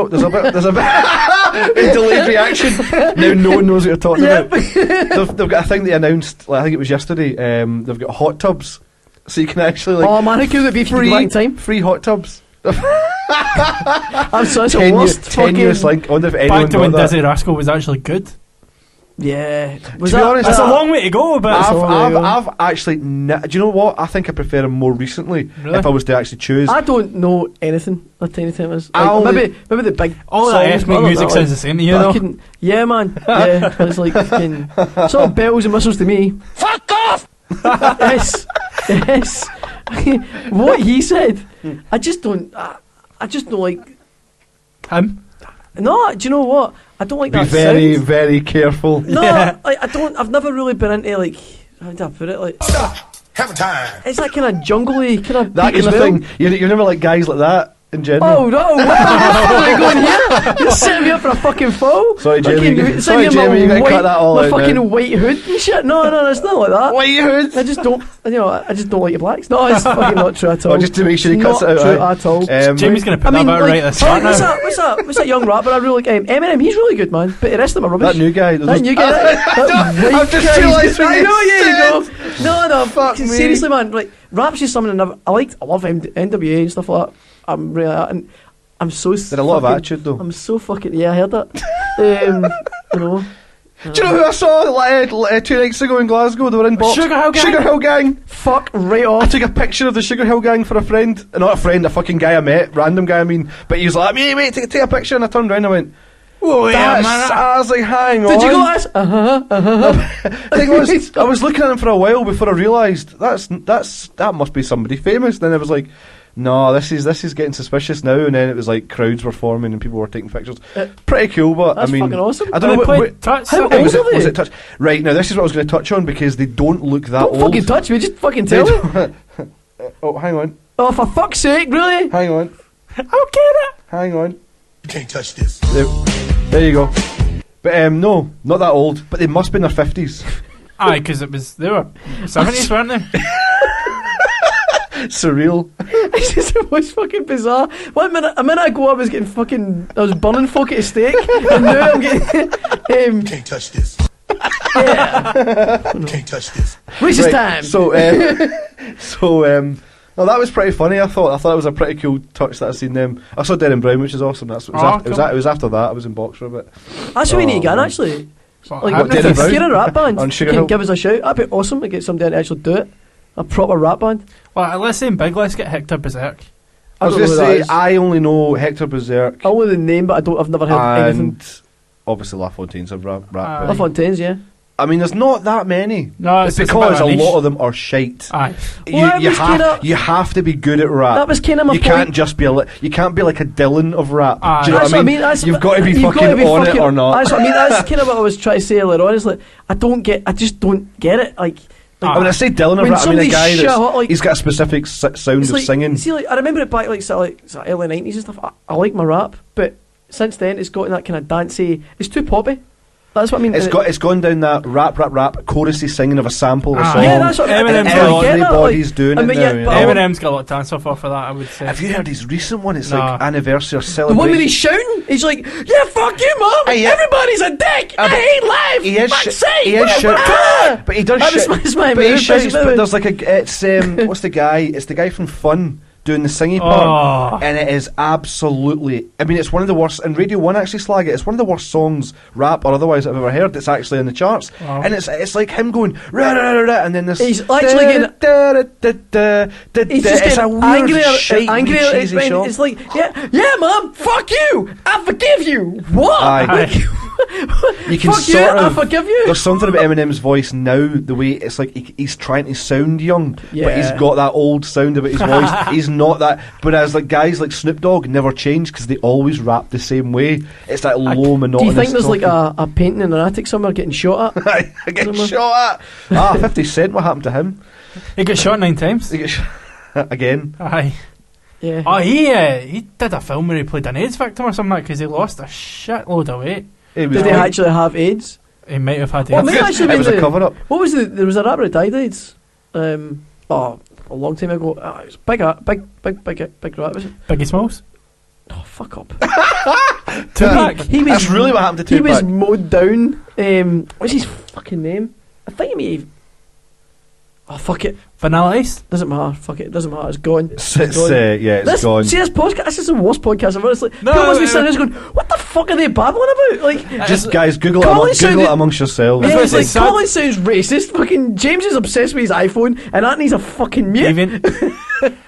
[SPEAKER 1] a bit delayed reaction. Now no one knows what you're talking
[SPEAKER 3] Yeah.
[SPEAKER 1] about. They've got a thing they announced. Like, I think it was yesterday. They've got hot tubs, so you can actually like.
[SPEAKER 3] Oh man, how cool would it be if you could go back in time?
[SPEAKER 1] free hot tubs.
[SPEAKER 3] I'm sorry, it's the worst
[SPEAKER 1] Tenuous
[SPEAKER 3] fucking.
[SPEAKER 1] link. I wonder if anyone
[SPEAKER 2] back to when
[SPEAKER 1] got that.
[SPEAKER 2] Dizzy Rascal was actually good.
[SPEAKER 3] Yeah. Was
[SPEAKER 1] To be
[SPEAKER 3] that,
[SPEAKER 1] honest,
[SPEAKER 2] That's a
[SPEAKER 1] that-
[SPEAKER 2] long way to go, but
[SPEAKER 3] That's a long way to go.
[SPEAKER 1] I've actually. Do you know what? I think I prefer him more recently.
[SPEAKER 2] Really?
[SPEAKER 1] If I was to actually choose,
[SPEAKER 3] I don't know anything that Tiny Tim is.
[SPEAKER 1] I
[SPEAKER 3] Like,
[SPEAKER 1] only-
[SPEAKER 3] maybe the big
[SPEAKER 2] all that
[SPEAKER 3] songs,
[SPEAKER 2] ethnic
[SPEAKER 3] but other than
[SPEAKER 2] music
[SPEAKER 3] that,
[SPEAKER 2] sounds the same to you,
[SPEAKER 3] but I
[SPEAKER 2] though.
[SPEAKER 3] couldn't. Yeah, man. Yeah, it's like fucking sort of bells and whistles to me.
[SPEAKER 7] Fuck off!
[SPEAKER 3] Yes. What he said, I just don't like.
[SPEAKER 2] Him?
[SPEAKER 3] No, do you know what? I don't like
[SPEAKER 1] be
[SPEAKER 3] that
[SPEAKER 1] very,
[SPEAKER 3] sound.
[SPEAKER 1] very careful.
[SPEAKER 3] No,
[SPEAKER 2] Yeah.
[SPEAKER 3] I don't. I've never really been into like. How do I put it? Like
[SPEAKER 5] Have a time.
[SPEAKER 3] it's that kind of jungly kind of
[SPEAKER 1] That
[SPEAKER 3] beat
[SPEAKER 1] kind
[SPEAKER 3] as
[SPEAKER 1] of
[SPEAKER 3] well.
[SPEAKER 1] thing. You're never like guys like that in general.
[SPEAKER 3] Oh no! Where are we going here? You're setting me up for a fucking fall.
[SPEAKER 1] Sorry, Jamie.
[SPEAKER 3] Fucking-
[SPEAKER 1] Sorry,
[SPEAKER 3] setting me up
[SPEAKER 1] Jamie. You
[SPEAKER 3] my
[SPEAKER 1] gotta cut
[SPEAKER 3] white-
[SPEAKER 1] that all
[SPEAKER 3] my
[SPEAKER 1] out
[SPEAKER 3] fucking
[SPEAKER 1] now.
[SPEAKER 3] white hood and shit. No, it's not like that.
[SPEAKER 1] White hood.
[SPEAKER 3] I just don't. I just don't like your blacks. No, it's fucking not true at all.
[SPEAKER 1] Oh, just to make sure he
[SPEAKER 3] It's
[SPEAKER 1] cuts
[SPEAKER 3] not
[SPEAKER 1] it out.
[SPEAKER 3] true
[SPEAKER 1] aye.
[SPEAKER 3] at all.
[SPEAKER 2] Jamie's going to put that about right at the start
[SPEAKER 3] what's
[SPEAKER 2] now.
[SPEAKER 3] that? What's that young rapper I really like? Eminem. He's really good, man. But the rest of them are rubbish.
[SPEAKER 1] That new guy.
[SPEAKER 3] That new guy. That white
[SPEAKER 1] I've just
[SPEAKER 3] guy.
[SPEAKER 1] realised what
[SPEAKER 3] I
[SPEAKER 1] you
[SPEAKER 3] know. Yeah, you
[SPEAKER 1] said.
[SPEAKER 3] go. No,
[SPEAKER 1] Fuck me.
[SPEAKER 3] seriously, man. Like rap's just something I love NWA and stuff like that. I'm really and I'm so.
[SPEAKER 1] They're a lot of
[SPEAKER 3] fucking-
[SPEAKER 1] attitude though.
[SPEAKER 3] I'm so fucking. Yeah, I heard that. You know.
[SPEAKER 1] Do you know who I saw 2 nights ago in Glasgow? They were in box.
[SPEAKER 2] Sugar Hill Gang?
[SPEAKER 1] Sugar Hill Gang.
[SPEAKER 3] Fuck right
[SPEAKER 1] I
[SPEAKER 3] off.
[SPEAKER 1] took a picture of the Sugar Hill Gang for a friend. Not a friend, a fucking guy I met. Random guy, I mean. But he was like, mate, take a picture. And I turned around and I went,
[SPEAKER 2] Oh, yeah, man.
[SPEAKER 1] I was like, hang on.
[SPEAKER 3] Did you go ask?
[SPEAKER 1] I think I was looking at him for a while before I realised that must be somebody famous. Then I was like, no, this is getting suspicious now. And then it was like crowds were forming and people were taking pictures. Pretty cool, but
[SPEAKER 3] That's
[SPEAKER 1] I mean,
[SPEAKER 3] fucking awesome.
[SPEAKER 1] I don't know
[SPEAKER 2] They
[SPEAKER 1] what.
[SPEAKER 2] played Touch.
[SPEAKER 3] How
[SPEAKER 2] Sunday.
[SPEAKER 3] old
[SPEAKER 1] Was
[SPEAKER 3] are they?
[SPEAKER 1] it touch? Right now, this is what I was going to touch on because they don't look that
[SPEAKER 3] Don't
[SPEAKER 1] old.
[SPEAKER 3] fucking touch me. Just fucking
[SPEAKER 1] They
[SPEAKER 3] tell me.
[SPEAKER 1] don't- Oh, hang on,
[SPEAKER 3] Oh, for fuck's sake, really?
[SPEAKER 1] hang on,
[SPEAKER 2] I'll get it.
[SPEAKER 1] hang on.
[SPEAKER 5] You can't touch this.
[SPEAKER 1] There you go. But no, not that old. But they must be in their 50s.
[SPEAKER 2] Aye, because they were 70s, weren't they?
[SPEAKER 1] Surreal.
[SPEAKER 3] It's just the most fucking bizarre. A minute ago I was burning folk at a stake, and now I'm getting
[SPEAKER 5] You can't touch this. You can't touch this.
[SPEAKER 3] racist time.
[SPEAKER 1] Well, that was pretty funny. I thought it was a pretty cool touch that I seen them. I saw Derren Brown, which is awesome. It was after that. I was in box for a bit.
[SPEAKER 3] That's what we need again, actually.
[SPEAKER 2] Well,
[SPEAKER 3] Like,
[SPEAKER 2] how
[SPEAKER 1] Derren
[SPEAKER 3] if
[SPEAKER 2] did
[SPEAKER 1] Brown?
[SPEAKER 3] you're in a rap band,
[SPEAKER 1] On
[SPEAKER 3] you
[SPEAKER 1] Sugar
[SPEAKER 3] can
[SPEAKER 1] Hill?
[SPEAKER 3] give us a shout. That'd be awesome to get somebody to actually do it. A proper rap band.
[SPEAKER 2] Well, let's say in Big, let's get Hector Berserk.
[SPEAKER 1] I was
[SPEAKER 3] don't
[SPEAKER 1] going to
[SPEAKER 3] know who that
[SPEAKER 1] say
[SPEAKER 3] is.
[SPEAKER 1] I only know Hector Berserk
[SPEAKER 3] I only know the name, but I've never heard anything.
[SPEAKER 1] and obviously LaFontaine's a rap.
[SPEAKER 2] Aye.
[SPEAKER 3] La Fontaine's, yeah.
[SPEAKER 1] I mean, there's not that many.
[SPEAKER 2] No,
[SPEAKER 1] It's
[SPEAKER 2] it's
[SPEAKER 1] because
[SPEAKER 2] a
[SPEAKER 1] a
[SPEAKER 2] bit of
[SPEAKER 1] lot
[SPEAKER 2] niche.
[SPEAKER 1] of them are shite.
[SPEAKER 2] Aye.
[SPEAKER 3] Well,
[SPEAKER 1] You have to be good at rap.
[SPEAKER 3] That was kind of my
[SPEAKER 1] You
[SPEAKER 3] point.
[SPEAKER 1] can't just be you can't be like a Dylan of rap.
[SPEAKER 2] Aye.
[SPEAKER 1] Do you know
[SPEAKER 3] That's
[SPEAKER 1] what I mean?
[SPEAKER 3] that's-
[SPEAKER 1] You've got to be
[SPEAKER 3] you've
[SPEAKER 1] fucking
[SPEAKER 3] gotta be
[SPEAKER 1] on
[SPEAKER 3] fucking-
[SPEAKER 1] it or not.
[SPEAKER 3] That's what I mean. That's kind of what I was trying to say earlier on. Is like I just don't get it. Like
[SPEAKER 1] When I say Dylan of
[SPEAKER 3] when
[SPEAKER 1] rap, I mean a
[SPEAKER 3] somebody's
[SPEAKER 1] guy
[SPEAKER 3] shut up,
[SPEAKER 1] that's
[SPEAKER 3] like-
[SPEAKER 1] he's got a specific sound
[SPEAKER 3] it's
[SPEAKER 1] of
[SPEAKER 3] like,
[SPEAKER 1] singing.
[SPEAKER 3] See, like I remember it back like sort of early 90s and stuff. I like my rap, but since then it's got that kind of dancey. It's too poppy. That's what I mean.
[SPEAKER 1] It's gone down that rap, chorusy singing of a sample of a song.
[SPEAKER 3] Yeah, that's what
[SPEAKER 2] Eminem's
[SPEAKER 1] everybody's doing it now.
[SPEAKER 2] Eminem's got a lot to answer for that, I would say.
[SPEAKER 1] Have you heard his recent one? It's like anniversary or
[SPEAKER 3] the
[SPEAKER 1] celebration.
[SPEAKER 3] one where he's shouting, he's like, "Yeah, fuck you, mom. Everybody's a dick. I hate life.
[SPEAKER 1] He is
[SPEAKER 3] shouting,
[SPEAKER 1] but he does shit. But he shouts. But there's like it's what's the guy? It's the guy from Fun doing the singing part, and it is absolutely. I mean, it's one of the worst. And Radio 1 actually slag it. It's one of the worst songs, rap or otherwise, I've ever heard. It's actually in the charts, and it's like him going rah, rah, rah, rah, and then this.
[SPEAKER 3] He's actually getting. He's just
[SPEAKER 1] it's a
[SPEAKER 3] getting
[SPEAKER 1] weird,
[SPEAKER 3] angry.
[SPEAKER 1] It's
[SPEAKER 3] like, yeah, mom, fuck you. I forgive you. What?
[SPEAKER 1] You can
[SPEAKER 3] fuck you, I forgive you.
[SPEAKER 1] There's something about Eminem's voice now, the way it's like he's trying to sound young, but he's got that old sound about his voice. He's not that. But as like guys like Snoop Dogg never change because they always rap the same way. It's that low monotonous.
[SPEAKER 3] Do you think there's like a painting in an attic somewhere getting shot at?
[SPEAKER 1] Getting shot at. 50 Cent. What happened to him?
[SPEAKER 2] He got shot 9 times.
[SPEAKER 1] He got shot again.
[SPEAKER 2] Aye.
[SPEAKER 3] Yeah.
[SPEAKER 2] Oh, he did a film where he played an AIDS victim or something because he lost a shitload of weight.
[SPEAKER 3] Did he actually have AIDS?
[SPEAKER 2] He might have had AIDS.
[SPEAKER 3] Well, it
[SPEAKER 1] was a cover up.
[SPEAKER 3] What was there was a rapper that died of AIDS. A long time ago. It was big rap. Was it?
[SPEAKER 2] Biggie Smalls.
[SPEAKER 3] Oh, fuck up.
[SPEAKER 2] Tupac.
[SPEAKER 1] That's really what happened to Tupac.
[SPEAKER 3] He was mowed down. What's his fucking name? I think he may have. Oh, fuck it.
[SPEAKER 2] Vanilla Ice?
[SPEAKER 3] Doesn't matter. Fuck it. Doesn't matter. It's gone.
[SPEAKER 1] It's gone.
[SPEAKER 3] See, this podcast, this is the worst podcast ever. It's like,
[SPEAKER 2] No,
[SPEAKER 3] people must be sitting there going, what the fuck are they babbling about? Like,
[SPEAKER 1] just guys, Google it amongst yourselves.
[SPEAKER 3] Yeah, it's like, Colin sounds racist. Fucking James is obsessed with his iPhone, and Anthony's a fucking mute.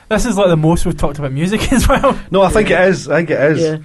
[SPEAKER 2] This is like the most we've talked about music as well.
[SPEAKER 1] No, I think it is.
[SPEAKER 3] Yeah.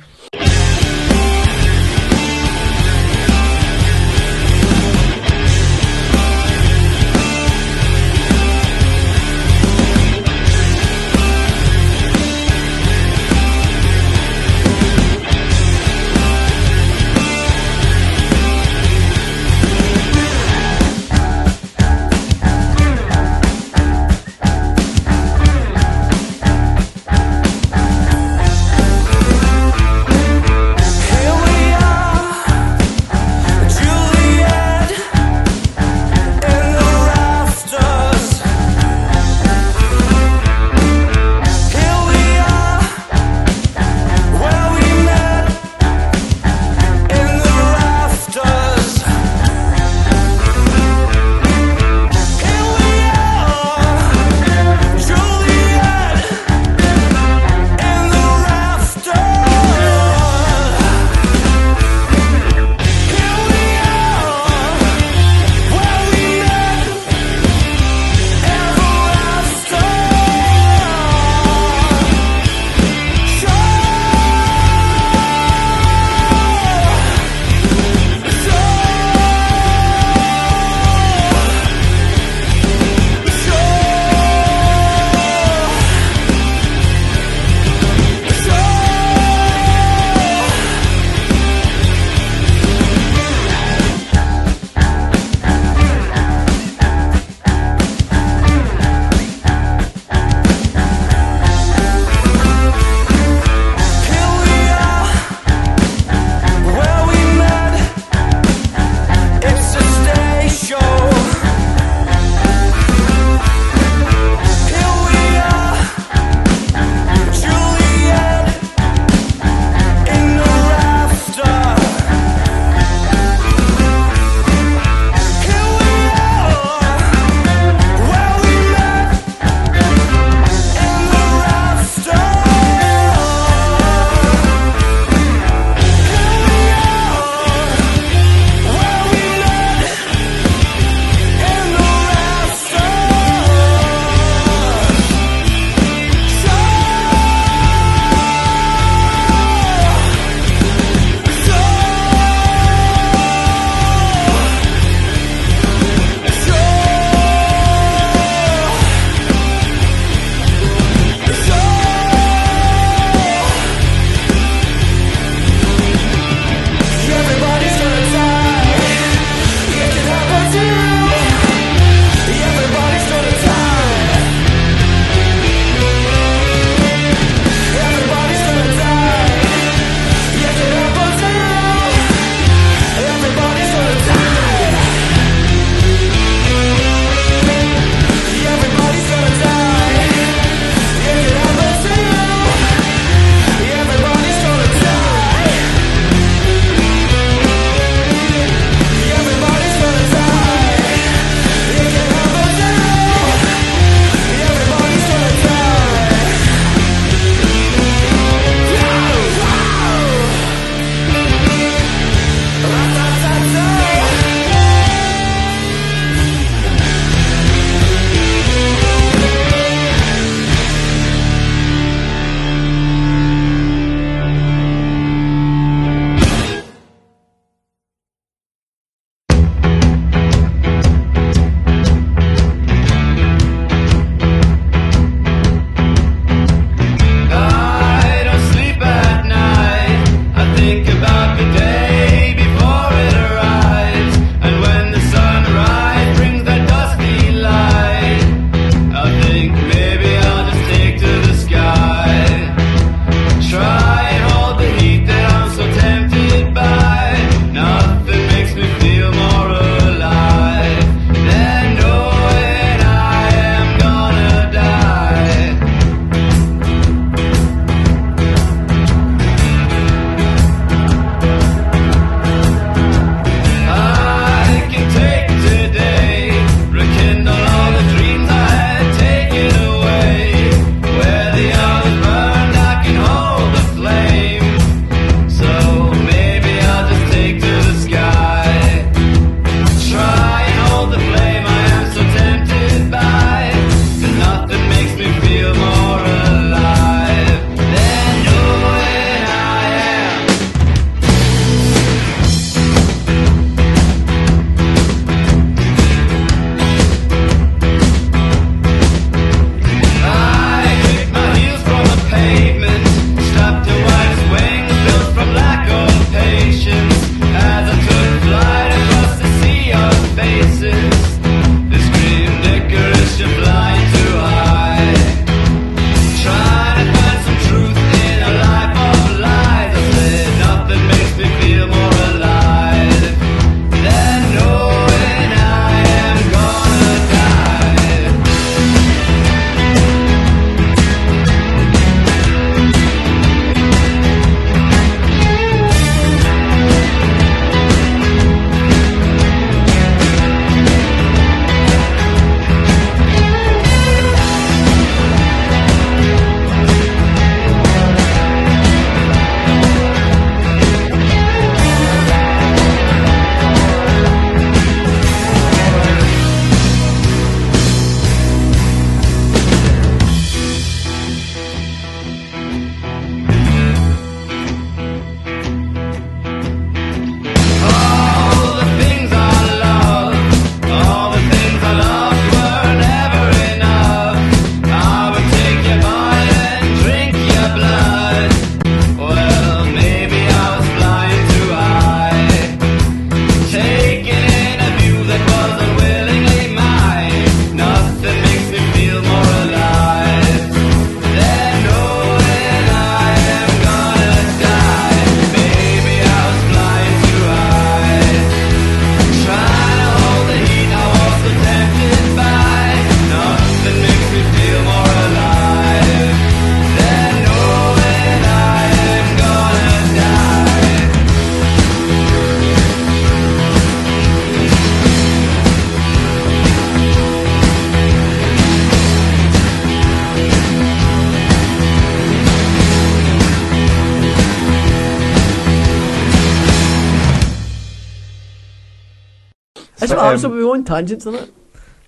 [SPEAKER 3] It's what happens when we go on tangents, isn't it?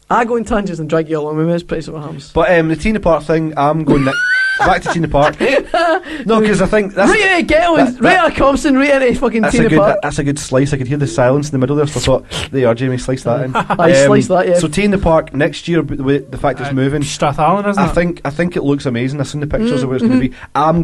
[SPEAKER 3] I go on tangents and drag you along with me. It's pretty what happens.
[SPEAKER 1] But the Tina Park thing, I'm going back to Tina Park. No, because I think that's
[SPEAKER 3] Right out get on, right out Compton, right into fucking Tina Park.
[SPEAKER 1] That's a good slice. I could hear the silence in the middle there, so I thought, there you are, Jamie, slice that in.
[SPEAKER 3] I slice that, yeah.
[SPEAKER 1] So Tina Park next year, the fact it's moving,
[SPEAKER 2] Strathallan, isn't it?
[SPEAKER 1] I think it looks amazing. I've seen the pictures of where it's going to be. I'm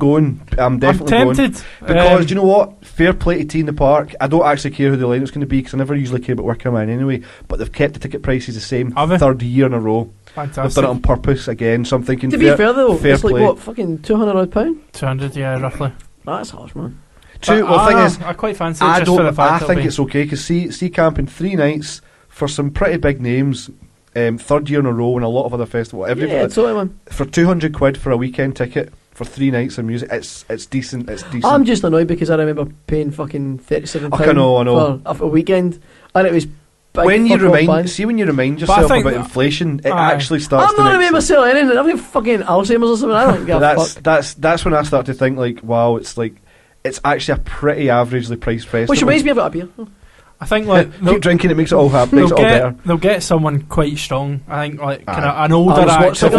[SPEAKER 1] definitely
[SPEAKER 2] tempted.
[SPEAKER 1] going because do you know what? Fair play to Tina Park. I don't actually care who the lineup's going to be because I never usually care about Working Man anyway. But they've kept the ticket prices the same, third year in a row.
[SPEAKER 2] Fantastic.
[SPEAKER 1] They've done it on purpose again. So I'm thinking.
[SPEAKER 3] To be fair though,
[SPEAKER 1] fair
[SPEAKER 3] it's like
[SPEAKER 1] play.
[SPEAKER 3] what, fucking £200?
[SPEAKER 2] 200, yeah, roughly.
[SPEAKER 3] That's harsh, man.
[SPEAKER 1] Well, thing is,
[SPEAKER 2] I quite fancy it just for the fact
[SPEAKER 1] I think it's okay because see camping 3 nights for some pretty big names, third year in a row, and a lot of other festivals.
[SPEAKER 3] Yeah, totally, man.
[SPEAKER 1] For £200 for a weekend ticket for 3 nights of music, it's decent. It's decent.
[SPEAKER 3] I'm just annoyed because I remember paying fucking £37
[SPEAKER 1] I know.
[SPEAKER 3] for a weekend, and it was.
[SPEAKER 1] When you remind yourself about inflation, it actually starts.
[SPEAKER 3] I'm not remembering myself anything. I've got fucking Alzheimer's or something. I don't give a fuck.
[SPEAKER 1] That's when I start to think like, wow, it's actually a pretty averagely priced festival.
[SPEAKER 3] Which reminds me of a beer.
[SPEAKER 2] I think like
[SPEAKER 1] keep drinking, it makes it all happen. Makes it all better.
[SPEAKER 2] They'll get someone quite strong. I think like kind of an older act.
[SPEAKER 1] The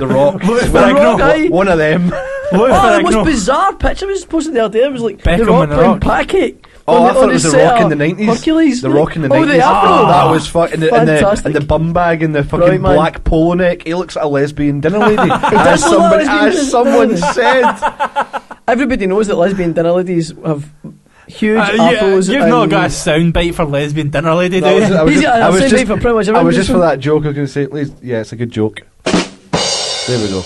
[SPEAKER 1] Rock.
[SPEAKER 3] The Rock,
[SPEAKER 1] one of them.
[SPEAKER 3] The most bizarre picture was posted the other day. It was like
[SPEAKER 2] Beckham
[SPEAKER 3] the Rock
[SPEAKER 2] and the
[SPEAKER 3] playing
[SPEAKER 2] Rock.
[SPEAKER 3] pancake.
[SPEAKER 1] I thought it was the Rock in the 90s.
[SPEAKER 3] Hercules.
[SPEAKER 1] The Rock in the 90s.
[SPEAKER 3] The afro.
[SPEAKER 1] That was fucking
[SPEAKER 3] fantastic.
[SPEAKER 1] and the bum bag and the fucking black polo neck. He looks like a lesbian dinner lady. as someone said.
[SPEAKER 3] Everybody knows that lesbian dinner ladies have huge afros.
[SPEAKER 2] You've not got a soundbite for lesbian dinner lady, do you?
[SPEAKER 1] I was just for that joke. I was going to say, yeah, it's a good joke. There we go.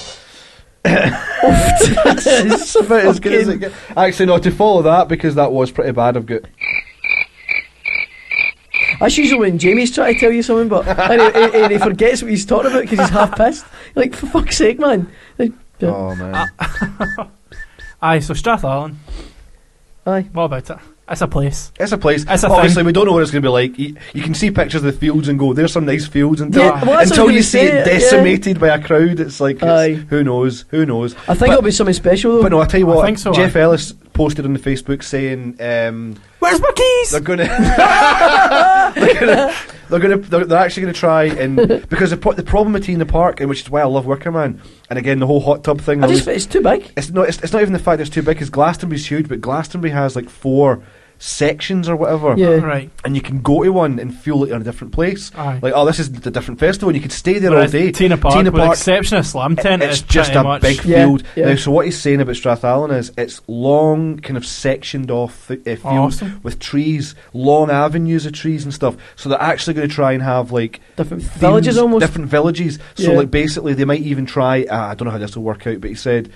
[SPEAKER 1] That's about as good as it gets. Actually, no, to follow that, because that was pretty bad, I've got.
[SPEAKER 3] That's usually when Jamie's trying to tell you something, but and he forgets what he's talking about because he's half pissed. You're like, for fuck's sake, man.
[SPEAKER 1] Oh, man.
[SPEAKER 2] Aye, so Strathallan.
[SPEAKER 3] Aye.
[SPEAKER 2] What about it? It's a place.
[SPEAKER 1] It's a place.
[SPEAKER 2] It's a
[SPEAKER 1] Obviously,
[SPEAKER 2] thing.
[SPEAKER 1] we don't know what it's going to be like. You can see pictures of the fields and go, there's some nice fields
[SPEAKER 3] well,
[SPEAKER 1] until you see it decimated by a crowd. It's like, who knows?
[SPEAKER 3] I think it'll be something special though.
[SPEAKER 1] But no, I tell you what,
[SPEAKER 2] I think so,
[SPEAKER 1] Jeff Ellis posted on the Facebook saying,
[SPEAKER 2] where's my keys?
[SPEAKER 1] They're actually going to try and because the problem with Tina Park, and which is why I love Working Man, and again the whole hot tub thing.
[SPEAKER 3] It's too big.
[SPEAKER 1] It's not even the fact it's too big. Because Glastonbury's huge, but Glastonbury has like 4 sections or whatever,
[SPEAKER 2] right,
[SPEAKER 1] and you can go to one and feel like you're in a different place.
[SPEAKER 2] Aye.
[SPEAKER 1] Like, oh, this is the different festival, and you could stay there all day.
[SPEAKER 2] Tina Park, with the exception of Slam Tent,
[SPEAKER 1] it's just a big field.
[SPEAKER 3] Yeah.
[SPEAKER 1] Now, so what he's saying about Strathallan is it's long, kind of sectioned off fields with trees, long avenues of trees and stuff. So they're actually going to try and have like
[SPEAKER 3] different villages, almost
[SPEAKER 1] different villages. So like basically, they might even try. I don't know how this will work out, but he said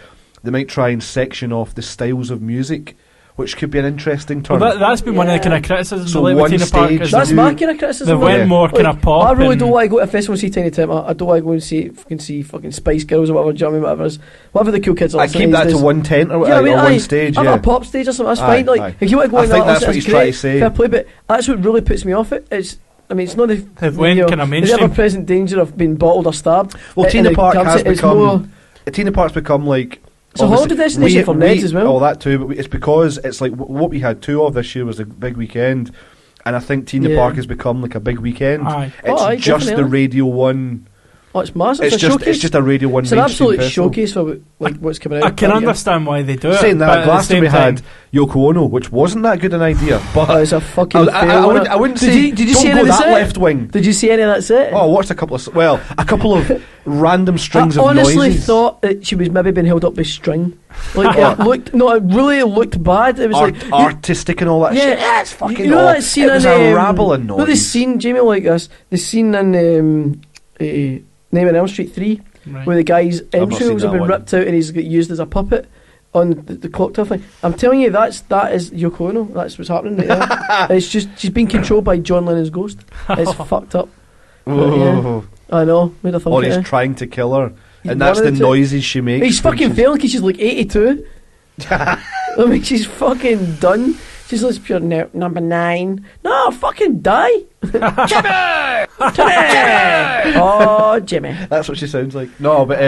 [SPEAKER 1] they might try and section off the styles of music, which could be an interesting turn.
[SPEAKER 2] Well, that's been one of the kind of criticisms
[SPEAKER 1] So
[SPEAKER 2] of
[SPEAKER 1] one
[SPEAKER 2] Tina Park.
[SPEAKER 1] stage
[SPEAKER 3] that's my kind of criticism.
[SPEAKER 2] They went more kind of pop.
[SPEAKER 3] I really don't want to go to a festival and see Tiny Tim. I don't want to go and see fucking Spice Girls or whatever. Do you know what I mean? Whatever the cool kids are.
[SPEAKER 1] I keep that to one tent or one stage.
[SPEAKER 3] I've got a pop stage or something. That's fine. Like if you want to go,
[SPEAKER 1] I think that's what he's trying to say.
[SPEAKER 3] Fair play, but that's what really puts me off it. It's not the
[SPEAKER 2] kind of mainstream.
[SPEAKER 3] ever-present danger of being bottled or stabbed.
[SPEAKER 1] Well, Tina Park has become. Tina Park's become like.
[SPEAKER 3] It's a holiday destination for Neds as well.
[SPEAKER 1] All that too, but it's because it's like what we had 2 of this year was a big weekend, and I think Tina Park has become like a big weekend.
[SPEAKER 2] Aye.
[SPEAKER 1] It's just the Radio 1.
[SPEAKER 3] Oh, it's massive.
[SPEAKER 1] It's just a Radio 1.
[SPEAKER 3] It's an absolute showcase for what's coming out.
[SPEAKER 2] I can understand why they do it.
[SPEAKER 1] Saying that, Glastonbury had Yoko Ono, which wasn't that good an idea, but
[SPEAKER 3] it's a fucking fail.
[SPEAKER 1] I wouldn't say.
[SPEAKER 3] Did you
[SPEAKER 1] don't
[SPEAKER 3] see
[SPEAKER 1] go
[SPEAKER 3] any of the
[SPEAKER 1] that
[SPEAKER 3] set?
[SPEAKER 1] left wing.
[SPEAKER 3] Did you see any of that set?
[SPEAKER 1] Oh, I watched a couple of random strings
[SPEAKER 3] I
[SPEAKER 1] of noises.
[SPEAKER 3] honestly thought that she was maybe being held up by string. Like it really looked bad. It was
[SPEAKER 1] artistic and all that shit. Yeah, it's fucking.
[SPEAKER 3] You know that scene
[SPEAKER 1] it was a rabble of noise.
[SPEAKER 3] No, the scene, Jamie, like this. The scene in Nightmare on Elm Street 3, where the guy's entrails have been ripped out and he's got used as a puppet on the clock tower thing. I'm telling you, that is Yoko Ono. That's what's happening right there. It's just she's being controlled by John Lennon's ghost. It's fucked up. Yeah, I know. Who'd have thought
[SPEAKER 1] or he's trying to kill her, and that's the noises she makes.
[SPEAKER 3] He's fucking failing because she's like 82. I mean, she's fucking done. She's like pure number 9. No, fucking die. Jimmy! Oh, Jimmy.
[SPEAKER 1] That's what she sounds like. No, but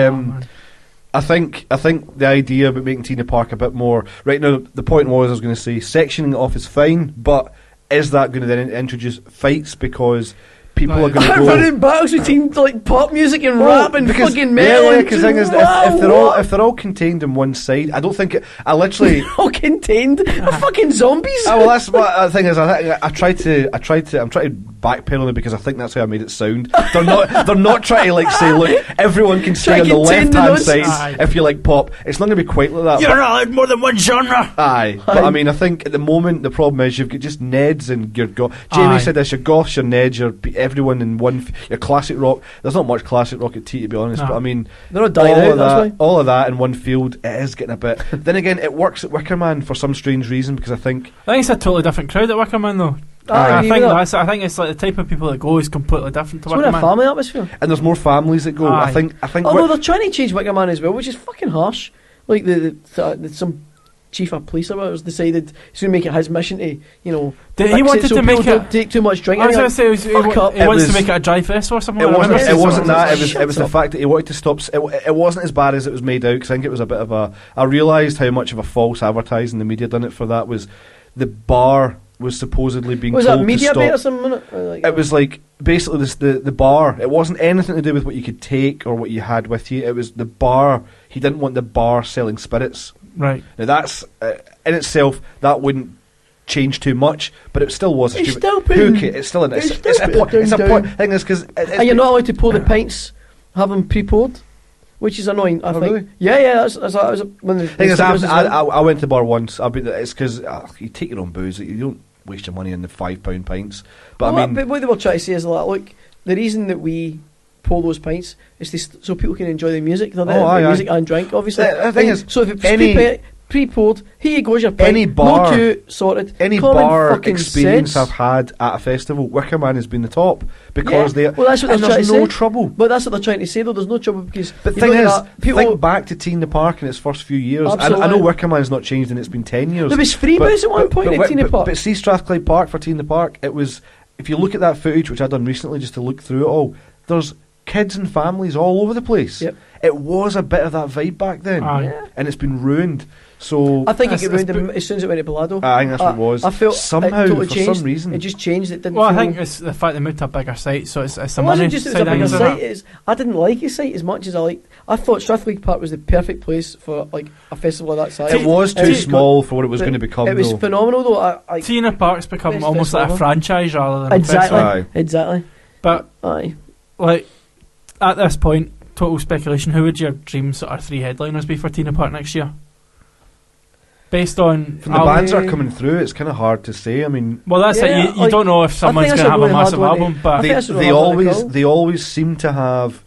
[SPEAKER 1] I think the idea about making Tina Park a bit more right now. The point was I was going to say sectioning it off is fine, but is that going to then introduce fights because people are going to
[SPEAKER 3] I'm
[SPEAKER 1] go
[SPEAKER 3] running battles between like pop music and rap and fucking metal.
[SPEAKER 1] Yeah, because the thing is, if they're all contained in one side, I don't think I literally
[SPEAKER 3] all contained. They're fucking zombies.
[SPEAKER 1] Well, that's what the thing is. I'm trying to backpedal it because I think that's how I made it sound. They're not trying to like say, look, everyone can stay on the left hand side if you like pop. It's not going to be quite like that.
[SPEAKER 2] You're not allowed more than one genre.
[SPEAKER 1] Aye, but I mean, I think at the moment the problem is you've got just Neds and your Jamie said this: your goths, your Neds, your everyone in one. Your classic rock. There's not much classic rock at T, to be honest. But I mean,
[SPEAKER 3] they're not dying out.
[SPEAKER 1] All of that in one field, it is getting a bit. Then again, it works at Wickerman for some strange reason because I think
[SPEAKER 2] it's a totally different crowd at Wickerman though. I think it's like the type of people that go is completely different to Wickerman.
[SPEAKER 3] It's a family atmosphere,
[SPEAKER 1] and there's more families that go. I think.
[SPEAKER 3] Although they're trying to change Wickerman as well, which is fucking harsh. Like some chief of police or whatever has decided he's going to make it his mission to, he wanted to make it don't take too much drink.
[SPEAKER 2] I was going to say he wants to make it a dry festival or something.
[SPEAKER 1] It wasn't that. It was the fact that he wanted to stop. It wasn't as bad as it was made out because I think it was a bit of a. I realised how much of a false advertising the media done it for. That was the bar was supposedly being told to stop. Was that media bait or something? It was like basically the bar. It wasn't anything to do with what you could take or what you had with you. It was the bar. He didn't want the bar selling spirits.
[SPEAKER 2] Right.
[SPEAKER 1] Now that's in itself that wouldn't change too much, but it still was a stupid. It's still in. It's a point. Thing is because
[SPEAKER 3] you're not allowed to pour the pints, have them pre-poured, which is annoying. I think. Really? Yeah. That's when the
[SPEAKER 1] thing is, I went to the bar once. It's because you take your own booze. You don't waste your money on the £5 pints. But I mean,
[SPEAKER 3] but what they were trying to say is like, look, the reason that we pour those pints is so people can enjoy the music. Music and drink, obviously.
[SPEAKER 1] The thing is,
[SPEAKER 3] so if it's pre-poured, here you go, your pint.
[SPEAKER 1] Any bar,
[SPEAKER 3] no queue, sorted.
[SPEAKER 1] Any bar experience I've had at a festival, Wickerman has been the top because that's what they're trying to say. No trouble.
[SPEAKER 3] But that's what they're trying to say, though. There's no trouble because.
[SPEAKER 1] But the thing is, think back to Tea in the Park in its first few years. I know Wickerman's not changed and it's been 10 years.
[SPEAKER 3] There was free booze at one point at Tea in the Park.
[SPEAKER 1] But see Strathclyde Park for Tea in the Park, it was. If you look at that footage, which I've done recently, just to look through it all, there's kids and families all over the place.
[SPEAKER 3] Yep.
[SPEAKER 1] It was a bit of that vibe back then, and it's been ruined. So
[SPEAKER 3] I think it got ruined as soon as it went to Bellado.
[SPEAKER 1] I think that's what it was.
[SPEAKER 3] I felt
[SPEAKER 1] somehow
[SPEAKER 3] totally
[SPEAKER 1] for
[SPEAKER 3] changed.
[SPEAKER 1] some reason
[SPEAKER 3] it just changed. It didn't.
[SPEAKER 2] Well, I think it's the fact they moved to a bigger site, so it's a money
[SPEAKER 3] wasn't just it was a bigger site. I didn't like his site as much as I liked. I thought Strathclyde Park was the perfect place for like a festival of that size.
[SPEAKER 1] It was too small for what it was going to become.
[SPEAKER 3] It was phenomenal though.
[SPEAKER 2] Tea in the Park's become almost like a franchise rather than
[SPEAKER 3] exactly.
[SPEAKER 2] a festival.
[SPEAKER 3] Exactly.
[SPEAKER 2] But like at this point, total speculation. Who would your dream sort of 3 headliners be for Tea in the Park next year? Based on
[SPEAKER 1] from the bands that are coming through, it's kind of hard to say. I mean,
[SPEAKER 2] well, that's it. You don't know if someone's going to have a massive album, but
[SPEAKER 1] they always seem to have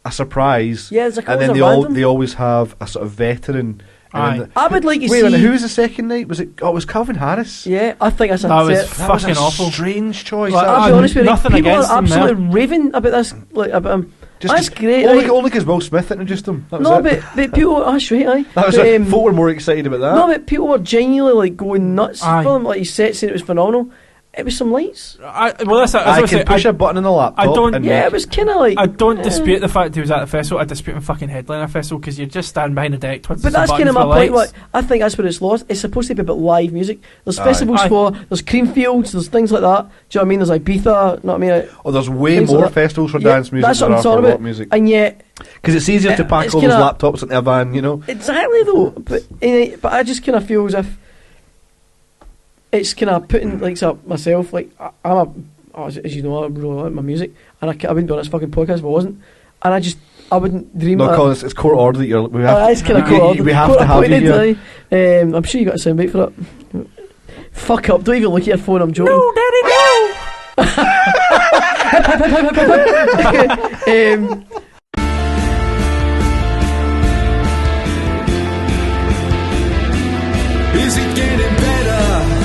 [SPEAKER 1] a surprise.
[SPEAKER 3] Yeah,
[SPEAKER 1] and then they always have a sort of veteran.
[SPEAKER 3] I would like to see.
[SPEAKER 1] Wait a minute, who was the second night? Was it? Oh, it was Calvin Harris.
[SPEAKER 3] Yeah, I think that's
[SPEAKER 2] fucking awful.
[SPEAKER 1] Strange choice.
[SPEAKER 3] I'll be honest with you. People are absolutely raving about this. Like about him. That's great.
[SPEAKER 1] Only because Will Smith introduced him.
[SPEAKER 3] But people. That's right. Aye.
[SPEAKER 1] That was folk were more excited about that.
[SPEAKER 3] No, but people were genuinely like going nuts for him. Like he said, saying it was phenomenal. It was some lights.
[SPEAKER 1] I can push a button on the laptop.
[SPEAKER 3] It was kind of like.
[SPEAKER 2] I don't dispute the fact he was at the festival. I dispute him fucking headliner festival because you're just standing behind a deck.
[SPEAKER 3] But that's kind of my point. Like, I think that's where it's lost. It's supposed to be about live music. There's festivals there's Creamfields, there's things like that. Do you know what I mean? There's Ibiza. Know what I mean?
[SPEAKER 1] There's way more festivals for dance music
[SPEAKER 3] than there are for rock music. And yet.
[SPEAKER 1] Because it's easier to pack all those laptops into a van, you know.
[SPEAKER 3] Exactly though. But I just kind of feel as if. It's kind of putting myself like as you know I really like my music and I wouldn't be on this fucking podcast if I wasn't, and I wouldn't dream.
[SPEAKER 1] No, Colin, it's court order that we have.
[SPEAKER 3] It's kind of court order.
[SPEAKER 1] We have to have you here.
[SPEAKER 3] I'm sure you got a soundbite for that. Fuck up! Don't even look at your phone. I'm joking.
[SPEAKER 2] No, Daddy, no.
[SPEAKER 8] Is it getting better?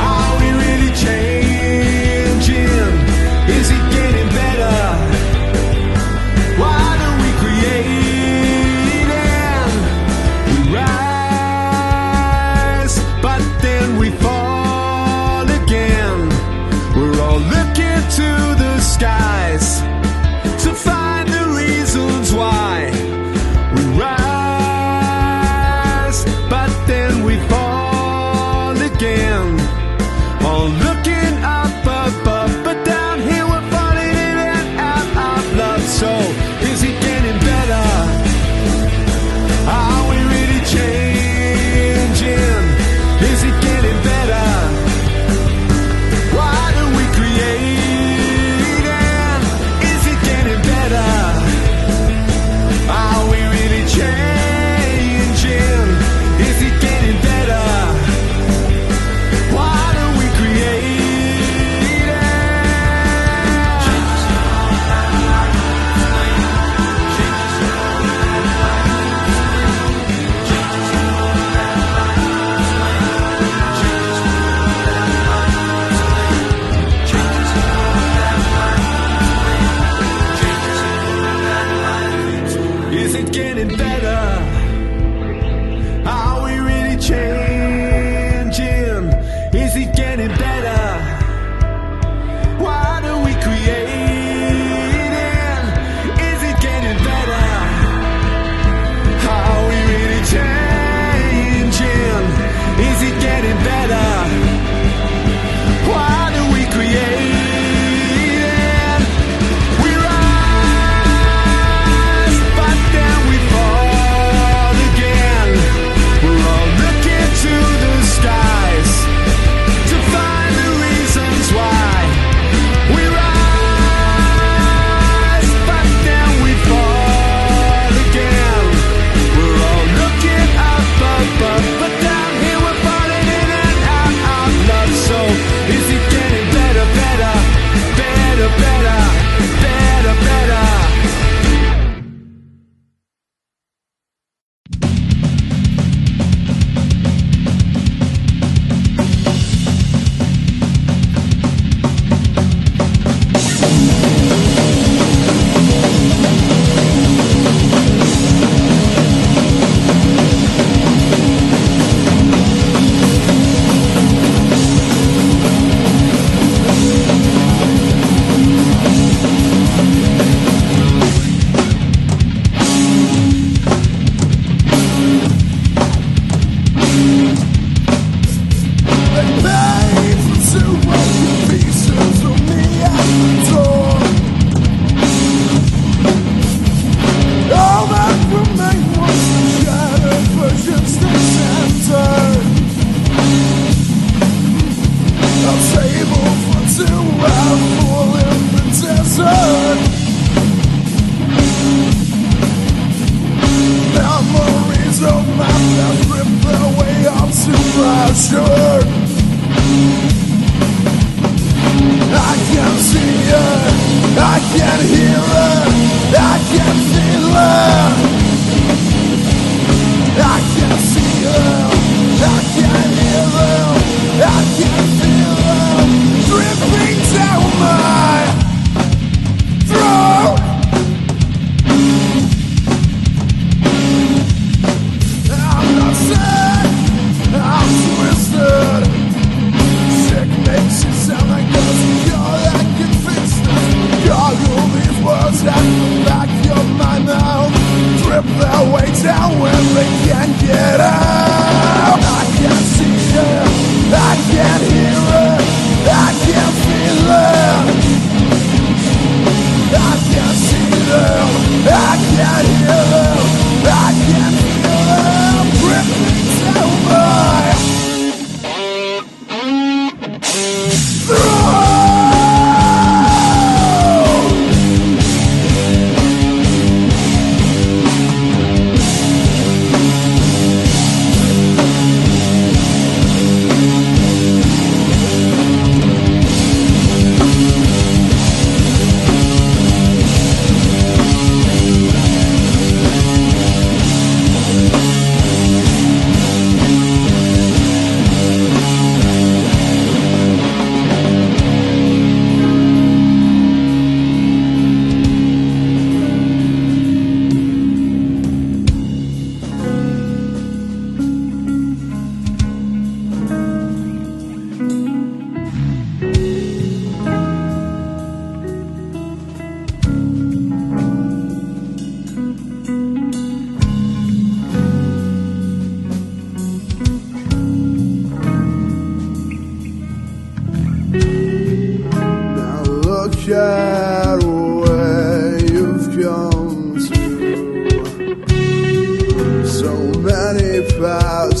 [SPEAKER 8] Are we really changing? Is it getting better? What are we creating? We rise, but then we fall again. We're all looking to the skies to Is it getting better? Are we really changing? Is it getting better? What are we creating? Is it getting better? Are we really changing? Is it getting better? What are we creating? We rise, but then we fall again. We're all looking to the skies to find the reasons why. We rise, but then we fall again. We're all looking up, but down here we're falling in and out of love. So is it getting better, better, better, better, better, better?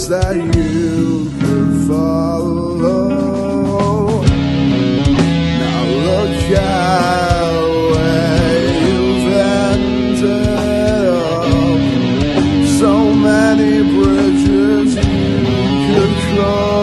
[SPEAKER 9] That you could follow. Now look at where you've ended up. So many bridges you could cross.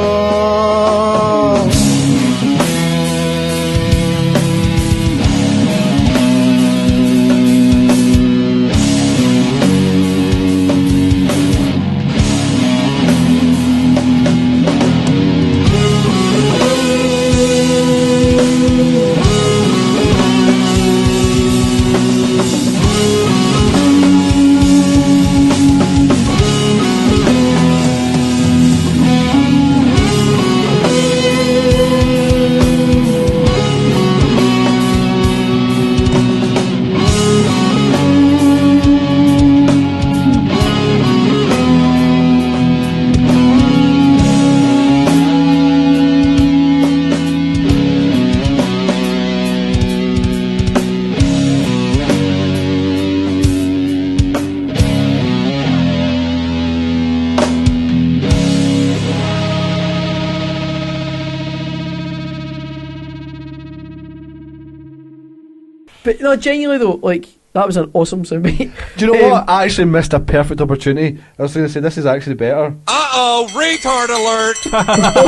[SPEAKER 3] But no, genuinely though, like that was an awesome soundbite.
[SPEAKER 1] Do you know what? I actually missed a perfect opportunity. I was going to say this is actually better.
[SPEAKER 5] Uh-oh, retard alert!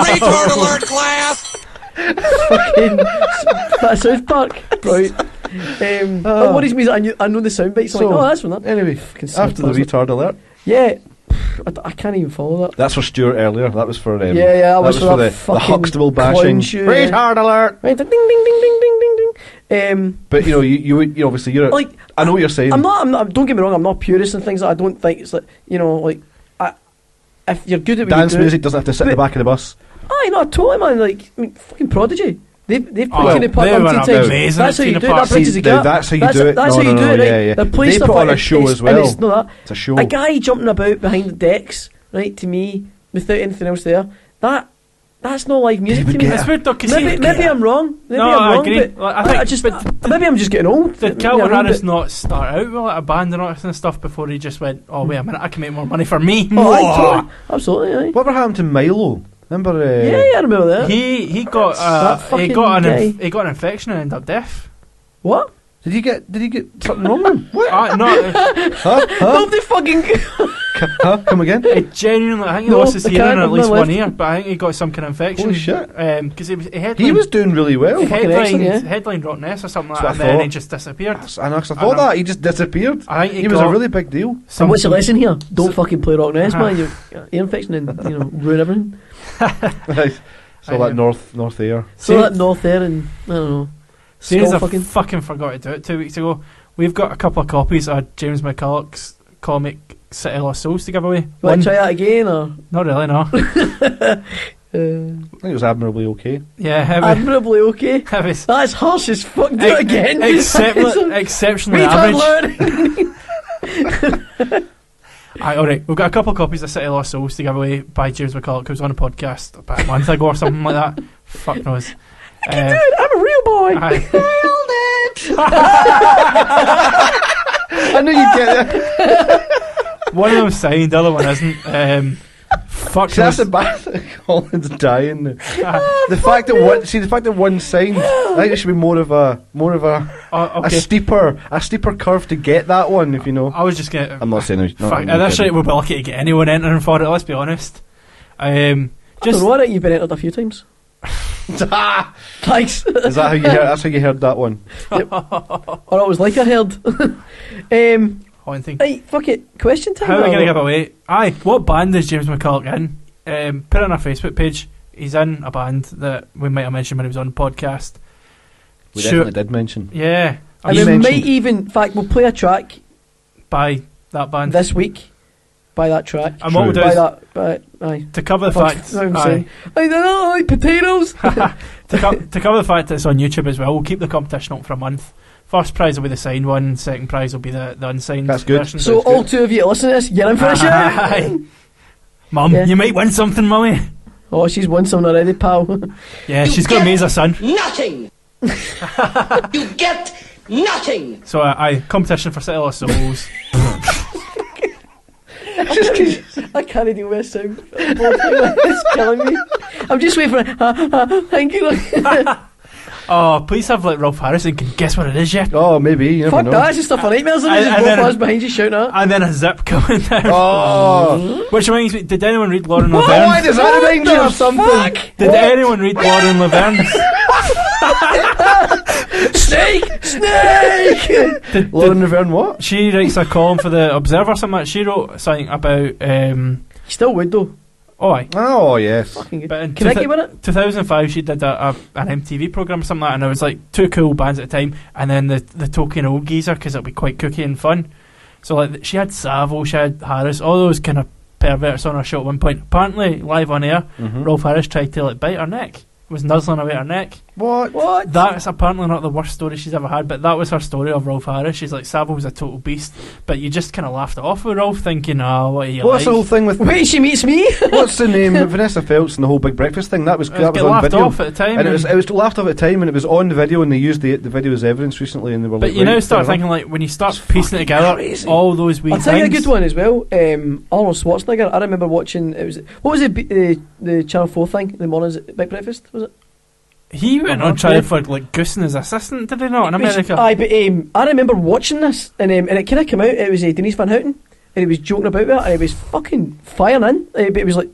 [SPEAKER 5] Retard alert, class!
[SPEAKER 3] Fucking that South Park, right? What worries me is I know the soundbites. So, like, oh, that's from that.
[SPEAKER 1] Anyway, after the retard alert.
[SPEAKER 3] Yeah, I can't even follow that.
[SPEAKER 1] That's for Stuart earlier. That was for
[SPEAKER 3] that was for
[SPEAKER 1] the Huxtable bashing. Retard alert.
[SPEAKER 3] Right, ding ding ding ding ding ding ding.
[SPEAKER 1] But you obviously you're
[SPEAKER 3] like,
[SPEAKER 1] I know what you're saying.
[SPEAKER 3] I'm not. Don't get me wrong. I'm not a purist and things. I don't think it's like like if you're good at what
[SPEAKER 1] dance
[SPEAKER 3] you do,
[SPEAKER 1] music doesn't have to sit in the back of the bus.
[SPEAKER 3] Aye, no, totally, man. Like, I mean, fucking Prodigy. They've put in the part
[SPEAKER 2] they were
[SPEAKER 3] times. That's how you do it. That bridges the gap.
[SPEAKER 1] That's how you do it.
[SPEAKER 3] That's how you do it, right?
[SPEAKER 1] Yeah.
[SPEAKER 3] They're playing
[SPEAKER 1] They
[SPEAKER 3] stuff
[SPEAKER 1] put on
[SPEAKER 3] like
[SPEAKER 1] a show as well.
[SPEAKER 3] It's not that.
[SPEAKER 1] It's a show.
[SPEAKER 3] A guy jumping about behind the decks, right? To me, without anything else there, that's not live music to me.
[SPEAKER 2] It's weird though, cause
[SPEAKER 3] maybe I'm wrong. Maybe
[SPEAKER 2] No,
[SPEAKER 3] I'm
[SPEAKER 2] I
[SPEAKER 3] wrong.
[SPEAKER 2] agree.
[SPEAKER 3] But
[SPEAKER 2] I think,
[SPEAKER 3] maybe I'm just getting old.
[SPEAKER 2] Did Calvin Harris not start out with like a band and all that kind of stuff before he just went, oh wait a minute, I can make more money for me?
[SPEAKER 3] Oh, aye, totally. Absolutely, aye.
[SPEAKER 1] Whatever happened to Milo? Remember?
[SPEAKER 3] Yeah, I remember that.
[SPEAKER 2] He got he got an infection and ended up deaf.
[SPEAKER 3] What?
[SPEAKER 1] Did he get something wrong with him? What?
[SPEAKER 2] No.
[SPEAKER 1] Huh?
[SPEAKER 3] Nobody fucking.
[SPEAKER 1] Come again?
[SPEAKER 2] Genuinely, I think he lost his hearing in at least 1 year, but I think he got some kind of infection.
[SPEAKER 1] Holy shit!
[SPEAKER 2] Because
[SPEAKER 1] he was doing really well.
[SPEAKER 2] Headline Rock Ness or something like that, and then he just disappeared.
[SPEAKER 1] I thought that he just disappeared.
[SPEAKER 2] I think
[SPEAKER 1] he was a really big deal.
[SPEAKER 3] And what's the lesson here? Don't fucking play Rock Ness, man. Your ear infection and ruin everything.
[SPEAKER 1] So that north air.
[SPEAKER 3] So that north air and I don't know.
[SPEAKER 2] Seems I fucking forgot to do it 2 weeks ago. We've got a couple of copies of James McCulloch's comic City Lost Souls to give away.
[SPEAKER 3] Want to try that again or?
[SPEAKER 2] Not really, no.
[SPEAKER 1] I think it was admirably okay.
[SPEAKER 2] Yeah,
[SPEAKER 3] admirably okay. That's harsh as fuck. Do it again.
[SPEAKER 2] Exceptionally average. Alright, we've got a couple of copies of City Lost Souls to give away by James McCulloch, who was on a podcast about a month ago or something like that. Fuck knows.
[SPEAKER 3] I can do it. I'm a real boy.
[SPEAKER 1] Held it. I knew you'd get it.
[SPEAKER 2] One of them's signed, the other one isn't. Fuck.
[SPEAKER 1] See, that's the bad thing. Colin's dying. The fact that one's signed, I think there should be more of a steeper curve to get that one. If you know,
[SPEAKER 2] I was just getting.
[SPEAKER 1] I'm not saying.
[SPEAKER 2] At this rate, we'll be lucky to get anyone entering for it. Let's be honest.
[SPEAKER 3] I don't know, you've been entered a few times. Thanks.
[SPEAKER 1] Is that how you heard? That's how you heard that one.
[SPEAKER 3] Yep. Or it was like I heard.
[SPEAKER 2] Haunting.
[SPEAKER 3] Right, fuck it. Question time.
[SPEAKER 2] How are we going to give it away? Aye, what band is James McCulloch in? Put it on our Facebook page. He's in a band that we might have mentioned when he was on the podcast.
[SPEAKER 1] We definitely did mention.
[SPEAKER 2] Yeah.
[SPEAKER 3] And we might even, in fact, we'll play a track
[SPEAKER 2] by that band
[SPEAKER 3] this week. By that track.
[SPEAKER 2] And what we'll do
[SPEAKER 3] is
[SPEAKER 2] to cover the fact
[SPEAKER 3] I don't know, like potatoes.
[SPEAKER 2] to cover the fact that it's on YouTube as well, we'll keep the competition up for a month. First prize will be the signed one, second prize will be the unsigned.
[SPEAKER 1] That's good.
[SPEAKER 2] version.
[SPEAKER 3] So all two of you listen to this, you're in for a shout.
[SPEAKER 2] Mum, you might win something, mummy.
[SPEAKER 3] Oh, she's won something already, pal.
[SPEAKER 2] Yeah, she's got to amaze her son.
[SPEAKER 10] Nothing. You get nothing.
[SPEAKER 2] So competition for City Lost Souls.
[SPEAKER 3] I can't deal with sound. It's killing me. I'm just waiting for thank you.
[SPEAKER 2] Oh, please have like Rolf Harrison can guess what it is yet.
[SPEAKER 1] Oh, maybe. You never
[SPEAKER 3] Fuck
[SPEAKER 1] know.
[SPEAKER 3] that, it's just stuff on emails and just both of us behind you shouting at.
[SPEAKER 2] And then a zip coming down.
[SPEAKER 1] Oh.
[SPEAKER 2] Which reminds me, did anyone read Lauren Laverne's?
[SPEAKER 1] Why does that remind you of something?
[SPEAKER 2] Did anyone read Lauren Laverne's?
[SPEAKER 3] Snake!
[SPEAKER 1] Lauren Laverne what?
[SPEAKER 2] She writes a column for the Observer or something like that. She wrote something about
[SPEAKER 3] You still would though.
[SPEAKER 2] Oh aye.
[SPEAKER 1] Oh yes.
[SPEAKER 3] Fucking good.
[SPEAKER 2] But in
[SPEAKER 3] Can I get with it?
[SPEAKER 2] 2005 she did an MTV programme or something like that, and there was like two cool bands at the time, and then the token old geezer, because it'll be quite kooky and fun. So like she had Savo, she had Harris, all those kind of perverts on her show at one point. Apparently live on air, Rolf Harris tried to like bite her neck. Was nuzzling away her neck.
[SPEAKER 1] What?
[SPEAKER 2] That's apparently not the worst story she's ever had, but that was her story of Rolf Harris. She's like, Savo was a total beast, but you just kind of laughed it off with Rolf, thinking, oh, what are you
[SPEAKER 1] What's
[SPEAKER 2] like?
[SPEAKER 1] the whole thing with...
[SPEAKER 3] Wait, she meets me?
[SPEAKER 1] What's the name? Vanessa Feltz and the whole Big Breakfast thing. That was on
[SPEAKER 2] laughed
[SPEAKER 1] video.
[SPEAKER 2] Off at the time.
[SPEAKER 1] And it was laughed off at the time, and it was on the video, and they used the video as evidence recently, and they were
[SPEAKER 2] but
[SPEAKER 1] like...
[SPEAKER 2] you now start thinking, like, when you start piecing it together,
[SPEAKER 1] crazy.
[SPEAKER 2] all those wee
[SPEAKER 3] I'll tell you a
[SPEAKER 2] things.
[SPEAKER 3] good one as well. Arnold Schwarzenegger. I remember watching... What was it? The Channel 4 thing in the mornings at Big Breakfast, was it?
[SPEAKER 2] He went on trial for like goosing his assistant, did he not, in America?
[SPEAKER 3] Aye, but I remember watching this, and it kind of came out. It was Denise Van Houten, and he was joking about it, and he was fucking firing in. But it was like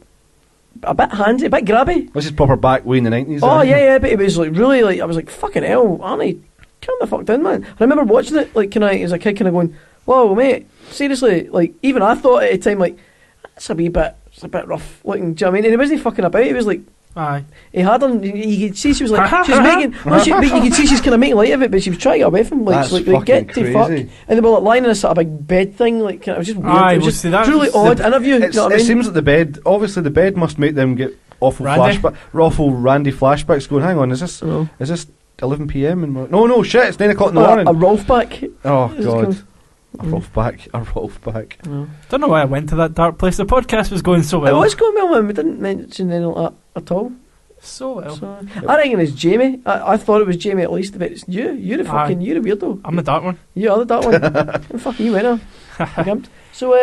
[SPEAKER 3] a bit handsy, a bit grabby.
[SPEAKER 1] This is proper back way in the 90s.
[SPEAKER 3] Oh yeah, but it was like really like I was like fucking hell, Arnie, calm the fuck down, man. I remember watching it like as a kid, kind of going, whoa, mate, seriously, like even I thought at the time like it's a bit rough looking. Do you know what I mean? And he wasn't fucking about. He was like.
[SPEAKER 2] Aye.
[SPEAKER 3] He had her. You could see she was like she was making. But you could see she's kind of making light of it, but she was trying to get away from him. Like,
[SPEAKER 1] That's
[SPEAKER 3] like
[SPEAKER 1] fucking
[SPEAKER 3] get
[SPEAKER 1] crazy.
[SPEAKER 3] to fuck, and they were like lying in a sort of big bed thing. Like it was just weird.
[SPEAKER 2] Aye,
[SPEAKER 3] it was
[SPEAKER 2] well,
[SPEAKER 3] just
[SPEAKER 2] see, that's
[SPEAKER 3] truly odd interview. You know what I
[SPEAKER 1] It
[SPEAKER 3] mean?
[SPEAKER 1] seems that the bed, obviously, the bed must make them get awful
[SPEAKER 2] Randy?
[SPEAKER 1] awful Randy flashbacks. Going, hang on, is this 11 p.m. and no shit, it's 9 o'clock in the
[SPEAKER 3] A
[SPEAKER 1] morning.
[SPEAKER 3] Rolf back.
[SPEAKER 1] Oh
[SPEAKER 3] It's
[SPEAKER 1] god.
[SPEAKER 3] kind of-
[SPEAKER 1] A Rolf back.
[SPEAKER 2] Don't know why I went to that dark place. The podcast was going so
[SPEAKER 3] It
[SPEAKER 2] well.
[SPEAKER 3] was going well, man. We didn't mention anything like that at all.
[SPEAKER 2] So well.
[SPEAKER 3] So, I reckon it's Jamie. I thought it was Jamie at least, but it's you. You're the fucking. You're the weirdo.
[SPEAKER 2] I'm the dark one.
[SPEAKER 3] You are the dark one. And fuck you, winner. So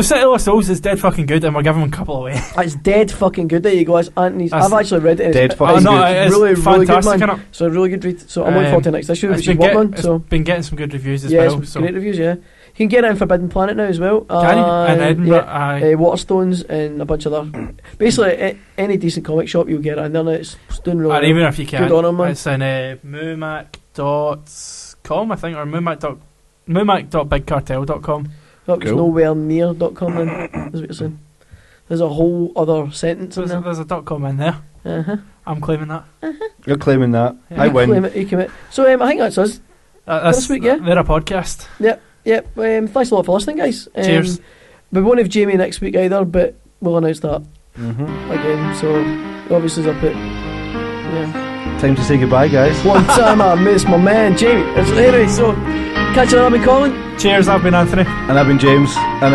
[SPEAKER 2] City Lost Souls is dead fucking good, and we're giving one a couple away.
[SPEAKER 3] it's dead fucking good. There you go. It's Anthony's.
[SPEAKER 2] That's
[SPEAKER 3] I've actually read it. And
[SPEAKER 1] dead
[SPEAKER 3] it's
[SPEAKER 1] fucking good.
[SPEAKER 2] It's
[SPEAKER 3] really good,
[SPEAKER 2] fantastic,
[SPEAKER 3] man.
[SPEAKER 2] innit?
[SPEAKER 3] So a really good read. So I'm looking forward to the next issue, which is Workman. So
[SPEAKER 2] it's been getting some good reviews as
[SPEAKER 3] yeah,
[SPEAKER 2] well.
[SPEAKER 3] some
[SPEAKER 2] So
[SPEAKER 3] great reviews. Yeah, you can get it in Forbidden Planet now as well.
[SPEAKER 2] Can you? In Edinburgh, aye.
[SPEAKER 3] Waterstones and a bunch of other. Basically, any decent comic shop you'll get it in there. Now. It's doing really
[SPEAKER 2] And
[SPEAKER 3] well.
[SPEAKER 2] even if you can't,
[SPEAKER 3] Good on 'em, man.
[SPEAKER 2] it's in moomac.com, I think, or moomac.bigcartel.com.
[SPEAKER 3] That was
[SPEAKER 1] Cool.
[SPEAKER 3] nowhere near.com then, is what you're saying. There's a whole other sentence in there.
[SPEAKER 2] There's a .com in there.
[SPEAKER 3] Uh-huh.
[SPEAKER 2] I'm claiming that.
[SPEAKER 1] You're claiming that.
[SPEAKER 2] Yeah.
[SPEAKER 1] I win.
[SPEAKER 3] Claim it, you commit. So I think that's us.
[SPEAKER 2] This
[SPEAKER 3] week, yeah?
[SPEAKER 2] They're a podcast.
[SPEAKER 3] Yep. Thanks a lot for listening, guys.
[SPEAKER 2] Cheers.
[SPEAKER 3] We won't have Jamie next week either, but we'll announce that again. So obviously it's up at
[SPEAKER 1] Time to say goodbye, guys.
[SPEAKER 3] one time I miss my man Jamie. Anyway, so catch you later. I've been Colin.
[SPEAKER 2] Cheers, I've been Anthony.
[SPEAKER 1] And I've been James. And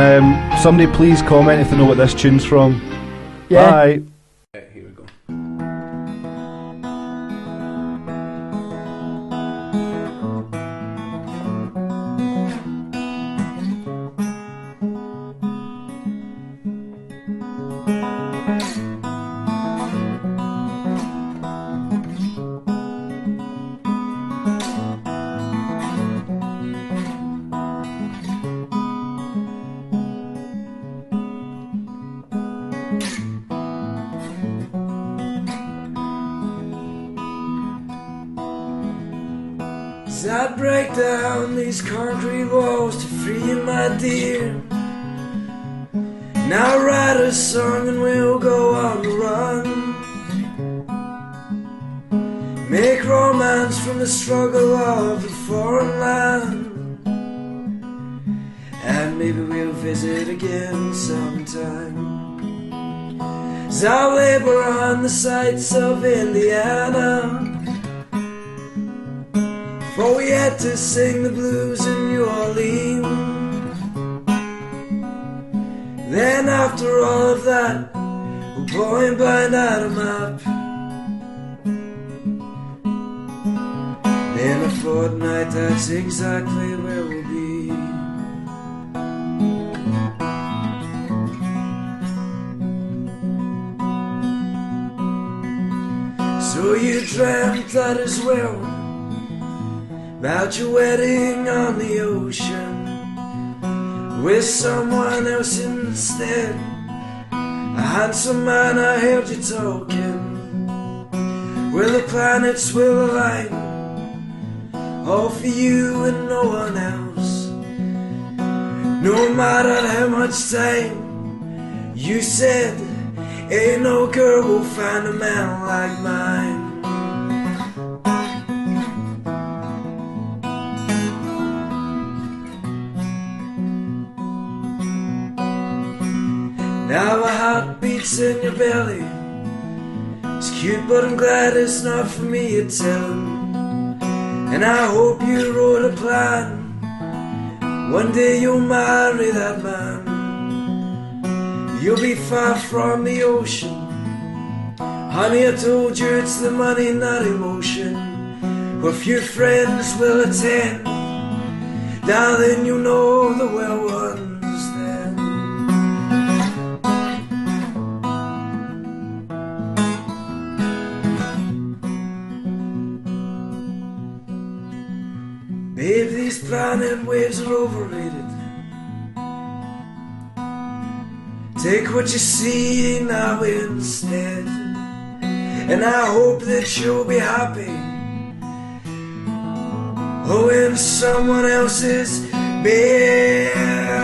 [SPEAKER 1] somebody please comment if they know what this tune's from.
[SPEAKER 3] Yeah.
[SPEAKER 1] Bye.
[SPEAKER 2] Here we go.
[SPEAKER 11] As I break down these concrete walls to free you, my dear. Now write a song and we'll go on the run. Make romance from the struggle of the foreign land. And maybe we'll visit again sometime. As I labor on the sights of Indiana. For we had to sing the blues in New Orleans. Then after all of that, we're blowing blind out a map. In a fortnight, that's exactly where we'll be. So you dreamt that as well, about your wedding on the ocean, with someone else instead. A handsome man, I heard you talking. Where the planets will align, all for you and no one else. No matter how much time, you said, ain't no girl will find a man like mine. Now my heart beats in your belly. It's cute, but I'm glad it's not for me to tell. And I hope you wrote a plan. One day you'll marry that man. You'll be far from the ocean. Honey, I told you it's the money, not emotion. A few friends will attend. Darling, you know the well ones then. planet waves are overrated. Take what you see now instead, and I hope that you'll be happy. Oh, in someone else's bed.